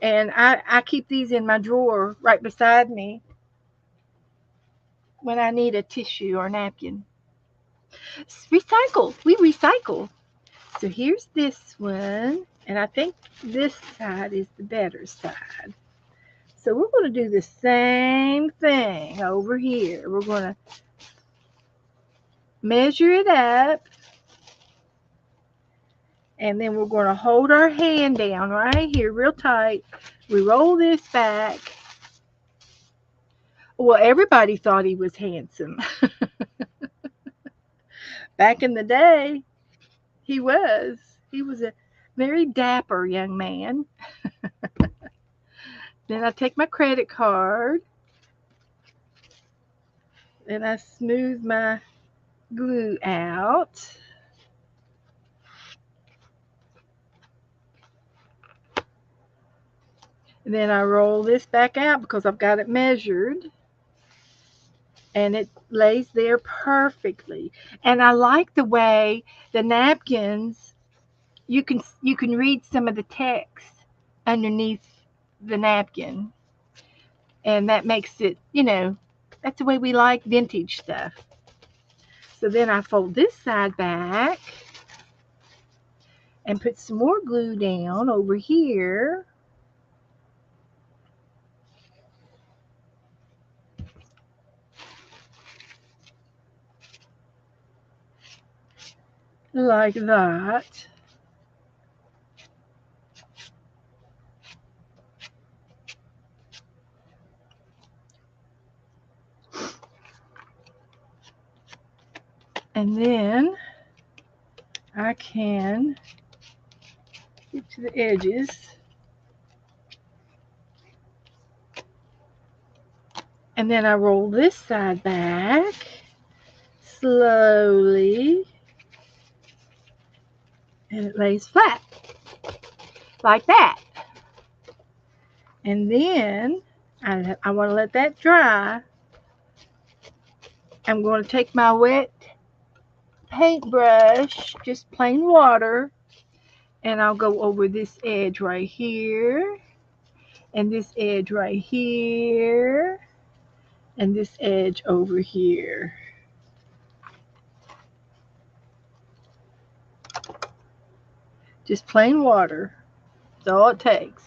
And I keep these in my drawer right beside me when I need a tissue or napkin. Recycle. We recycle. So here's this one, and I think this side is the better side. So we're going to do the same thing over here. We're going to measure it up, and then we're going to hold our hand down right here real tight. We roll this back. Well, everybody thought he was handsome. Back in the day, he was. He was a very dapper young man. Then I take my credit card and I smooth my glue out. And then I roll this back out because I've got it measured and it lays there perfectly. And I like the way the napkins, you can read some of the text underneath the napkin, and that makes it, that's the way we like vintage stuff. So then I fold this side back and put some more glue down over here. Like that. And then I can get to the edges. And then I roll this side back slowly. And it lays flat like that. And then I want to let that dry. I'm going to take my wet paintbrush, just plain water, and I'll go over this edge right here, and this edge right here, and this edge over here. Just plain water. That's all it takes.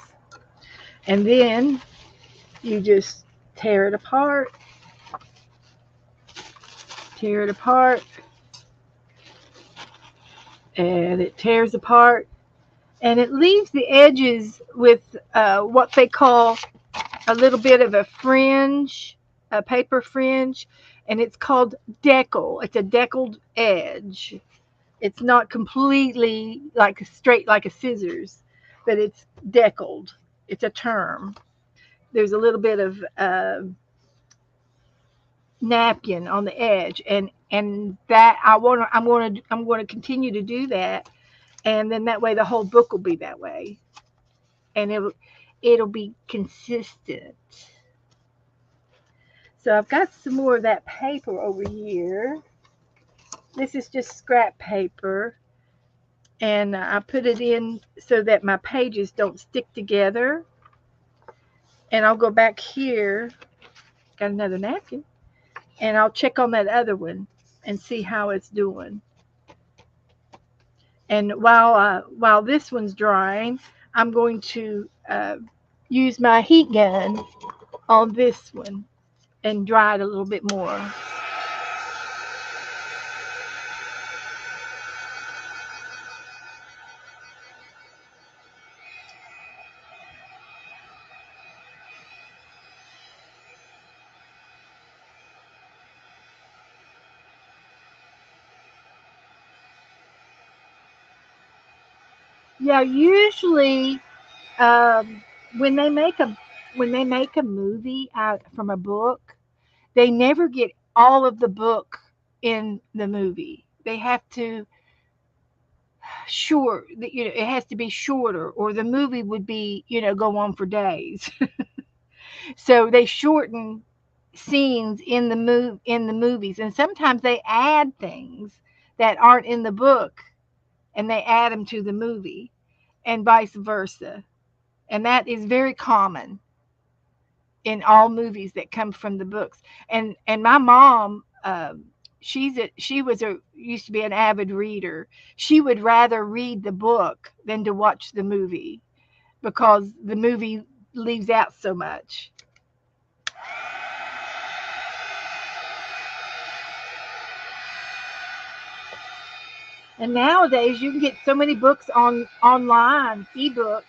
And then you just tear it apart, tear it apart, and it tears apart. And it leaves the edges with what they call a little bit of a fringe, a paper fringe, and it's called decal. It's a deckled edge. It's not completely like straight like a scissors, but it's deckled. It's a term. There's a little bit of napkin on the edge, and that I'm going to continue to do that, and then that way the whole book will be that way, and it'll be consistent. So I've got some more of that paper over here. This is just scrap paper, and I put it in so that my pages don't stick together. And I'll go back here, got another napkin, and I'll check on that other one and see how it's doing. And while this one's drying, I'm going to use my heat gun on this one and dry it a little bit more. Yeah, usually um, when they make a movie out from a book, they never get all of the book in the movie. They have to short, it has to be shorter, or the movie would be, go on for days. So they shorten scenes in the movies, and sometimes they add things that aren't in the book, and they add them to the movie, and vice versa. And that is very common in all movies that come from the books. And my mom, She was a used to be an avid reader. She would rather read the book than to watch the movie because the movie leaves out so much. And nowadays you can get so many books online, ebooks,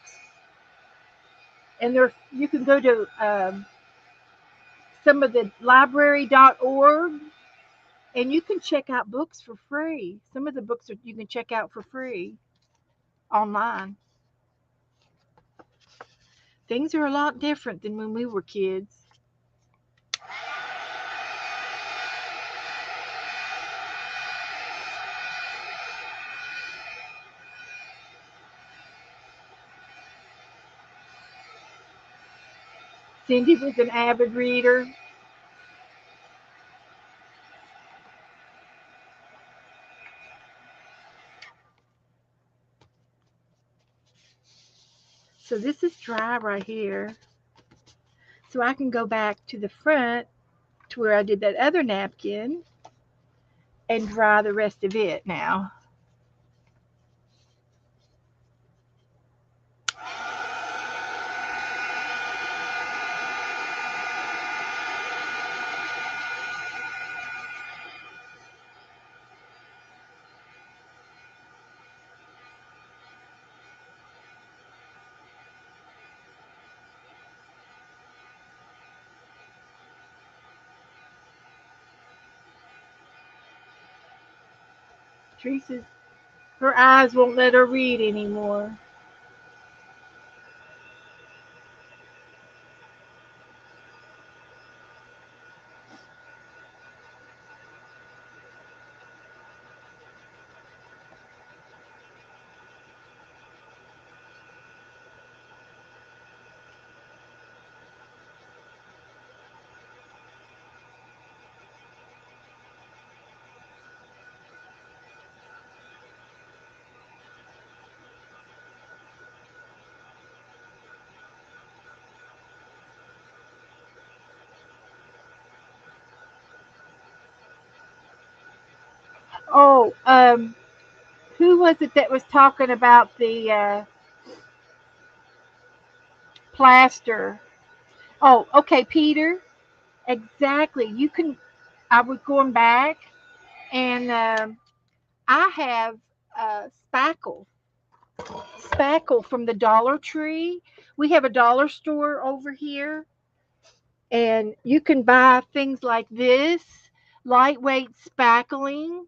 and there you can go to some of the library.org and you can check out books for free. Some of the books you can check out for free online. Things are a lot different than when we were kids. Cindy was an avid reader. So this is dry right here. So I can go back to the front to where I did that other napkin and dry the rest of it now. Teresa's, her eyes won't let her read anymore. Oh, who was it that was talking about the plaster? Oh, okay, Peter. Exactly. You can. I was going back, and I have spackle, spackle from the Dollar Tree. We have a dollar store over here, and you can buy things like this, lightweight spackling,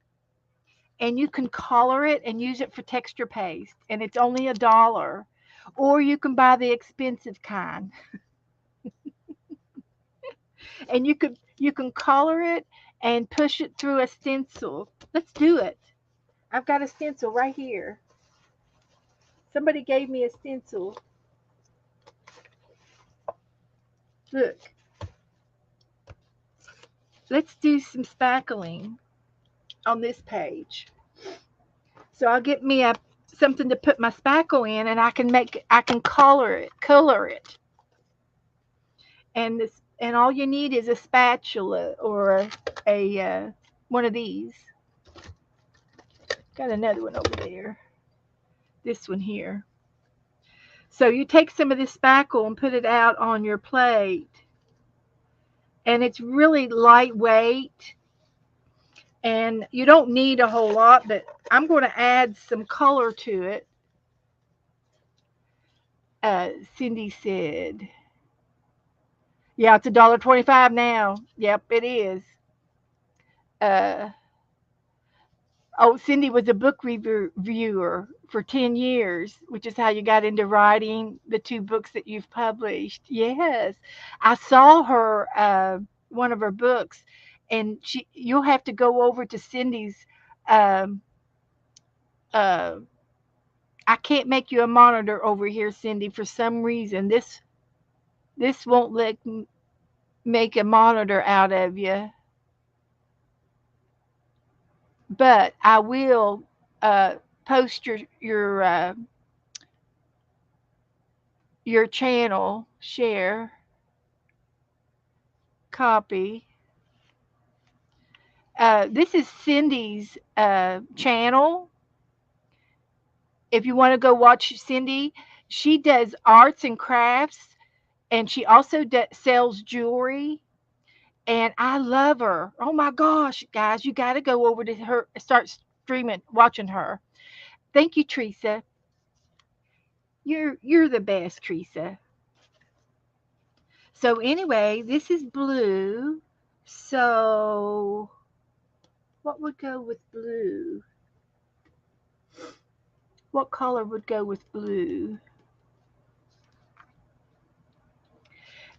and you can color it and use it for texture paste, and it's only $1. Or you can buy the expensive kind, and you can color it and push it through a stencil. Let's do it. I've got a stencil right here. Somebody gave me a stencil. Look, let's do some spackling on this page. So I'll get me a something to put my spackle in, and I can color it, and all you need is a spatula or a one of these. Got another one over there. This one here. So you take some of this spackle and put it out on your plate, and it's really lightweight, and you don't need a whole lot, but I'm going to add some color to it. Cindy said, "Yeah, it's $1.25 now." Yep, it is. Uh, oh, Cindy was a book reviewer for 10 years, which is how you got into writing the two books that you've published. Yes, I saw her one of her books, and you'll have to go over to Cindy's. Um, uh, I can't make you a monitor over here, Cindy. For some reason, this won't make a monitor out of you, but I will uh, post your channel, share, copy, This is Cindy's channel. If you want to go watch Cindy, she does arts and crafts, and she also sells jewelry. And I love her. Oh my gosh, guys, you got to go over to her, start streaming, watching her. Thank you, Teresa. You're the best, Teresa. So anyway, this is blue. So what would go with blue? What color would go with blue?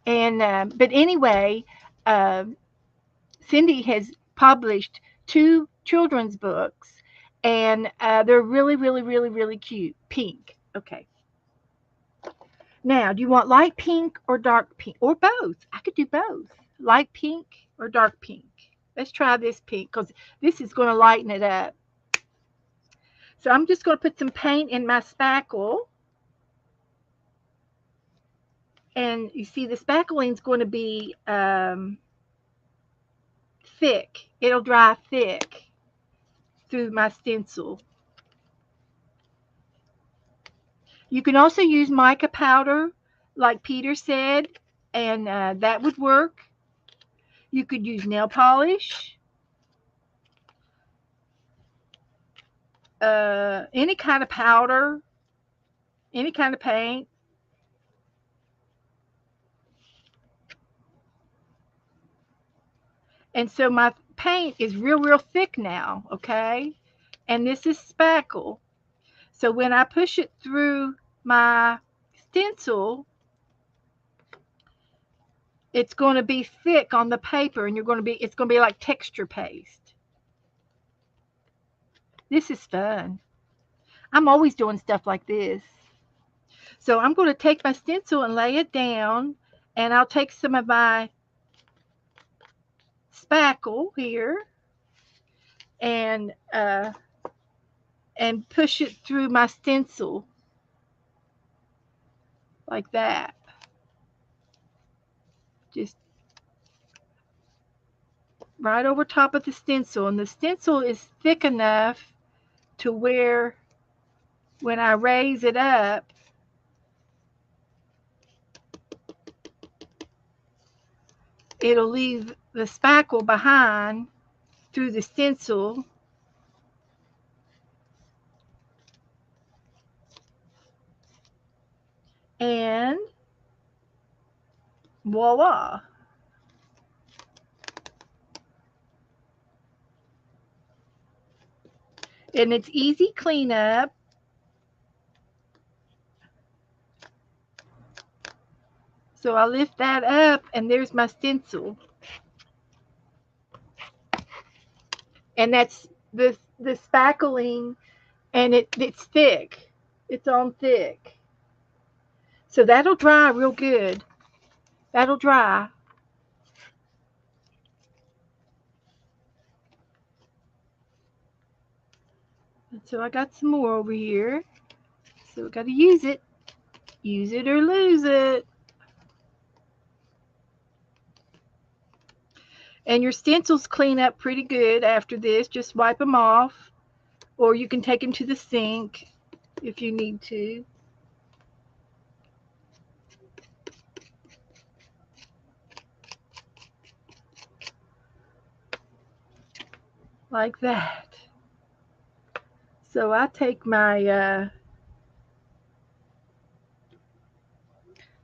And but anyway, uh, Cindy has published two children's books, and they're really, really, really, really cute. Pink. Okay. Now, do you want light pink or dark pink or both? I could do both. Light pink or dark pink. Let's try this pink because this is going to lighten it up. So I'm just going to put some paint in my spackle. And you see the spackling is going to be thick. It'll dry thick through my stencil. You can also use mica powder, like Peter said, and that would work. You could use nail polish, any kind of powder, any kind of paint. And so my paint is real, real thick now, okay? And this is spackle. So when I push it through my stencil, it's going to be thick on the paper, and it's going to be like texture paste. This is fun. I'm always doing stuff like this. So I'm going to take my stencil and lay it down, and I'll take some of my spackle here and push it through my stencil like that. Just right over top of the stencil, and the stencil is thick enough to where when I raise it up, it'll leave the spackle behind through the stencil. And voila. And it's easy cleanup. So I lift that up, and there's my stencil. And that's the spackling, and it's thick. It's on thick. So that'll dry real good. That'll dry. And so I got some more over here. So we got to use it. Use it or lose it. And your stencils clean up pretty good after this. Just wipe them off. Or you can take them to the sink if you need to. Like that. So I take my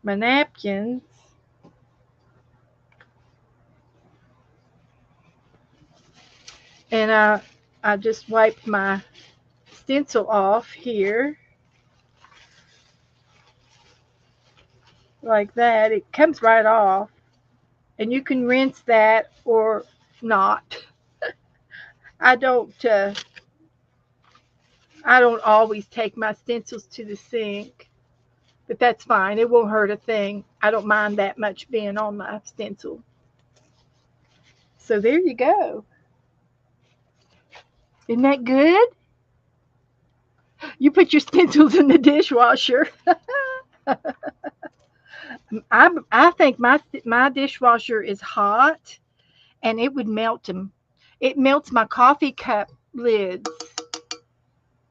my napkins, and I just wipe my stencil off here like that. It comes right off, and you can rinse that or not. I don't I don't always take my stencils to the sink, but that's fine. It won't hurt a thing. I don't mind that much being on my stencil. So there you go. Isn't that good? You put your stencils in the dishwasher. I think my dishwasher is hot, and it would melt them. It melts my coffee cup lids.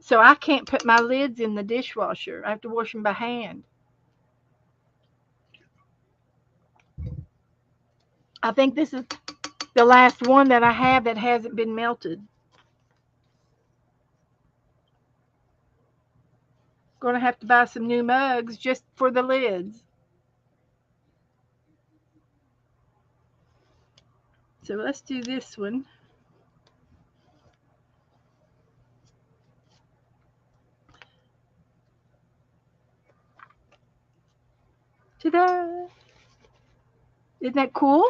So I can't put my lids in the dishwasher. I have to wash them by hand. I think this is the last one that I have that hasn't been melted. Going to have to buy some new mugs just for the lids. So let's do this one. Ta-da! Isn't that cool?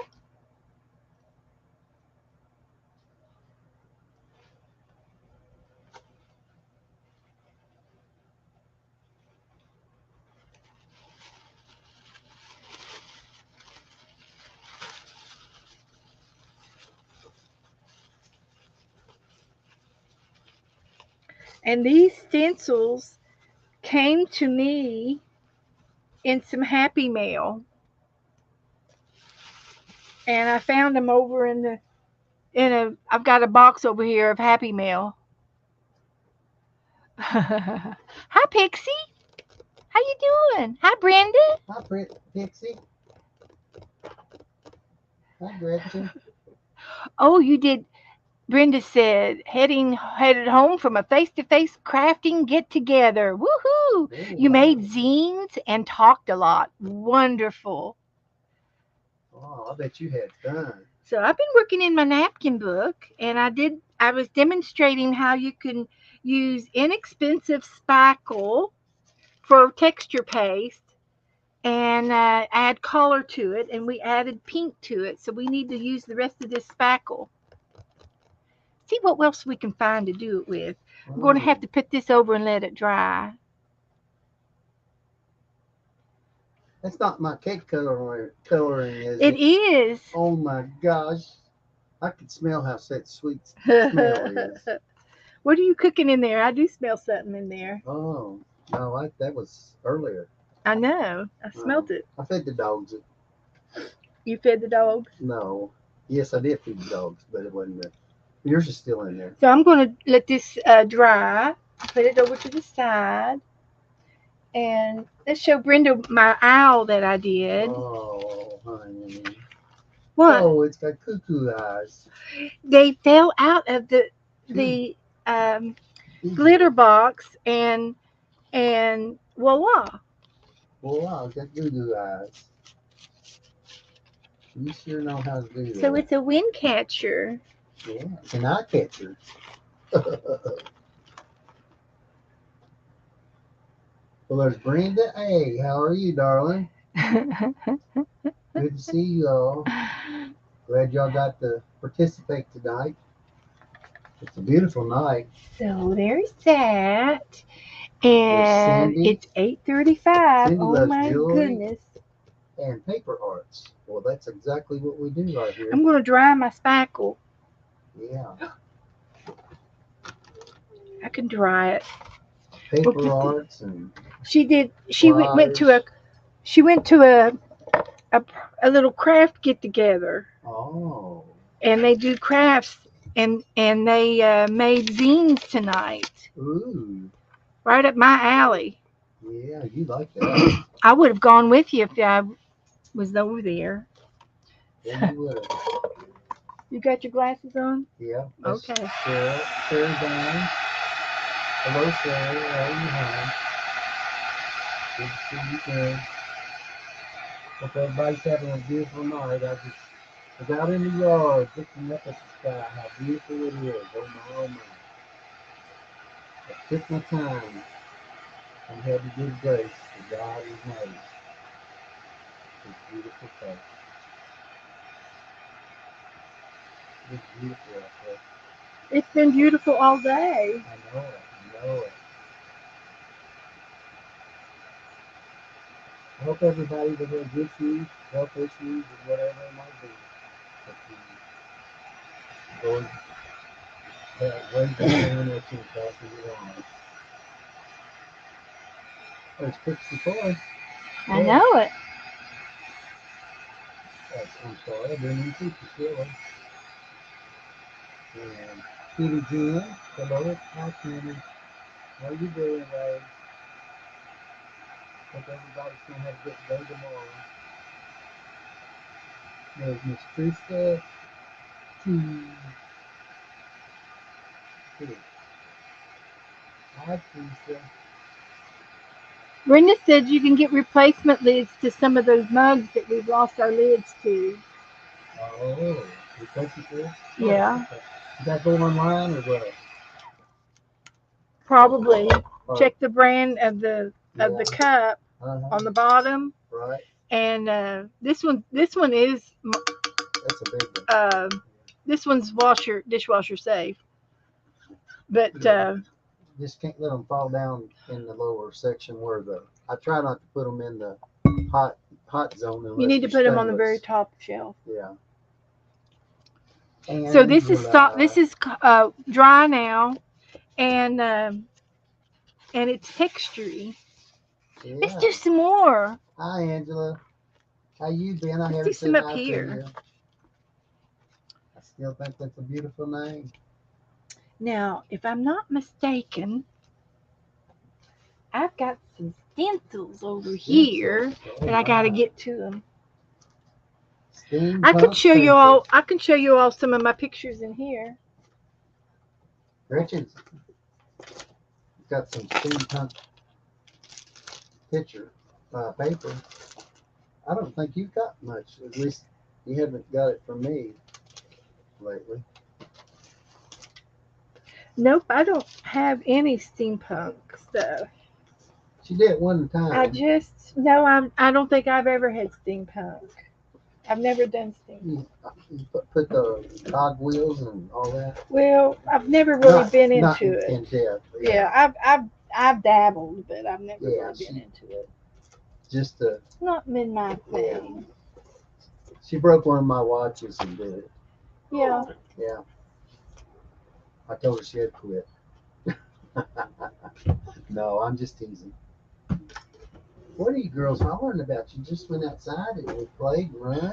And these stencils came to me in some Happy Mail, and I found them over in the in a. I've got a box over here of Happy Mail. Hi, Pixie. How you doing? Hi, Brenda. Hi, Pixie. Hi, Gretchen. Oh, you did. Brenda said, headed home from a face-to-face crafting get-together. Woohoo! Oh, You wow. made zines and talked a lot. Wonderful. Oh, I bet you had fun. So I've been working in my napkin book, and I was demonstrating how you can use inexpensive spackle for texture paste and add color to it, and we added pink to it. So we need to use the rest of this spackle. See what else we can find to do it with. I'm going to have to put this over and let it dry. That's not my cake coloring, is It it? is. Oh my gosh. I could smell how that sweet smell is. What are you cooking in there? I do smell something in there. Oh, no, that was earlier. I know. I smelt it. I fed the dogs. You fed the dog? No. Yes, I did feed the dogs, but it wasn't there. Yours is still in there. So I'm going to let this dry. Put it over to the side. And let's show Brenda my owl that I did. Oh, honey. What? Oh, it's got cuckoo eyes. They fell out of the glitter box and voila. Wow, it's got goo eyes. You sure know how to do that. So it's a wind catcher. Yeah, it's an eye catcher. Well, there's Brenda. Hey, how are you, darling? Good to see you all. Glad y'all got to participate tonight. It's a beautiful night. So there's that. And Cindy. it's 8:35. Cindy Oh loves my jewelry goodness. and paper arts. Well, that's exactly what we do right here. I'm going to dry my spackle. Yeah. I can dry it. Paper arts and She did. She went to flyers. a a little craft get together, Oh. and they do crafts, and they made zines tonight. Ooh. Right up my alley. Yeah, you like that. I would have gone with you if I was over there. Yeah, you would. You got your glasses on? Yeah. Okay. Sarah down. Hello, Sarah. How are you, hon? Good to see you again. Hope everybody's having a beautiful night. I was out in the yard looking up at the sky, how beautiful it is. Oh my, oh my. I took my time and had to give grace to God has made. It's beautiful place. It's beautiful out there. It's been beautiful all day. I know it. I know it. I hope everybody that has issues, health issues, or whatever it might be, that the Lord raise their hand up and passes it on. There's Pixie Toy. I know it. I'm sorry, I didn't even see you. And Kitty Jen, hello, hi Kitty. How you doing, babe? Hope everybody's gonna have a good day tomorrow. There's Miss Trista. Hmm. Good. Hi, Trista. Brenda said you can get replacement lids to some of those mugs that we've lost our lids to. Oh, you touch it there? Oh, Yeah, okay. You got to go online or what? probably. Or, Check the brand of the yeah. cup Uh-huh. on the bottom. Right. And this one is That's a big one. this one's dishwasher safe. But Yeah. Just can't let them fall down in the lower section where the. I try not to put them in the hot hot zone you unless need to they're put them on the very stainless. top shelf. Yeah. So this is stop. Angela. This is dry now, and it's textury. Let's Yeah. do some more. Hi, Angela. How you been? I Let's do haven't some said up hi to here. you. I still think that's a beautiful name. Now, if I'm not mistaken, I've got some stencils over Stencils. here Oh, that I got to my. get to them. I could Steampunk show you stencils. all. I can show you all some of my pictures in here. Gretchen's got some steampunk picture paper. I don't think you've got much. At least you haven't got it from me lately. Nope, I don't have any steampunk stuff. She did one I time. just no. I don't think I've ever had steampunk. I've never done steampunk. You put the cogwheels and all that. Well, I've never really Not been not into it. in depth. Yeah, Yeah. I've dabbled, but I've never Yeah. really been into it. Just uh It's not been my yeah. thing. She broke one of my watches and did it. Yeah. Yeah. I told her she had quit. No, I'm just teasing. What are you girls hollering about? You just went outside and we played and run?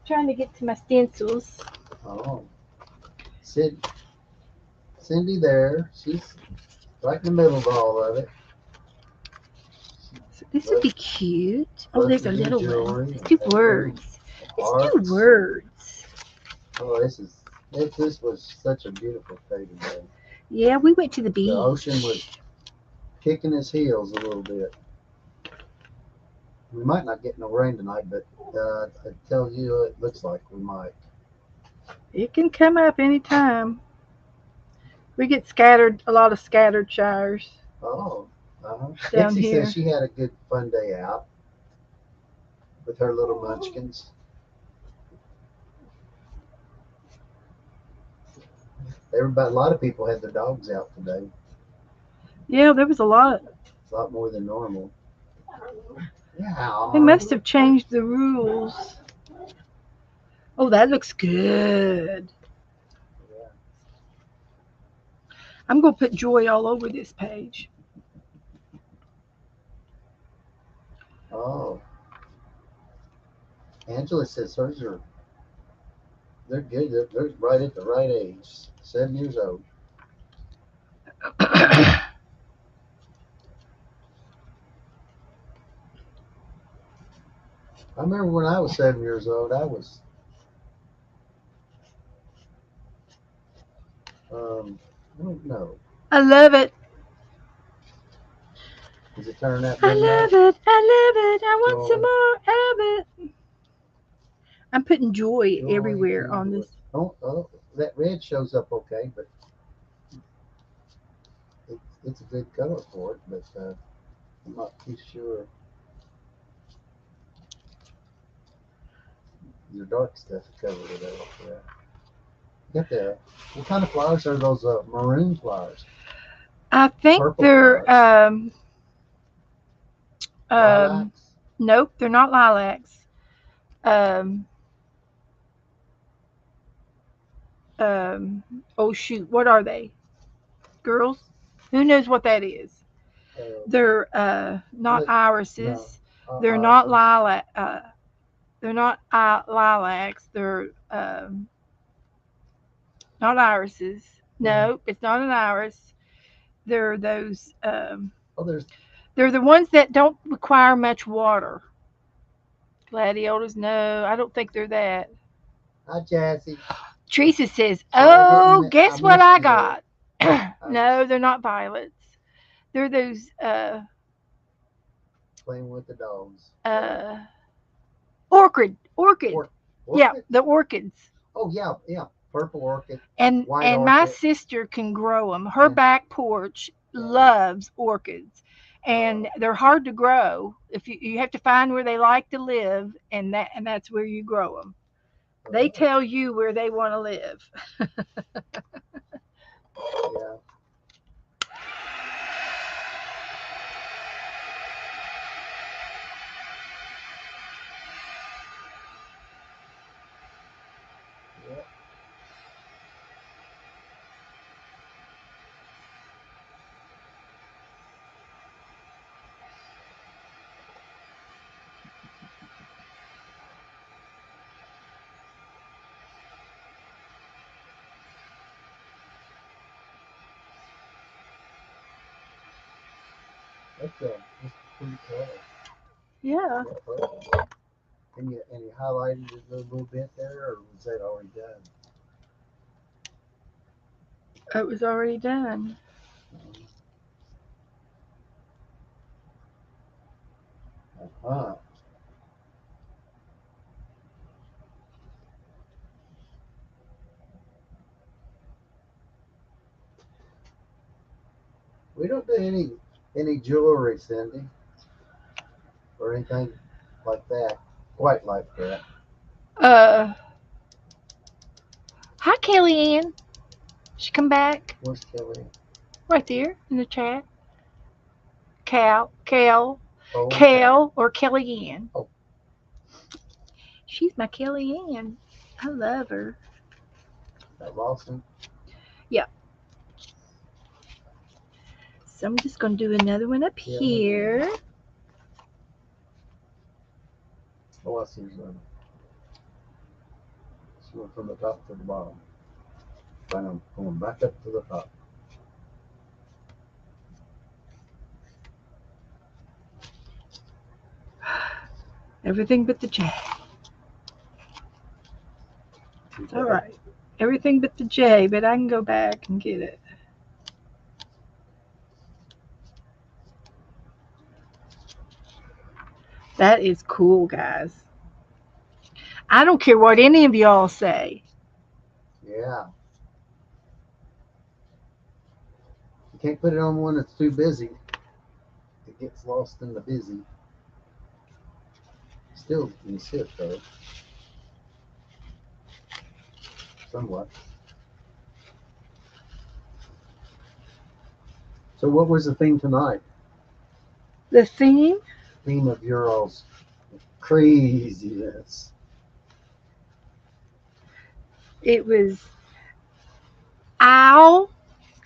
Trying to get to my stencils. Oh. Sid, Cindy there. She's right in the middle of all of it. So this would Loves, be cute. Oh, loves there's to a do little one. jewelry Let's and do have little words. Let's do hearts. words. Oh, this was such a beautiful day today. Yeah, we went to the The ocean was beach. kicking his heels a little bit. We might not get no rain tonight, but I tell you, it looks like we might. It can come up anytime. We get scattered, a lot of scattered showers Oh, down Dixie says here. she had a good fun day out with her little munchkins. Everybody, a lot of people had their dogs out today. Yeah, there was a lot. A lot more than normal. They Yeah. must have changed the rules. Oh, that looks good. Yeah. I'm going to put joy all over this page. Oh, Angela says hers are they're good. They're right at the right age, 7 years old. I remember when I was 7 years old. Um, I don't know. I love it. Is it turning out I good enough? love it. I love it. I want some Joy, more of it. I'm putting joy joy, everywhere on joy. this. Oh, that red shows up okay, but it's a good color for it. But I'm not too sure. The dark stuff covered it up. Yeah. Got the what kind of flowers are those? Maroon flowers, I think purple they're flowers, um lilacs. nope, they're not lilacs. Um um oh shoot, what are they? Girls? Who knows what that is? Uh, They're not no, irises. They're not irises. lilac. They're not lilacs. They're not irises. Mhm. No, it's not an iris. They're those. Oh, there's They're the ones that don't require much water. Gladiolas. No, I don't think they're that. hi Jazzy. Teresa says, Sorry "Oh, I guess what missed I you there. got?" I was No, they're not violets. They're those. playing with the dogs. Sorry. Uh, orchid. Yeah, Orchid? the orchids. Oh yeah, yeah. Purple orchid, white And my orchid, sister can grow them. Her and back porch yeah. loves orchids, and Oh, they're hard to grow. If you have to find where they like to live, and that's where you grow them. They oh, tell you where they want to live. yeah. Yeah. That's a pretty color. Yeah, Yeah, purple. And you highlighted it a little bit there, or was that already done? it was already done. Um, uh-huh. We don't do any jewelry, Cindy, or anything like that. Quite like that. Uh, Hi Kellyanne. She come back Where's Kelly? right there in the chat. Cal, Oh, okay. Cal, or Kellyanne. Oh, She's my Kellyanne. I love her. that Lawson. Yeah. So I'm just gonna do another one up Yeah, let me. here. Oh, I see one. She went from the top to the bottom. Then I'm going back up to the top. Everything but the J. It's all Okay. right. Everything but the J, but I can go back and get it. That is cool, guys. I don't care what any of y'all say. Yeah. You can't put it on one that's too busy. It gets lost in the busy. Still can sit though, somewhat. So, what was the theme tonight? The theme, Theme of your all's craziness. it was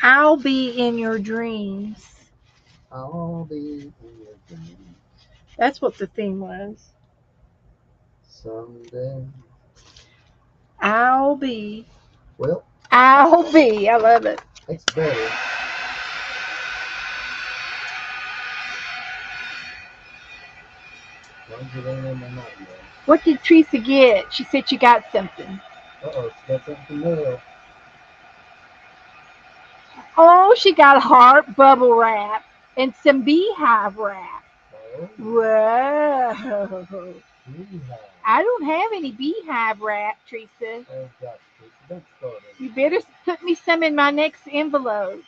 I'll be in your dreams. I'll be in your dreams That's what the theme was. someday. I'll be. Well, I'll be. I love it. it's better. As long as it ain't in the night yet. What did Teresa get? She said she got something. Uh oh, she got something to mail. Oh, she got heart bubble wrap and some beehive wrap. Oh, Whoa. we have. I don't have any beehive wrap, Teresa. Oh, gosh, don't start You anything. better put me some in my next envelope.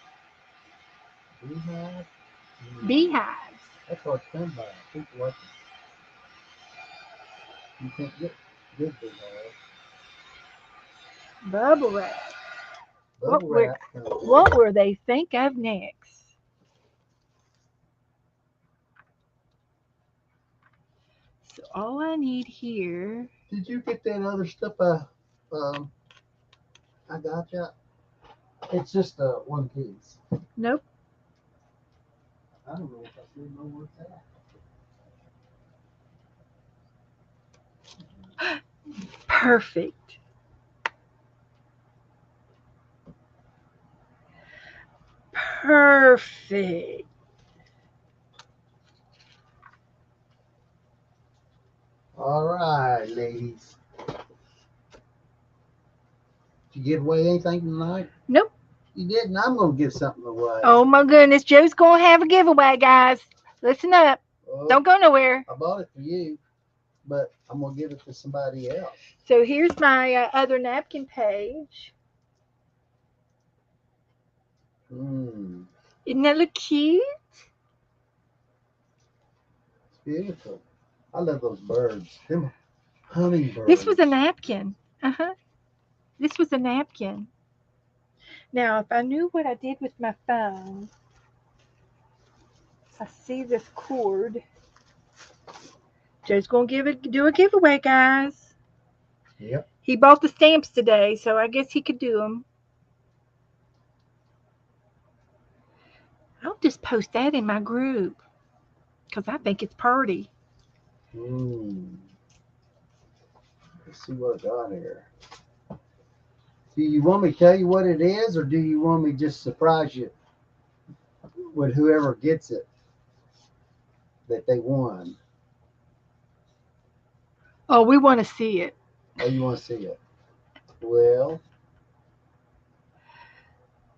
We have. Beehives. That's hard to come by. People like you can't get good big hair. Bubble wrap. What Bubble were wrap comes what in. were they think of next? So all I need here. Did you get that other stuff? Um, I got you. It's just one piece. Nope. I don't know if I still know where it's at. Perfect. Perfect. All right, ladies. Did you give away anything tonight? Nope. You didn't. I'm gonna give something away. Oh my goodness. Joe's going to have a giveaway, guys. Listen up. Oh, Don't go nowhere. I bought it for you, but I'm gonna give it to somebody else. So here's my other napkin page. Hmm. Isn't that look cute? It's beautiful. I love those birds. Them hummingbirds. This was a napkin. Uh huh. This was a napkin. Now, if I knew what I did with my phone, I see this cord. Joe's gonna do a giveaway, guys. Yep. He bought the stamps today, so I guess he could do them. I'll just post that in my group because I think it's pretty. Hmm. Let's see what I got here. Do you want me to tell you what it is, or do you want me to just surprise you with whoever gets it that they won? Oh, we want to see it. Oh, you want to see it? Well,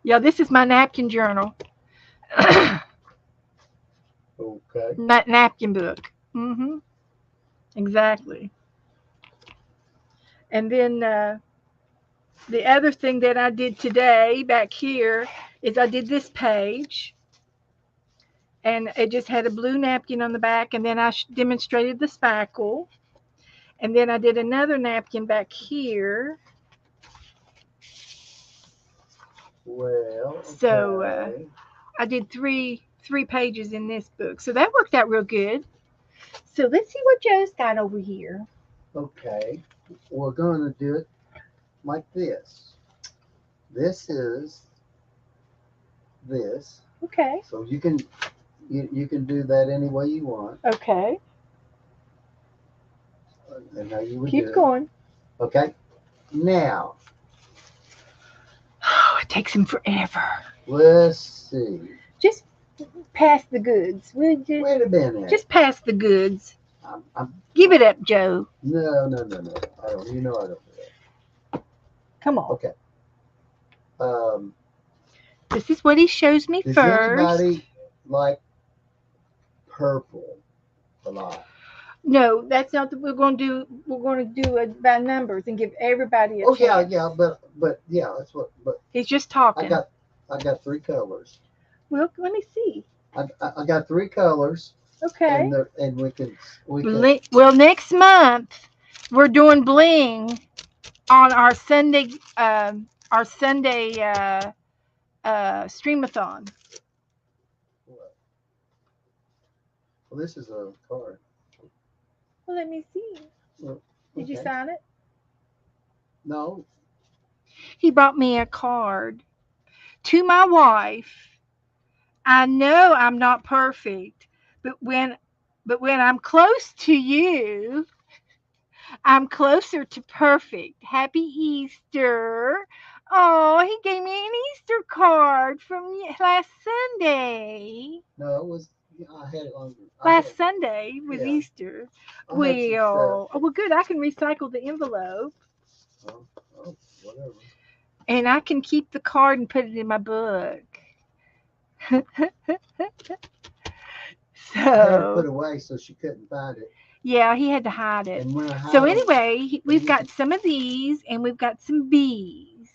Yeah, this is my napkin journal, okay. napkin book. Exactly. And then the other thing that I did today back here is I did this page, and it just had a blue napkin on the back, and then I demonstrated the spackle, and then I did another napkin back here. Well, So okay. I did three pages in this book, so that worked out real good. So let's see what Joe's got over here. Okay. We're going to do it like this. This is this. Okay. So you can do that any way you want, Okay. and how you would do Keep it. going. Okay. Now, Oh, it takes him forever. let's see. Just pass the goods, would you? Wait a minute. Just pass the goods. I'm Give it up, Joe. no. I don't. You know I don't do that. Come on. Okay. Um. This is what he shows me Does first. anybody like purple a lot? No, that's not what we're going to do. We're going to do it by numbers and give everybody a Oh chance. yeah, but yeah, that's what. But He's just I talking. got I got three colors. Well, let me see. I got three colors, Okay. and we can. Well, next month we're doing bling on our Sunday streamathon. Well, this is a card. Well, let me see. Well, Did you okay. sign it? No. He brought me a card to my wife. I know I'm not perfect, but when I'm close to you, I'm closer to perfect. Happy Easter. Oh, he gave me an Easter card from last Sunday. No, it was. I had it on. Last Sunday was Yeah. Easter. I had some stuff. Well, good. I can recycle the envelope, Oh, oh, whatever. and I can keep the card and put it in my book. I had it put So, away so she couldn't find it. yeah, he had to hide it. And when I So, hide them, anyway, we've got some of these, and we've got some bees.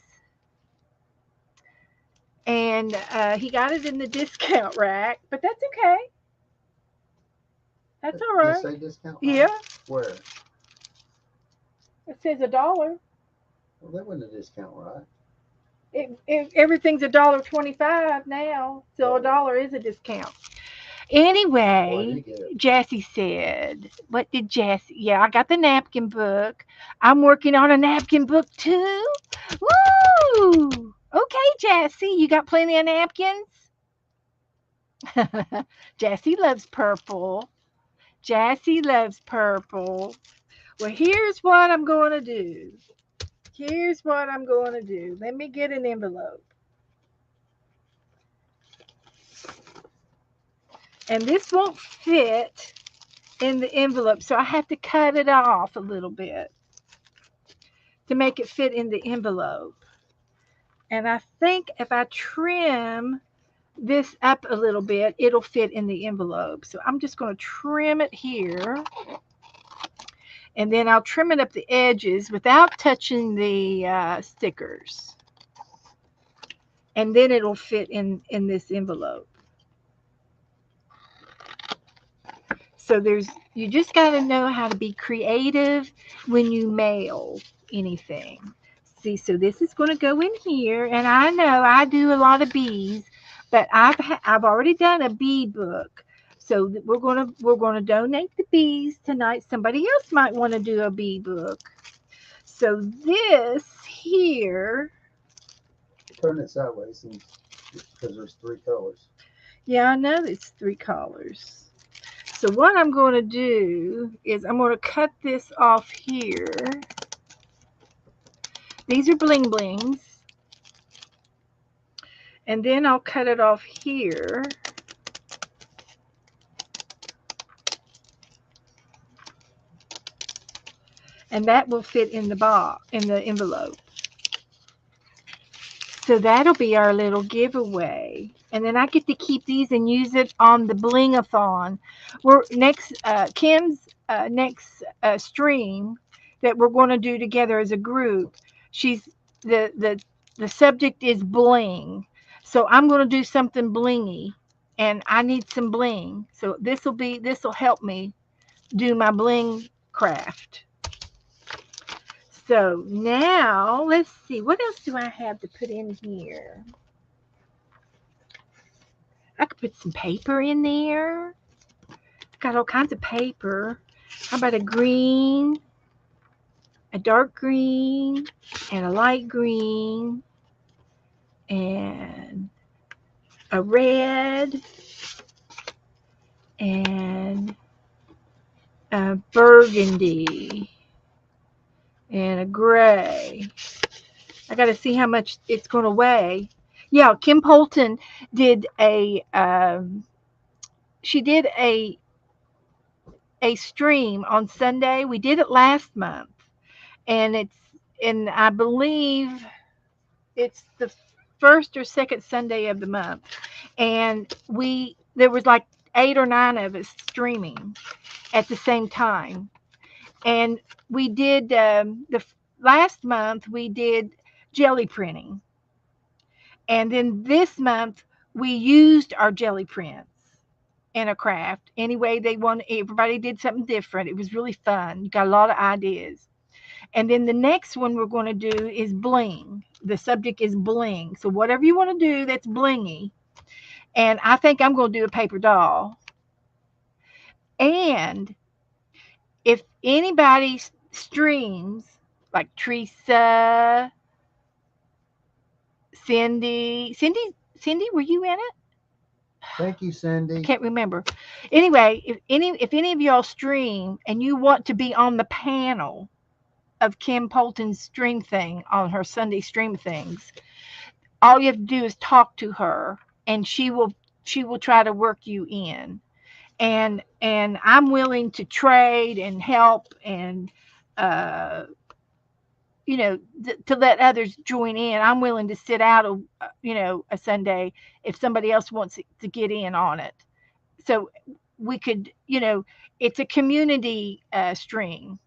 And he got it in the discount rack, but that's okay. That's all does it right. say discount? Yeah, Where? it says $1. Well, that wasn't a discount, right? Everything's $1.25 now, so $1 is a discount. Anyway, Jassy said, what did Jassy? Yeah, I got the napkin book. I'm working on a napkin book too. Woo! Okay, Jassy, you got plenty of napkins? Jassy loves purple. Jassy loves purple. Well, here's what I'm going to do. Here's what I'm going to do. Let me get an envelope. And this won't fit in the envelope, so I have to cut it off a little bit to make it fit in the envelope. And I think if I trim this up a little bit, it'll fit in the envelope. So I'm just going to trim it here, and then I'll trim it up the edges without touching the stickers. And then it'll fit in this envelope. So you just got to know how to be creative when you mail anything. See, so this is going to go in here, and I know I do a lot of bees, but I've already done a bee book. So we're going to donate the bees tonight. Somebody else might want to do a bee book. So this here, Turn it sideways because there's three colors. yeah, I know it's three colors. So what I'm going to do is I'm going to cut this off here. These are bling blings. And then I'll cut it off here. And that will fit in the box, in the envelope. So that'll be our little giveaway. And then I get to keep these and use it on the blingathon. We're next Kim's next stream that we're going to do together as a group. She's the subject is bling. So I'm going to do something blingy, and I need some bling. So this will help me do my bling craft. So now let's see, what else do I have to put in here? I could put some paper in there. Got all kinds of paper. How about a green, a dark green, and a light green, and a red, and a burgundy, and a gray. I got to see how much it's going to weigh. Yeah, Kim Polton did she did a stream on Sunday. We did it last month, and I believe it's the first or second Sunday of the month, and there was like 8 or 9 of us streaming at the same time, and we did the last month we did jelly printing, and then this month we used our jelly prints in a craft any way they wanted. Everybody did something different. It was really fun. You got a lot of ideas. And then the next one we're going to do is bling. The subject is bling. So whatever you want to do that's blingy. And I think I'm going to do a paper doll. And if anybody streams, like Teresa, Cindy, were you in it? Thank you, I Cindy. can't remember. Anyway, if any of y'all stream and you want to be on the panel of Kim Polton's stream thing on her Sunday stream things, all you have to do is talk to her, and she will try to work you in. And I'm willing to trade and help, and uh, to let others join in. I'm willing to sit out a Sunday if somebody else wants to get in on it. So we could, it's a community stream,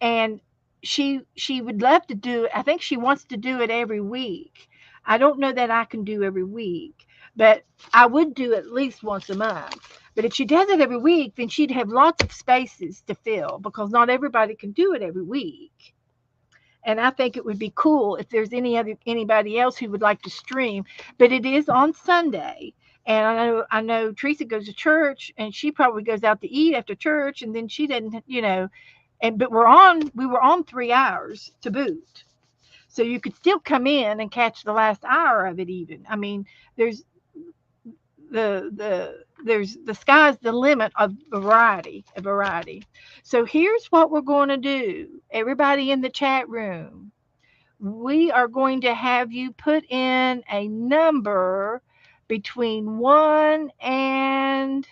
and she would love to do it. I think she wants to do it every week. I don't know that I can do every week, but I would do at least once a month. But if she does it every week, then she'd have lots of spaces to fill, because not everybody can do it every week. And I think it would be cool if there's anybody else who would like to stream. But it is on Sunday, and I know Teresa goes to church, and she probably goes out to eat after church, and then she didn't, and but we were on 3 hours to boot, so you could still come in and catch the last hour of it. Even, I mean, there's there's the sky's the limit of variety. So here's what we're going to do. Everybody in the chat room, we are going to have you put in a number between 1 and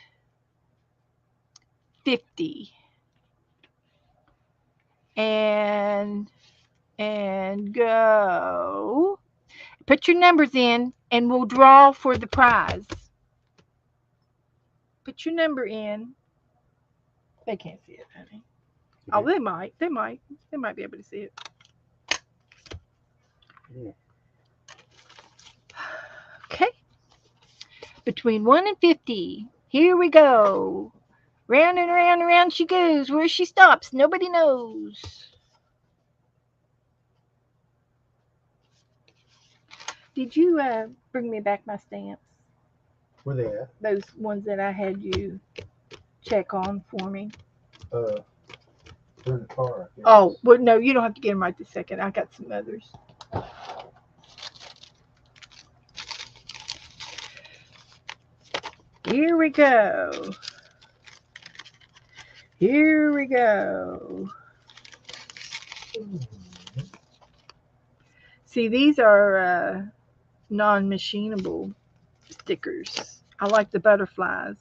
50, and go. Put your numbers in and we'll draw for the prize. Put your number in. They can't see it, honey. Oh, they might. They might. They might be able to see it. Yeah. Okay. Between 1 and 50. Here we go. Round and round she goes. Where she stops, nobody knows. Did you bring me back my stamps? Where they at? Those ones that I had you check on for me. They're in the car. I guess. Oh, well, no, you don't have to get them right this second. I got some others. Here we go. Here we go. See, these are non-machinable stickers. I like the butterflies.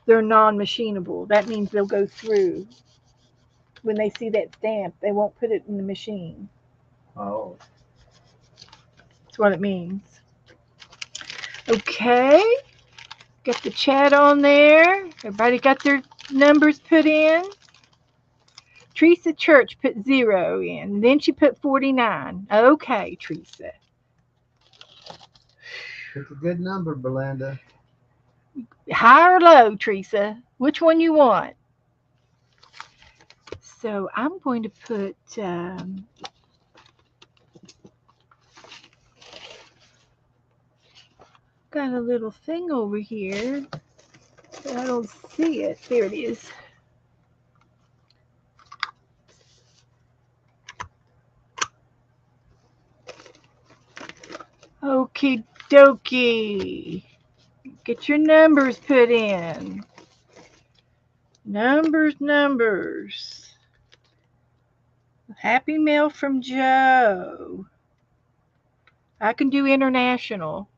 They're non-machinable. That means they'll go through. When they see that stamp, they won't put it in the machine. Oh. That's what it means. Okay. Got the chat on there. Everybody got their numbers put in. Teresa Church put 0 in. Then she put 49. Okay, Teresa. It's a good number, Belinda. High or low, Teresa? Which one you want? So I'm going to put got a little thing over here. But I don't see it. There it is. Okie dokie. Get your numbers put in. Numbers. Happy mail from Joe. I can do international.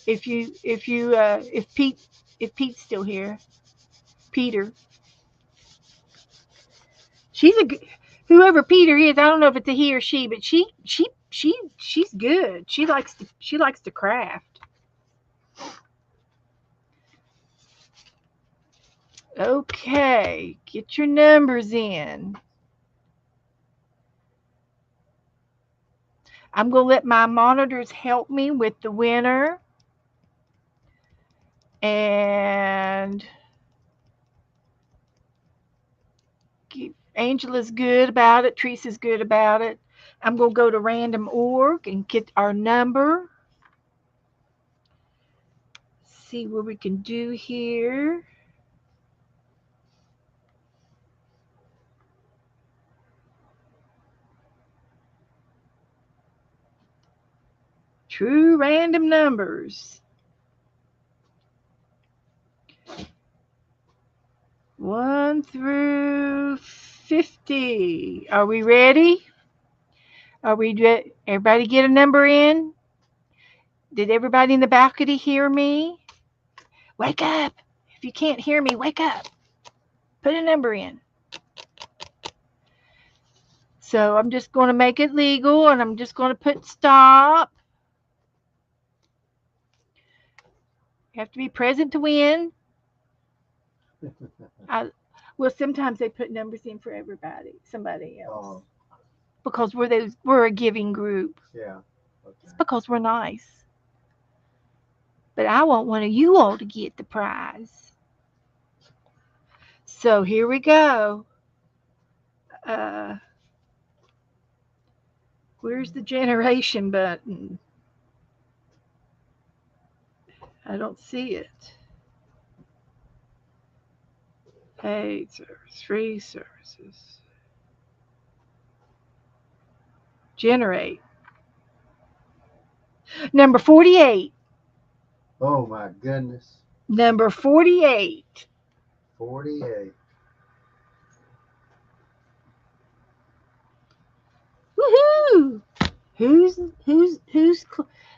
If Pete's still here, Peter. She's a whoever Peter is. I don't know if it's a he or she, but she's good. She likes to craft. Okay, get your numbers in. I'm going to let my monitors help me with the winner. And Angela's good about it. Teresa's good about it. I'm going to go to random.org and get our number. See what we can do here. True random numbers. 1 through 50. Are we ready? Everybody get a number in? Did everybody in the balcony hear me? Wake up. If you can't hear me, wake up. Put a number in. So I'm just going to make it legal, and I'm just going to put stop. You have to be present to win. Well, sometimes they put numbers in for somebody else. Because we're a giving group. Yeah. Okay. It's because we're nice. But I want one of you all to get the prize. So here we go. Where's the generation button? I don't see it. Paid service, free services. Generate. Number 48. Oh my goodness. Number 48. 48. Woohoo! Who's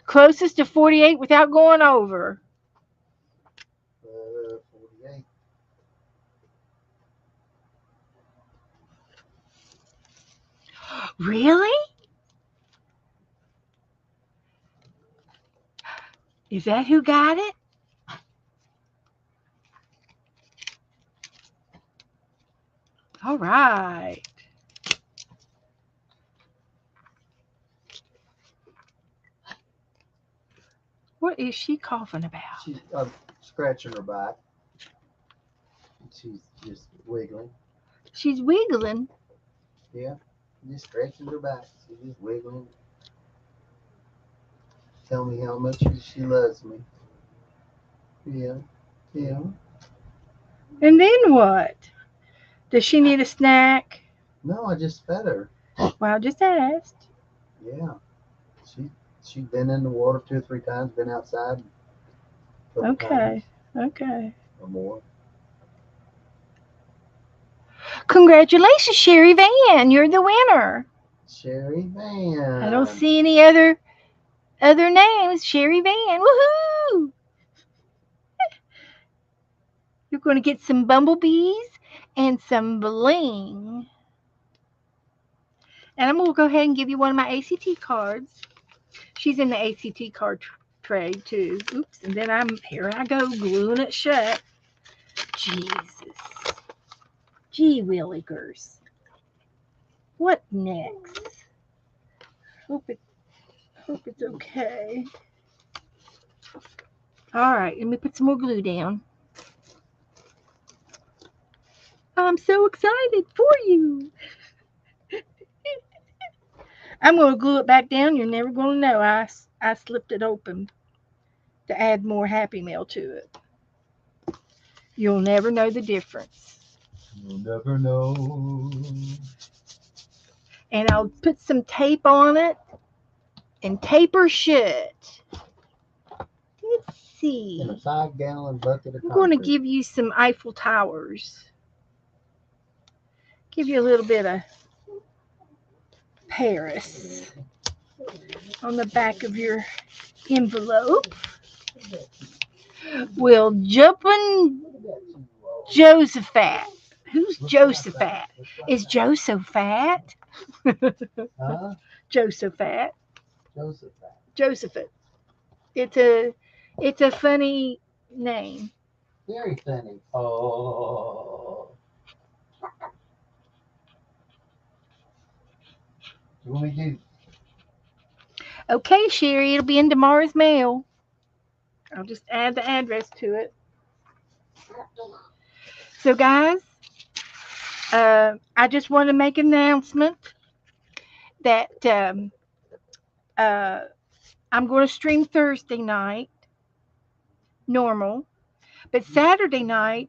closest to 48 without going over? 48. Really? Is that who got it? All right. What is she coughing about? She's scratching her back. She's just wiggling. She's wiggling. Yeah. Just scratching her back. She's just wiggling. Tell me how much she loves me. Yeah. Yeah. And then what? Does she need a snack? No, I just fed her. Well, I just asked. Yeah. She she's been in the water 2 or 3 times, been outside a couple times Okay. Okay. or more. Congratulations, Sherry Van. You're the winner. Sherry I don't Van. see any other names. Sherry Van. Woohoo! You're going to get some bumblebees and some bling. And I'm going to go ahead and give you one of my ACT cards. She's in the ACT card trade too. Oops. And then here I go gluing it shut. Jesus. Gee willikers. What next? Hope it hope it's okay. All right, let me put some more glue down. I'm so excited for you. I'm going to glue it back down. You're never going to know I slipped it open to add more Happy Meal to it. You'll never know the difference. You'll never know. And I'll put some tape on it and tape her shut. Let's see. In a 5-gallon bucket of I'm going to concrete. give you some Eiffel Towers. Give you a little bit of Paris on the back of your envelope. Will jumping Josephat. Who's Josephat? Is Joe so fat? Huh? Josephat. Joseph. Josephat. It's a funny name. Very funny. Oh. You want me to do? Okay, Sherry, it'll be in tomorrow's mail. I'll just add the address to it. So, guys, I just want to make an announcement that uh, I'm going to stream Thursday night, normal, but Saturday night,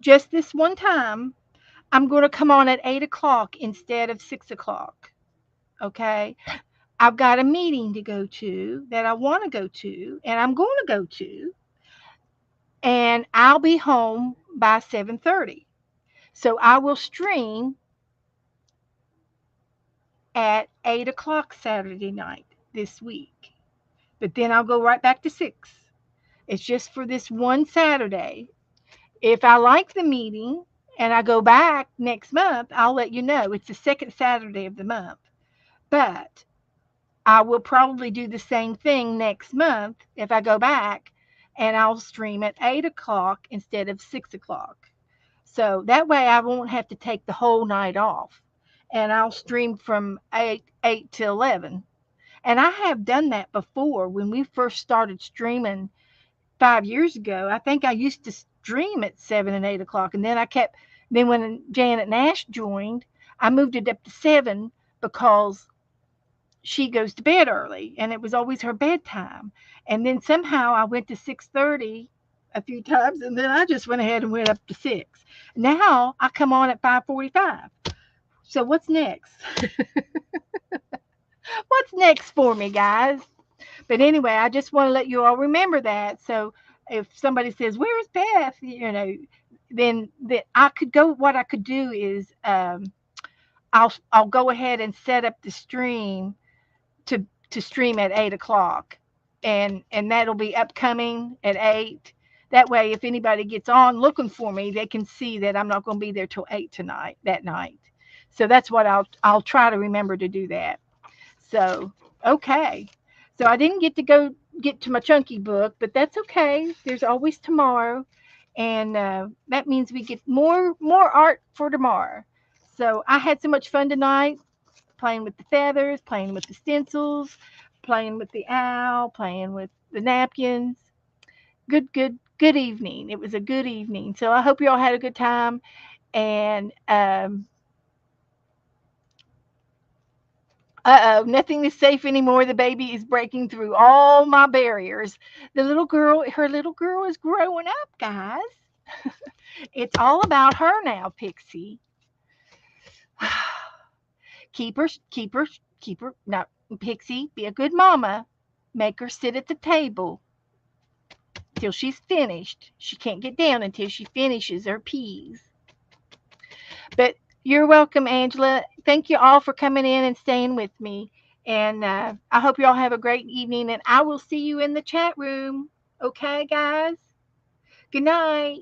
just this one time, I'm going to come on at 8 o'clock instead of 6 o'clock. Okay. I've got a meeting to go to that I want to go to, and I'm going to go to, and I'll be home by 7:30. So I will stream at 8 o'clock Saturday night this week. But then I'll go right back to 6. It's just for this one Saturday. If I like the meeting and I go back next month, I'll let you know. It's the second Saturday of the month. But I will probably do the same thing next month if I go back, and I'll stream at 8 o'clock instead of 6 o'clock. So that way I won't have to take the whole night off. And I'll stream from 8 to 11. And I have done that before when we first started streaming 5 years ago. I think I used to stream at 7 and 8 o'clock, and then when Janet Nash joined, I moved it up to 7 because she goes to bed early, and it was always her bedtime. And then somehow I went to 6:30 a few times, and then I just went ahead and went up to 6. Now I come on at 5:45. So what's next? What's next for me, guys? But anyway, I just want to let you all remember that. So if somebody says, "Where's Beth?" then I could go. What I could do is I'll go ahead and set up the stream to stream at 8 o'clock, and that'll be upcoming at 8. That way, if anybody gets on looking for me, they can see that I'm not going to be there till 8 tonight that night. So that's what I'll try to remember to do that. So okay, so I didn't get to go get to my chunky book, but that's okay. There's always tomorrow, and that means we get more art for tomorrow. So I had so much fun tonight playing with the feathers, playing with the stencils, playing with the owl, playing with the napkins. Good evening. It was a good evening. So I hope you all had a good time. And nothing is safe anymore. The baby is breaking through all my barriers. Her little girl is growing up, guys. It's all about her now, Pixie. Keep her. Now, Pixie, be a good mama. Make her sit at the table till she's finished. She can't get down until she finishes her peas. But you're welcome, Angela. Thank you all for coming in and staying with me. And I hope you all have a great evening. And I will see you in the chat room. Okay, guys? Good night.